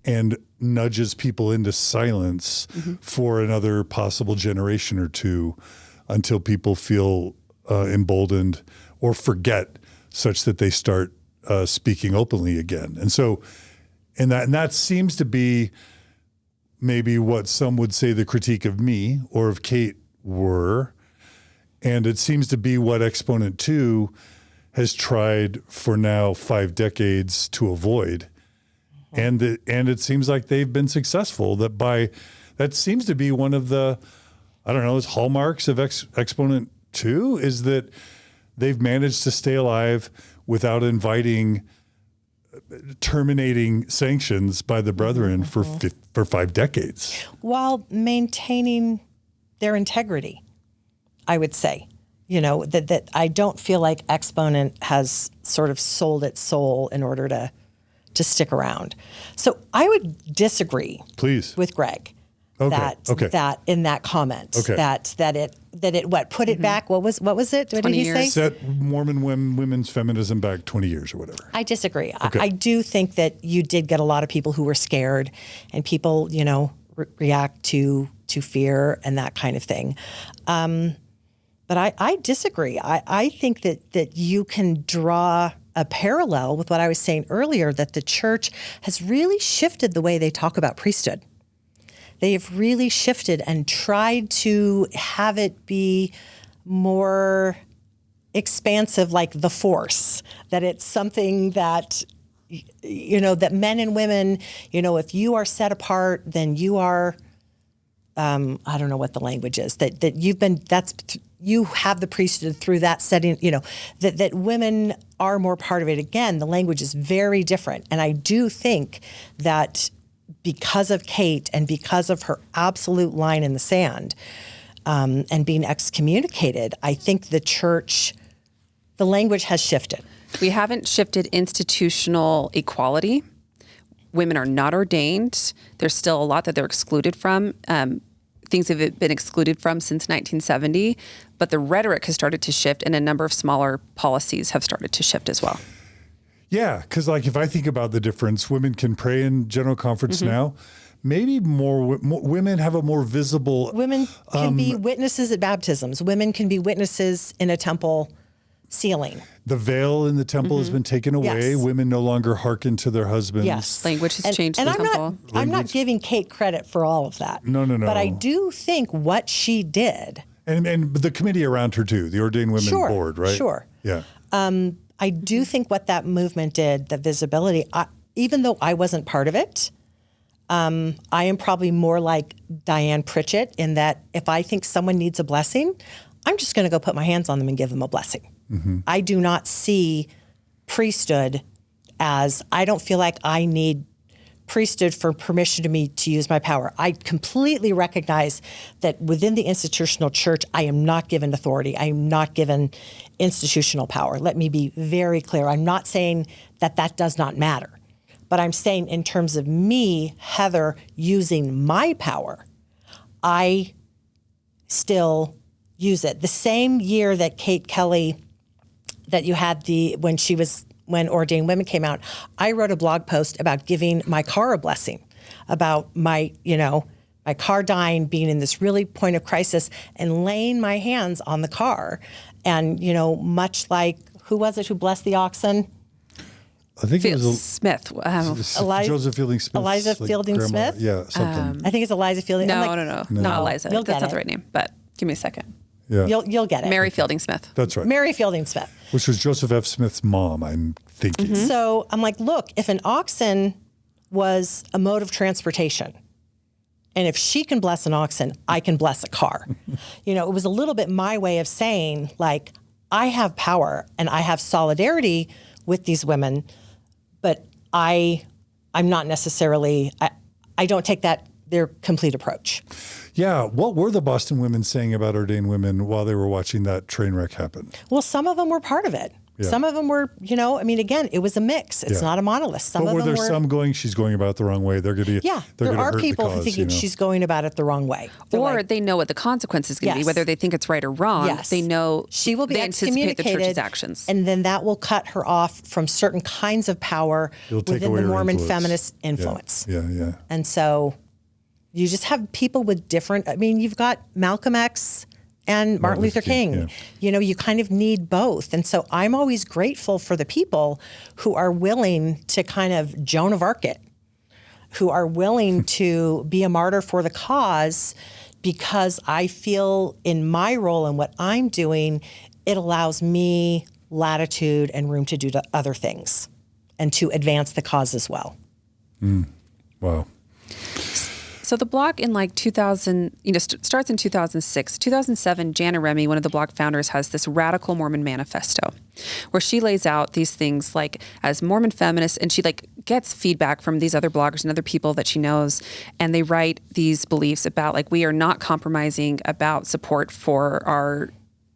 and nudges people into silence for another possible generation or two until people feel emboldened or forget such that they start speaking openly again. And so, and that seems to be maybe what some would say the critique of me or of Kate were. And it seems to be what Exponent II has tried for now 5 decades to avoid. And it seems like they've been successful. That seems to be one of the, I don't know, hallmarks of Exponent II is that they've managed to stay alive without inviting terminating sanctions by the brethren for 5 decades. While maintaining their integrity, I would say. That I don't feel like Exponent has sort of sold its soul in order to stick around. So I would disagree with Greg that in that comment that it put it back. What was it? What did he say? Set Mormon women's feminism back 20 years or whatever. I disagree. Okay. I do think that you did get a lot of people who were scared and people, react to fear and that kind of thing. But I disagree. I think that you can draw a parallel with what I was saying earlier, that the church has really shifted the way they talk about priesthood. They have really shifted and tried to have it be more expansive, like the Force, that it's something that, that men and women, if you are set apart, then you are, I don't know what the language is, that you have the priesthood through that setting, that women are more part of it. Again, the language is very different. And I do think that because of Kate and because of her absolute line in the sand and being excommunicated, I think the church, the language has shifted. We haven't shifted institutional equality. Women are not ordained. There's still a lot that they're excluded from. Things have been excluded from since 1970, but the rhetoric has started to shift and a number of smaller policies have started to shift as well. Yeah, because if I think about the difference, women can pray in general conference now. Maybe more women have a more visible... Women can be witnesses at baptisms. Women can be witnesses in a temple ceiling. The veil in the temple has been taken away. Yes. Women no longer hearken to their husbands. Yes. Language has changed in the temple. I'm not giving Kate credit for all of that. No. But I do think what she did... And the committee around her too, the Ordain Women board, right? Sure. Yeah. I do think what that movement did, the visibility, even though I wasn't part of it, I am probably more like Diane Pritchett in that if I think someone needs a blessing, I'm just going to go put my hands on them and give them a blessing. I do not see priesthood as, I don't feel like I need priesthood for permission to me to use my power. I completely recognize that within the institutional church, I am not given authority. I am not given institutional power. Let me be very clear. I'm not saying that does not matter, but I'm saying in terms of me, Heather, using my power, I still use it. The same year that Kate Kelly, that you had when Ordain Women came out, I wrote a blog post about giving my car a blessing, about my car dying, being in this really point of crisis, and laying my hands on the car. And, much like, who was it who blessed the oxen? I think it was Smith. Joseph Fielding Smith. Eliza Fielding Smith? Yeah, something. I think it's Eliza Fielding. No, not Eliza. That's not the right name, but give me a second. Yeah. You'll get it. Mary Fielding Smith. That's right. Mary Fielding Smith. Which was Joseph F. Smith's mom, I'm thinking. So I'm like, look, if an oxen was a mode of transportation And if she can bless an oxen, I can bless a car. It was a little bit my way of saying, like, I have power and I have solidarity with these women, but I'm not necessarily, I don't take their complete approach. Yeah. What were the Boston women saying about ordained women while they were watching that train wreck happen? Well, some of them were part of it. Yeah. Some of them were, again, it was a mix. It's not a monolith. Some but of were them there some going, she's going about it the wrong way? They're going to, there are people who think she's going about it the wrong way. Or they know what the consequence is going to be, whether they think it's right or wrong. Yes. They know she will be they anticipate the church's actions. And then that will cut her off from certain kinds of power within the Mormon feminist influence. Yeah. And so you just have people with different, you've got Malcolm X and Martin Luther King. Yeah. You kind of need both. And so I'm always grateful for the people who are willing to kind of Joan of Arc it, who are willing to be a martyr for the cause, because I feel in my role and what I'm doing, it allows me latitude and room to do other things and to advance the cause as well. Wow. So the blog in 2000, starts in 2006. 2007, Jana Remy, one of the blog founders, has this Radical Mormon Manifesto where she lays out these things like as Mormon feminists, and she gets feedback from these other bloggers and other people that she knows, and they write these beliefs about we are not compromising about support for our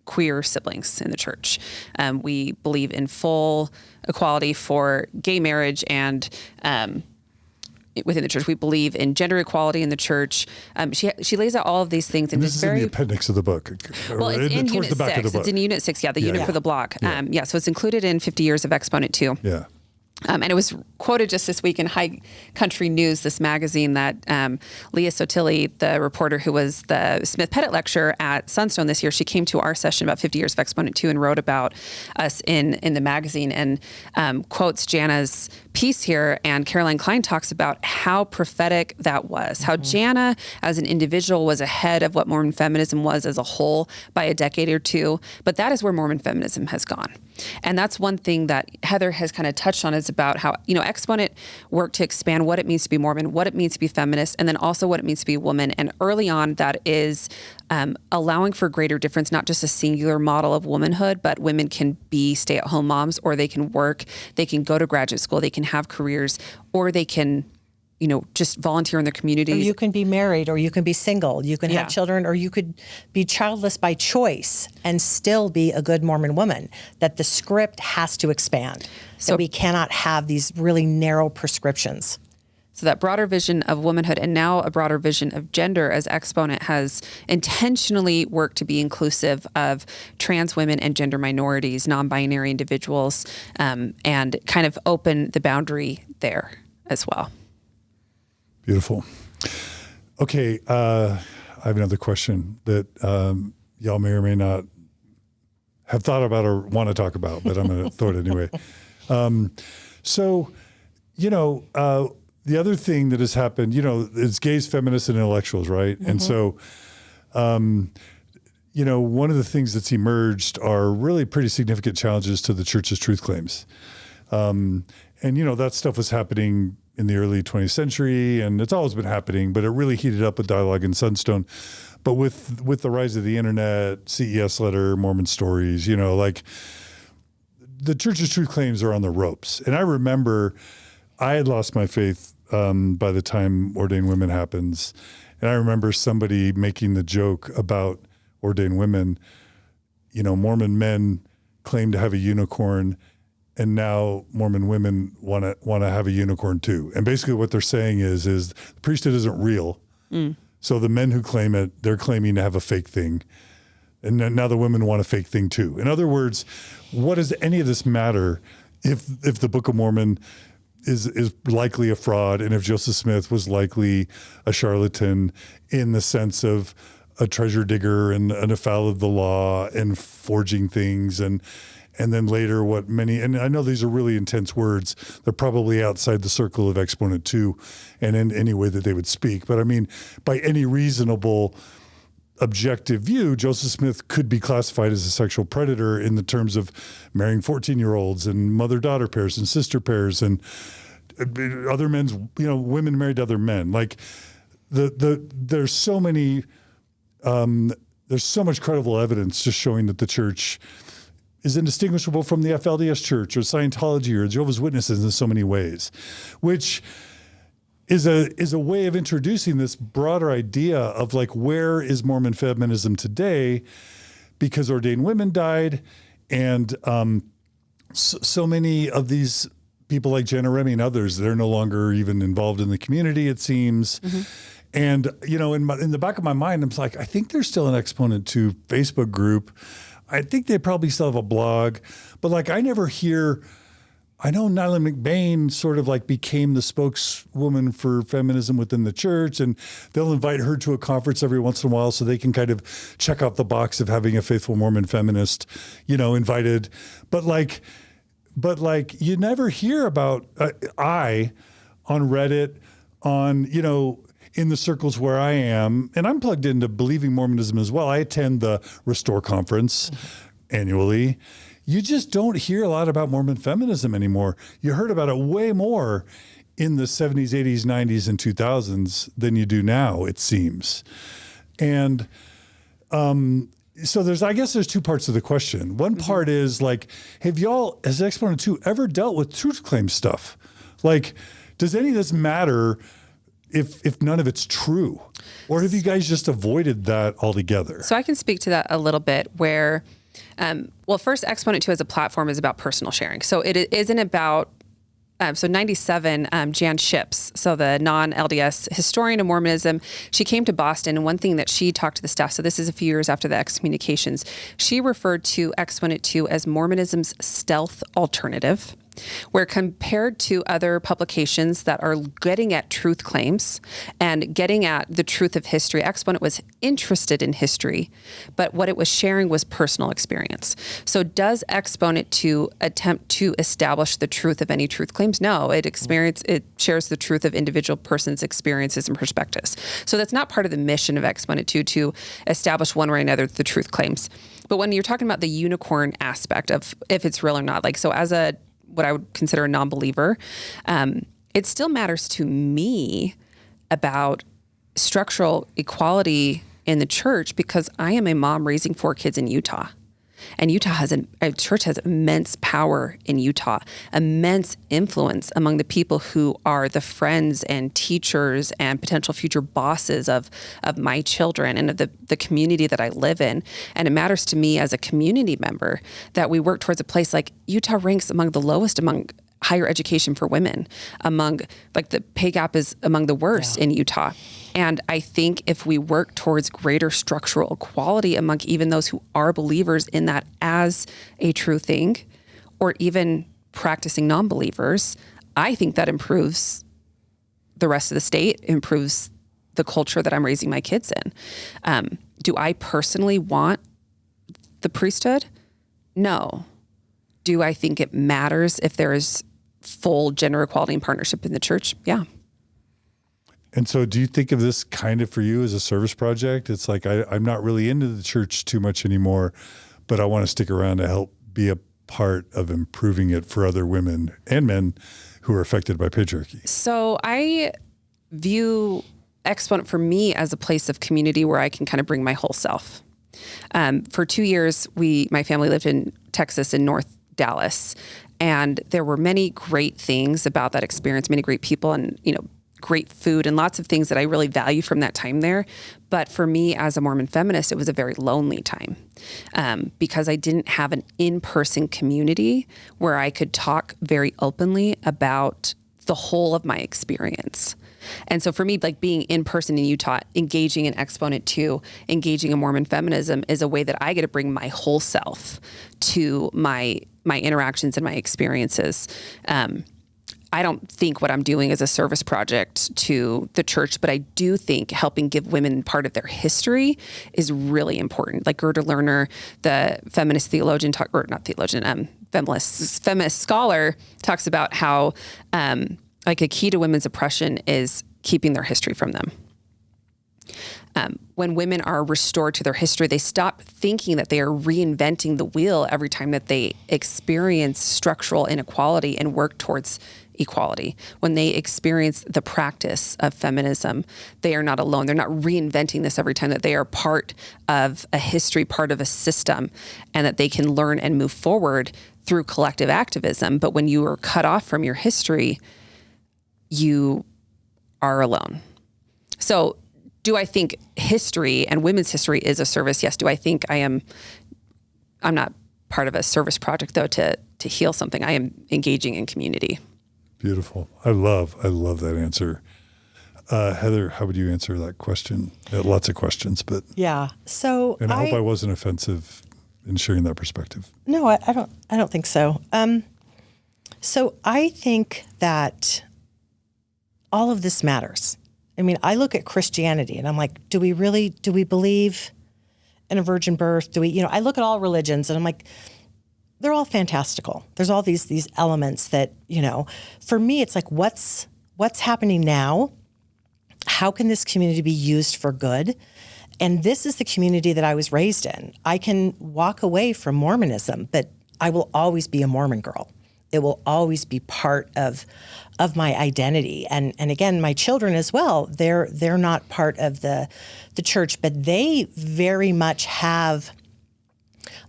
queer siblings in the church. We believe in full equality for gay marriage and within the church. We believe in gender equality in the church. She lays out all of these things. And this is in the appendix of the book. Well, it's in Unit 6. It's in Unit 6, the unit for the blog. So it's included in 50 Years of Exponent II. Yeah. And it was quoted just this week in High Country News, this magazine, that Leah Sotilli, the reporter who was the Smith Pettit lecturer at Sunstone this year, she came to our session about 50 Years of Exponent II and wrote about us in the magazine, and quotes Jana's piece here. And Caroline Klein talks about how prophetic that was, how Jana as an individual was ahead of what Mormon feminism was as a whole by a decade or two. But that is where Mormon feminism has gone. And that's one thing that Heather has kind of touched on, is about how, Exponent worked to expand what it means to be Mormon, what it means to be feminist, and then also what it means to be a woman. And early on, that is allowing for greater difference, not just a singular model of womanhood, but women can be stay-at-home moms, or they can work, they can go to graduate school, they can have careers, or they can just volunteer in their communities. Or you can be married, or you can be single, you can have children, or you could be childless by choice and still be a good Mormon woman. That the script has to expand. So we cannot have these really narrow prescriptions. So that broader vision of womanhood, and now a broader vision of gender, as Exponent has intentionally worked to be inclusive of trans women and gender minorities, non-binary individuals, and kind of open the boundary there as well. Beautiful. Okay, I have another question that y'all may or may not have thought about or want to talk about, but I'm going to throw it anyway. The other thing that has happened, is gays, feminists, and intellectuals, right? Mm-hmm. And so, one of the things that's emerged are really pretty significant challenges to the church's truth claims. That stuff was happening in the early 20th century, and it's always been happening, but it really heated up with dialogue in Sunstone. But with the rise of the internet, CES letter, Mormon Stories, the church's truth claims are on the ropes. And I remember I had lost my faith by the time Ordain Women happens. And I remember somebody making the joke about Ordain Women, Mormon men claim to have a unicorn, and now Mormon women want to have a unicorn too. And basically what they're saying is the priesthood isn't real. So the men who claim it, they're claiming to have a fake thing. And now the women want a fake thing too. In other words, what does any of this matter if the Book of Mormon is likely a fraud, and if Joseph Smith was likely a charlatan in the sense of a treasure digger and a foul of the law and forging things, and then later what many, and I know these are really intense words, they're probably outside the circle of Exponent II and in any way that they would speak. But I mean, by any reasonable objective view, Joseph Smith could be classified as a sexual predator in the terms of marrying 14-year-olds and mother-daughter pairs and sister pairs and other men's, women married to other men. Like, there's so many, there's so much credible evidence just showing that the church is indistinguishable from the FLDS Church or Scientology or Jehovah's Witnesses in so many ways, which is a way of introducing this broader idea of like, where is Mormon feminism today? Because Ordain Women died, and so many of these people like Jana Remy and others, they're no longer even involved in the community, it seems. And, you know, in the back of my mind, I'm like, I think there's still an Exponent II Facebook group. I think they probably still have a blog, but like, I never hear, I know Nyla McBain sort of like became the spokeswoman for feminism within the church, and they'll invite her to a conference every once in a while so they can kind of check off the box of having a faithful Mormon feminist, you know, invited. But like you never hear about, on Reddit, on, you know, in the circles where I am, and I'm plugged into Believing Mormonism as well. I attend the Restore conference annually. You just don't hear a lot about Mormon feminism anymore. You heard about it way more in the 70s, 80s, 90s, and 2000s than you do now, it seems. And so I guess there's two parts to the question. One part is like, have y'all, as Exponent II, ever dealt with truth claim stuff? Like, does any of this matter if none of it's true? Or have you guys just avoided that altogether? So I can speak to that a little bit where, well, first, Exponent II as a platform is about personal sharing. So it isn't about, so 97, Jan Ships, so the non-LDS historian of Mormonism, she came to Boston, and one thing that she talked to the staff, so this is a few years after the excommunications, she referred to Exponent II as Mormonism's stealth alternative, where compared to other publications that are getting at truth claims and getting at the truth of history, Exponent was interested in history, but what it was sharing was personal experience. So does Exponent II attempt to establish the truth of any truth claims? No, it shares the truth of individual persons' experiences and perspectives. So that's not part of the mission of Exponent II to establish one way or another the truth claims. But when you're talking about the unicorn aspect of if it's real or not, like, so as what I would consider a non-believer, it still matters to me about structural equality in the church because I am a mom raising 4 kids in Utah. And a church has immense power in Utah, immense influence among the people who are the friends and teachers and potential future bosses of my children and of the community that I live in. And it matters to me as a community member that we work towards a place like Utah ranks among the lowest among higher education for women, among, like, the pay gap is among the worst in Utah. And I think if we work towards greater structural equality among even those who are believers in that as a true thing, or even practicing non-believers, I think that improves the rest of the state, improves the culture that I'm raising my kids in. Do I personally want the priesthood? No. Do I think it matters if there is full gender equality and partnership in the church? Yeah. And so do you think of this kind of for you as a service project? It's like, I'm not really into the church too much anymore, but I want to stick around to help be a part of improving it for other women and men who are affected by patriarchy. So I view Exponent for me as a place of community where I can kind of bring my whole self. For 2 years, my family lived in Texas in North Dallas, and there were many great things about that experience, many great people, and, you know, great food and lots of things that I really value from that time there. But for me as a Mormon feminist, it was a very lonely time because I didn't have an in-person community where I could talk very openly about the whole of my experience. And so for me, like, being in person in Utah, engaging in Exponent II, engaging in Mormon feminism is a way that I get to bring my whole self to my interactions and my experiences. I don't think what I'm doing is a service project to the church, but I do think helping give women part of their history is really important. Like Gerda Lerner, the feminist theologian, feminist scholar, talks about how like a key to women's oppression is keeping their history from them. When women are restored to their history, they stop thinking that they are reinventing the wheel every time that they experience structural inequality and work towards equality. When they experience the practice of feminism, they are not alone. They're not reinventing this every time, that they are part of a history, part of a system, and that they can learn and move forward through collective activism. But when you are cut off from your history, you are alone. So do I think history and women's history is a service? Yes. Do I think I'm not part of a service project, though, to heal something. I am engaging in community. Beautiful. I love that answer. Heather, how would you answer that question? Lots of questions, but yeah. So, and I hope I wasn't offensive in sharing that perspective. No, I don't think so. So I think that all of this matters. I mean, I look at Christianity and I'm like, do we believe in a virgin birth? I look at all religions and I'm like, they're all fantastical. There's all these elements that, for me, it's like, what's happening now? How can this community be used for good? And this is the community that I was raised in. I can walk away from Mormonism, but I will always be a Mormon girl. It will always be part of my identity. And again, my children as well, they're not part of the church, but they very much have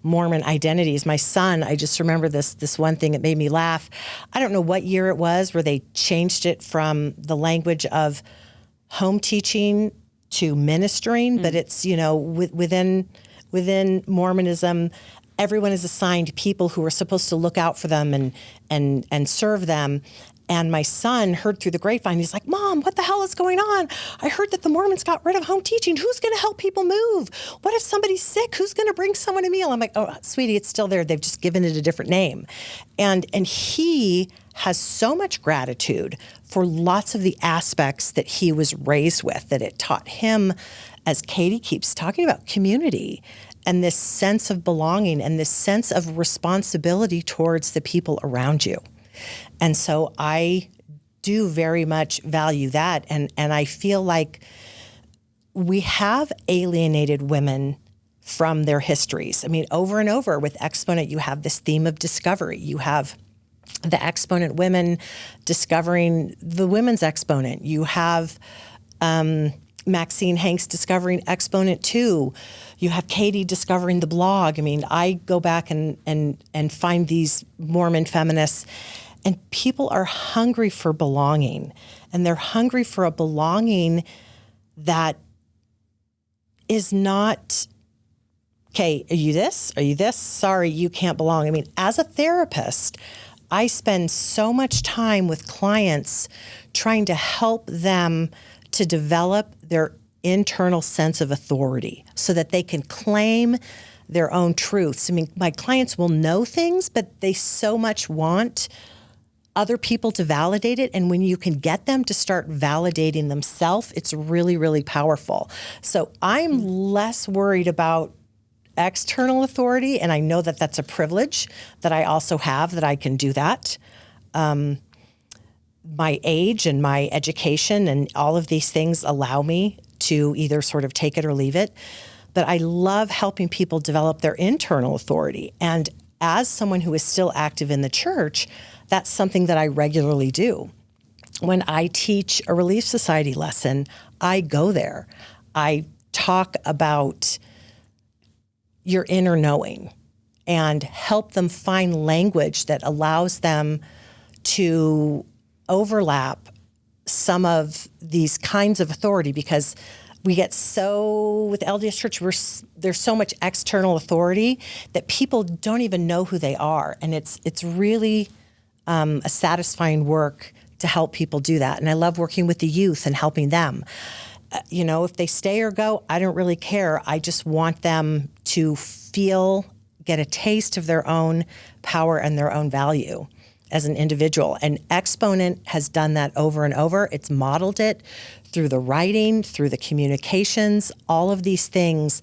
Mormon identities. My son, I just remember this one thing that made me laugh. I don't know what year it was where they changed it from the language of home teaching to ministering, but it's, within Mormonism, everyone is assigned people who are supposed to look out for them and serve them. And my son heard through the grapevine, he's like, Mom, what the hell is going on? I heard that the Mormons got rid of home teaching. Who's going to help people move? What if somebody's sick? Who's going to bring someone a meal? I'm like, oh, sweetie, it's still there. They've just given it a different name. And he has so much gratitude for lots of the aspects that he was raised with, that it taught him, as Katie keeps talking about, community and this sense of belonging and this sense of responsibility towards the people around you. And so I do very much value that. And I feel like we have alienated women from their histories. I mean, over and over with Exponent, you have this theme of discovery. You have the Exponent women discovering the women's Exponent. You have Maxine Hanks discovering Exponent II. You have Katie discovering the blog. I mean, I go back and find these Mormon feminists, and people are hungry for belonging. And they're hungry for a belonging that is not, okay, are you this? Are you this? Sorry, you can't belong. I mean, as a therapist, I spend so much time with clients trying to help them to develop their internal sense of authority so that they can claim their own truths. I mean, my clients will know things, but they so much want other people to validate it. And when you can get them to start validating themselves, it's really, really powerful. So I'm less worried about external authority, and I know that that's a privilege that I also have, that I can do that. My age and my education and all of these things allow me to either sort of take it or leave it. But I love helping people develop their internal authority. And as someone who is still active in the church, that's something that I regularly do. When I teach a Relief Society lesson, I go there. I talk about your inner knowing and help them find language that allows them to overlap some of these kinds of authority, because we get so, with LDS Church, there's so much external authority that people don't even know who they are. And it's really a satisfying work to help people do that. And I love working with the youth and helping them. If they stay or go, I don't really care. I just want them to get a taste of their own power and their own value as an individual. And Exponent has done that over and over. It's modeled it through the writing, through the communications. All of these things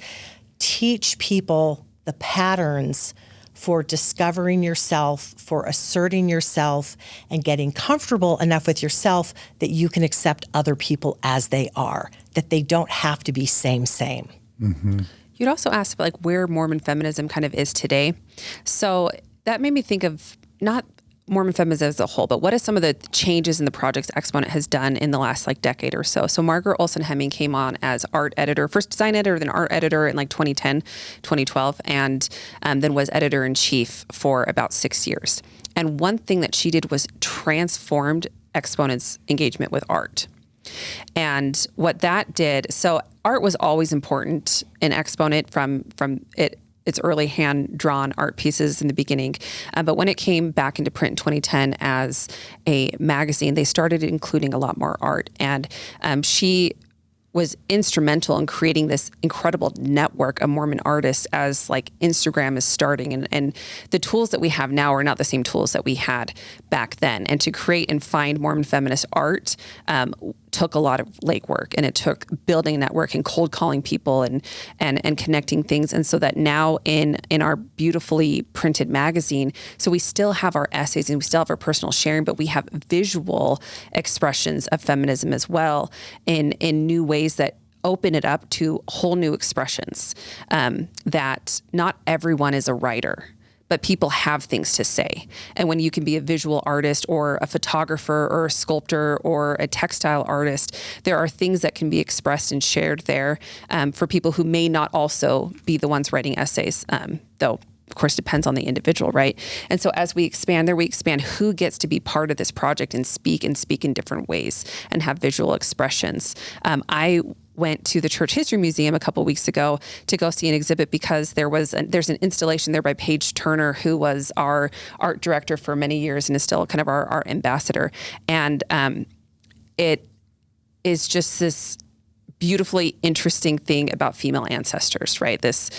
teach people the patterns for discovering yourself, for asserting yourself, and getting comfortable enough with yourself that you can accept other people as they are, that they don't have to be same. Mm-hmm. You'd also asked about where Mormon feminism kind of is today. So that made me think of not Mormon feminism as a whole, but what are some of the changes in the projects Exponent has done in the last decade or so? So Margaret Olson Hemming came on as art editor, first design editor, then art editor in 2010, 2012, and then was editor-in-chief for about 6 years. And one thing that she did was transformed Exponent's engagement with art. And what that did, so art was always important in Exponent from its early hand-drawn art pieces in the beginning. But when it came back into print in 2010 as a magazine, they started including a lot more art. And she was instrumental in creating this incredible network of Mormon artists as Instagram is starting. And the tools that we have now are not the same tools that we had back then. And to create and find Mormon feminist art took a lot of legwork, and it took building a network and cold calling people and connecting things. And so that now in our beautifully printed magazine, so we still have our essays and we still have our personal sharing, but we have visual expressions of feminism as well in new ways that open it up to whole new expressions, that not everyone is a writer, but people have things to say. And when you can be a visual artist or a photographer or a sculptor or a textile artist, there are things that can be expressed and shared there for people who may not also be the ones writing essays, though of course depends on the individual, right? And so as we expand there, we expand who gets to be part of this project and speak in different ways and have visual expressions. I went to the Church History Museum a couple weeks ago to go see an exhibit because there's an installation there by Paige Turner, who was our art director for many years and is still kind of our ambassador. And it is just this beautifully interesting thing about female ancestors, right? This,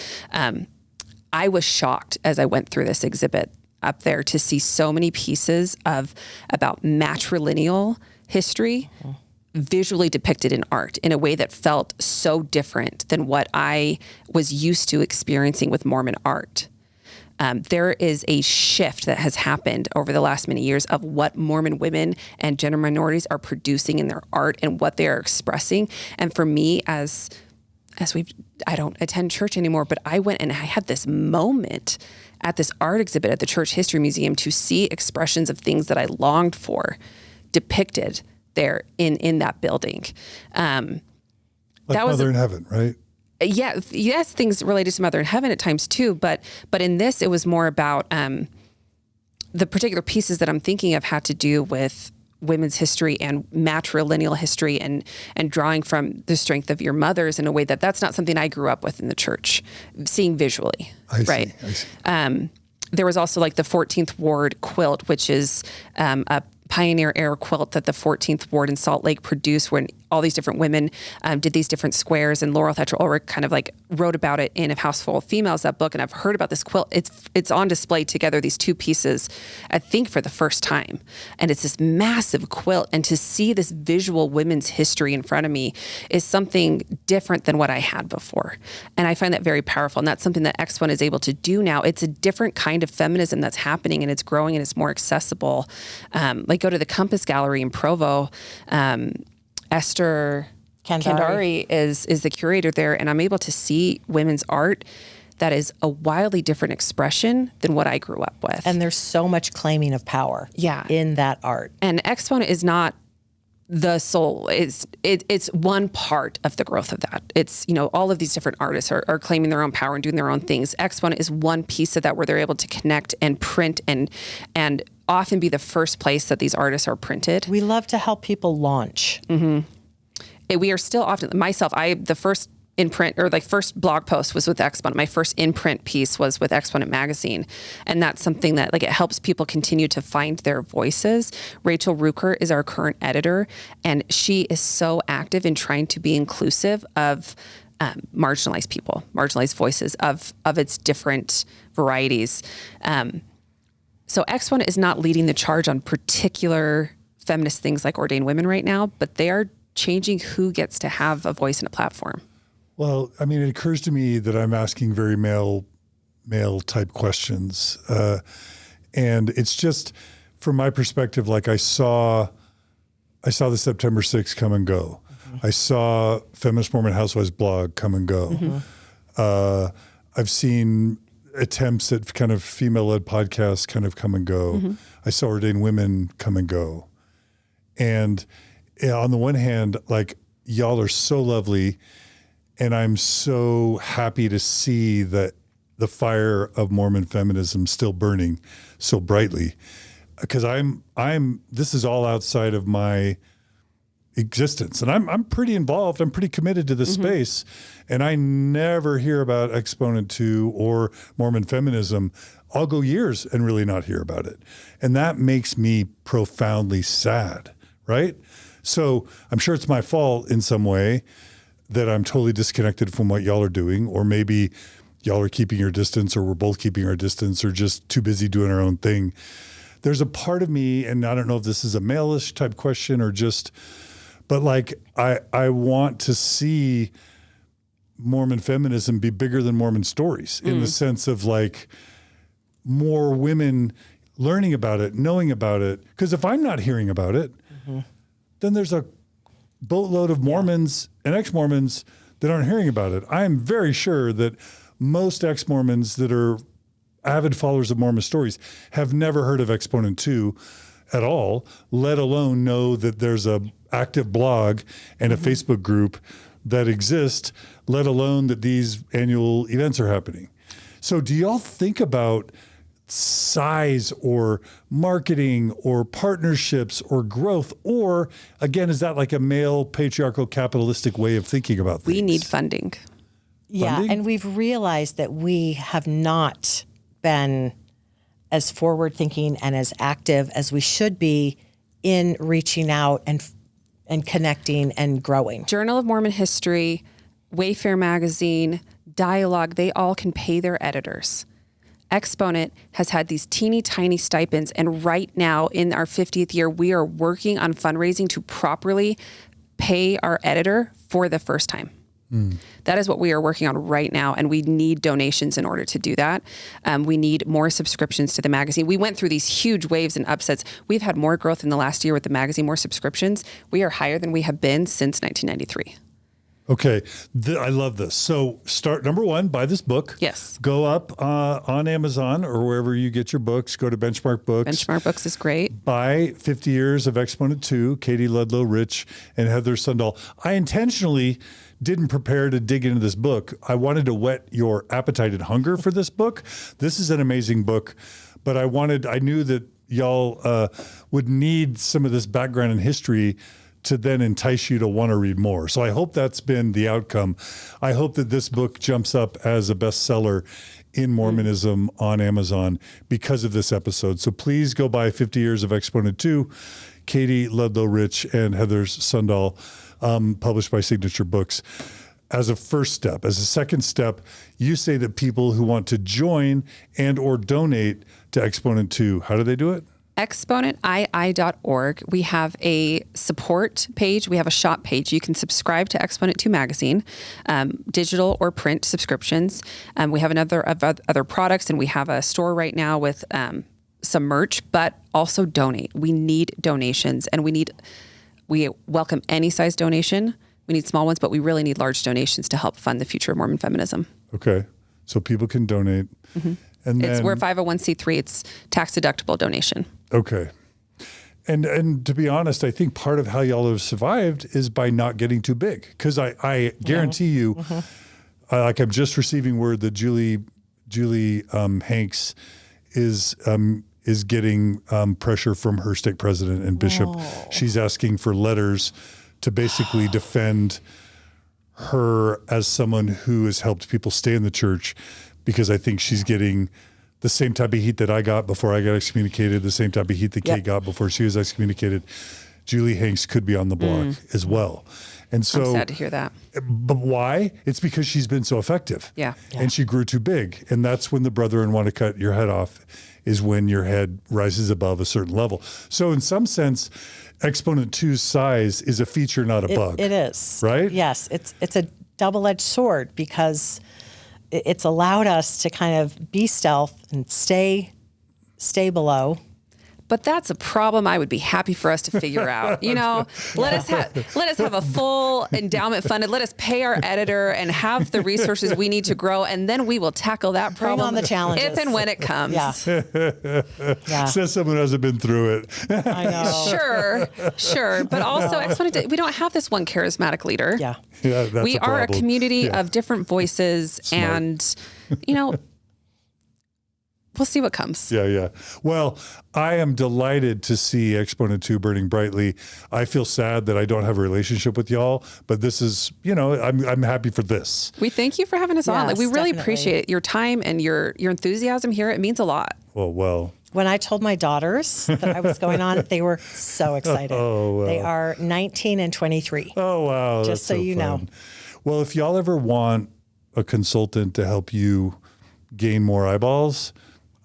I was shocked as I went through this exhibit up there to see so many pieces about matrilineal history visually depicted in art in a way that felt so different than what I was used to experiencing with Mormon art. There is a shift that has happened over the last many years of what Mormon women and gender minorities are producing in their art and what they are expressing. And for me, I don't attend church anymore, but I went and I had this moment at this art exhibit at the Church History Museum to see expressions of things that I longed for depicted there in that building. That was Mother in Heaven, right? Yeah. Yes. Things related to Mother in Heaven at times too. But in this, it was more about, the particular pieces that I'm thinking of had to do with women's history and matrilineal history and drawing from the strength of your mothers in a way that's not something I grew up with in the church, seeing visually. I see. There was also the 14th Ward quilt, which is a pioneer era quilt that the 14th Ward in Salt Lake produced when all these different women did these different squares, and Laurel Thatcher Ulrich kind of wrote about it in A House Full of Females, that book. And I've heard about this quilt. It's on display together, these two pieces, I think for the first time. And it's this massive quilt. And to see this visual women's history in front of me is something different than what I had before. And I find that very powerful. And that's something that Exponent is able to do now. It's a different kind of feminism that's happening, and it's growing and it's more accessible. Go to the Compass Gallery in Provo. Esther Kandari is the curator there, and I'm able to see women's art that is a wildly different expression than what I grew up with. And there's so much claiming of power in that art. And Exponent is not the soul. It's one part of the growth of that. It's, all of these different artists are claiming their own power and doing their own things. Exponent is one piece of that where they're able to connect and print and often be the first place that these artists are printed. We love to help people launch. Mm-hmm. We are still often, the first in-print or first blog post was with Exponent. My first in-print piece was with Exponent magazine. And that's something that it helps people continue to find their voices. Rachel Ruker is our current editor, and she is so active in trying to be inclusive of marginalized people, marginalized voices of its different varieties. So Exponent is not leading the charge on particular feminist things like Ordain Women right now, but they are changing who gets to have a voice and a platform. Well, it occurs to me that I'm asking very male type questions. And it's just, from my perspective, I saw the September 6th come and go. Mm-hmm. I saw Feminist Mormon Housewives blog come and go. Mm-hmm. I've seen attempts at kind of female-led podcasts kind of come and go. I saw Ordain Women come and go. And on the one hand, like, y'all are so lovely, and I'm so happy to see that the fire of Mormon feminism still burning so brightly, because this is all outside of my existence, and I'm pretty involved. I'm pretty committed to this space, and I never hear about Exponent II or Mormon feminism. I'll go years and really not hear about it, and that makes me profoundly sad, right? So I'm sure it's my fault in some way that I'm totally disconnected from what y'all are doing, or maybe y'all are keeping your distance, or we're both keeping our distance, or just too busy doing our own thing. There's a part of me, and I don't know if this is a male-ish type question or just, but like, I want to see Mormon feminism be bigger than Mormon Stories, in the sense of like more women learning about it, knowing about it. Because if I'm not hearing about it, then there's a boatload of Mormons and ex-Mormons that aren't hearing about it. I am very sure that most ex-Mormons that are avid followers of Mormon Stories have never heard of Exponent II at all, let alone know that there's a active blog and a Facebook group that exist, let alone that these annual events are happening. So do y'all think about size or marketing or partnerships or growth? Or again, is that like a male patriarchal capitalistic way of thinking about things? We need funding. Yeah, Funding? and we've realized that we have not been as forward-thinking and as active as we should be in reaching out and connecting and growing. Journal of Mormon History, Wayfair Magazine, Dialogue, they all can pay their editors. Exponent has had these teeny tiny stipends, and right now in our 50th year, we are working on fundraising to properly pay our editor for the first time. That is what we are working on right now, and we need donations in order to do that. We need more subscriptions to the magazine. We went through these huge waves and upsets. We've had more growth in the last year with the magazine, more subscriptions. We are higher than we have been since 1993. Okay, I love this. So start, number one, buy this book. Yes. Go up on Amazon or wherever you get your books. Go to Benchmark Books. Benchmark Books is great. Buy 50 Years of Exponent II, Katie Ludlow Rich and Heather Sundahl. I intentionally didn't prepare to dig into this book. I wanted to whet your appetite and hunger for this book. This is an amazing book, but I knew that y'all would need some of this background and history to then entice you to want to read more. So I hope that's been the outcome. I hope that this book jumps up as a bestseller in Mormonism on Amazon because of this episode. So please go buy 50 Years of Exponent II, Katie Ludlow Rich and Heather Sundahl, published by Signature Books. As a first step. As a second step, you say that people who want to join and or donate to Exponent II, how do they do it? ExponentII.org. We have a support page. We have a shop page. You can subscribe to Exponent II magazine, digital or print subscriptions. We have other products, and we have a store right now with some merch, but also donate. We need donations, and we welcome any size donation. We need small ones, but we really need large donations to help fund the future of Mormon feminism. Okay. So people can donate. And then, We're 501c3. It's tax deductible donation. Okay. And to be honest, I think part of how y'all have survived is by not getting too big. Because I guarantee you, like I'm just receiving word that Julie Hanks is getting pressure from her stake president and bishop. Oh. She's asking for letters to basically defend her as someone who has helped people stay in the church, because I think she's getting the same type of heat that I got before I got excommunicated, the same type of heat that Kate got before she was excommunicated. Julie Hanks could be on the block as well. And so I'm sad to hear that. But why? It's because she's been so effective. Yeah. And she grew too big. And that's when the brethren want to cut your head off, is when your head rises above a certain level. So in some sense, Exponent 2's size is a feature, not a bug. It is. Right? Yes. It's a double-edged sword, because it's allowed us to kind of be stealth and stay below. but that's a problem I would be happy for us to figure out. Let us have a full endowment funded. Let us pay our editor and have the resources we need to grow, and then we will tackle that problem. Bring on the challenges. If and when it comes. Yeah. Says someone who hasn't been through it. I know. Sure. But also, we don't have this one charismatic leader. Yeah. That's We are a community of different voices, Smart. and we'll see what comes. Yeah. Well, I am delighted to see Exponent II burning brightly. I feel sad that I don't have a relationship with y'all, but this is, I'm happy for this. We thank you for having us on. Yes, We really definitely. appreciate your time and your enthusiasm here. It means a lot. Well. When I told my daughters that I was going on, they were so excited. Oh, wow. They are 19 and 23. Oh, wow. Just so you know. Well, if y'all ever want a consultant to help you gain more eyeballs,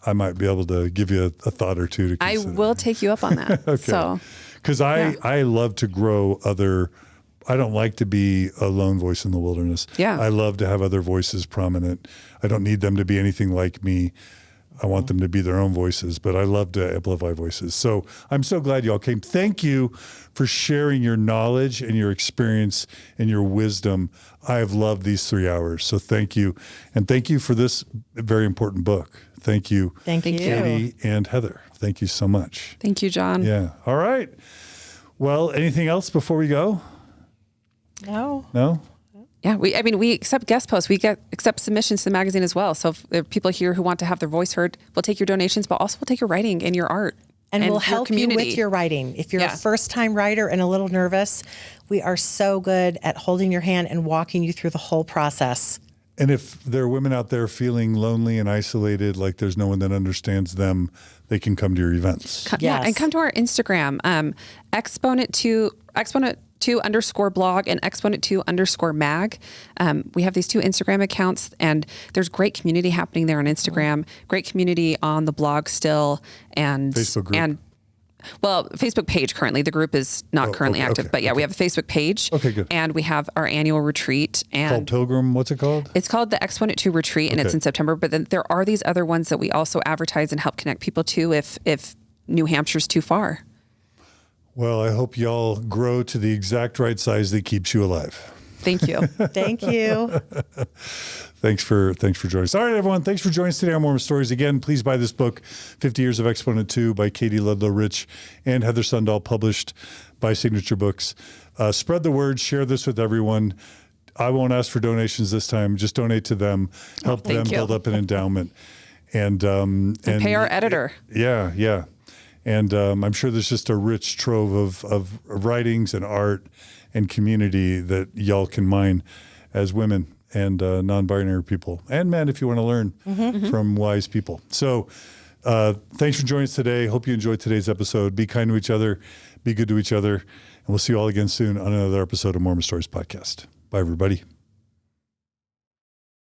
I might be able to give you a thought or two to consider. I will take you up on that. Okay. So, because I love to grow I don't like to be a lone voice in the wilderness. Yeah. I love to have other voices prominent. I don't need them to be anything like me. I want them to be their own voices, but I love to amplify voices. So I'm so glad y'all came. Thank you for sharing your knowledge and your experience and your wisdom. I have loved these 3 hours. So thank you. And thank you for this very important book. Thank you. Thank you. Katie and Heather. Thank you so much. thank you, John. Yeah. All right. Well, anything else before we go? No. No? Yeah, we accept guest posts. We accept submissions to the magazine as well. So if there are people here who want to have their voice heard, we'll take your donations, but also we'll take your writing and your art. And we'll your help you community. with your writing. If you're Yeah. a first-time writer and a little nervous, we are so good at holding your hand and walking you through the whole process. And if there are women out there feeling lonely and isolated, like there's no one that understands them, they can come to your events. Yeah, Yes. and come to our Instagram, Exponent II _blog and Exponent II _mag. We have these two Instagram accounts, and there's great community happening there on Instagram, great community on the blog still, and Facebook group. and Facebook page currently. The group is not currently okay, active, okay, but yeah, we have a Facebook page. Okay, good. And we have our annual retreat, Called and Pilgrim, what's it called? it's called the Exponent II Retreat, and it's Okay. in September. But then there are these other ones that we also advertise and help connect people to if New Hampshire's too far. Well, I hope y'all grow to the exact right size that keeps you alive. Thank you. Thank you. Thanks for joining us. All right, everyone. Thanks for joining us today on Mormon Stories. Again, please buy this book, 50 Years of Exponent II by Katie Ludlow Rich and Heather Sundahl, published by Signature Books. Spread the word. Share this with everyone. I won't ask for donations this time. Just donate to them. Help them thank you. build up an endowment. And Pay our editor. Yeah. And I'm sure there's just a rich trove of writings and art and community that y'all can mine as women and non-binary people and men if you want to learn from wise people. So thanks for joining us today. Hope you enjoyed today's episode. Be kind to each other. Be good to each other. And we'll see you all again soon on another episode of Mormon Stories Podcast. Bye, everybody.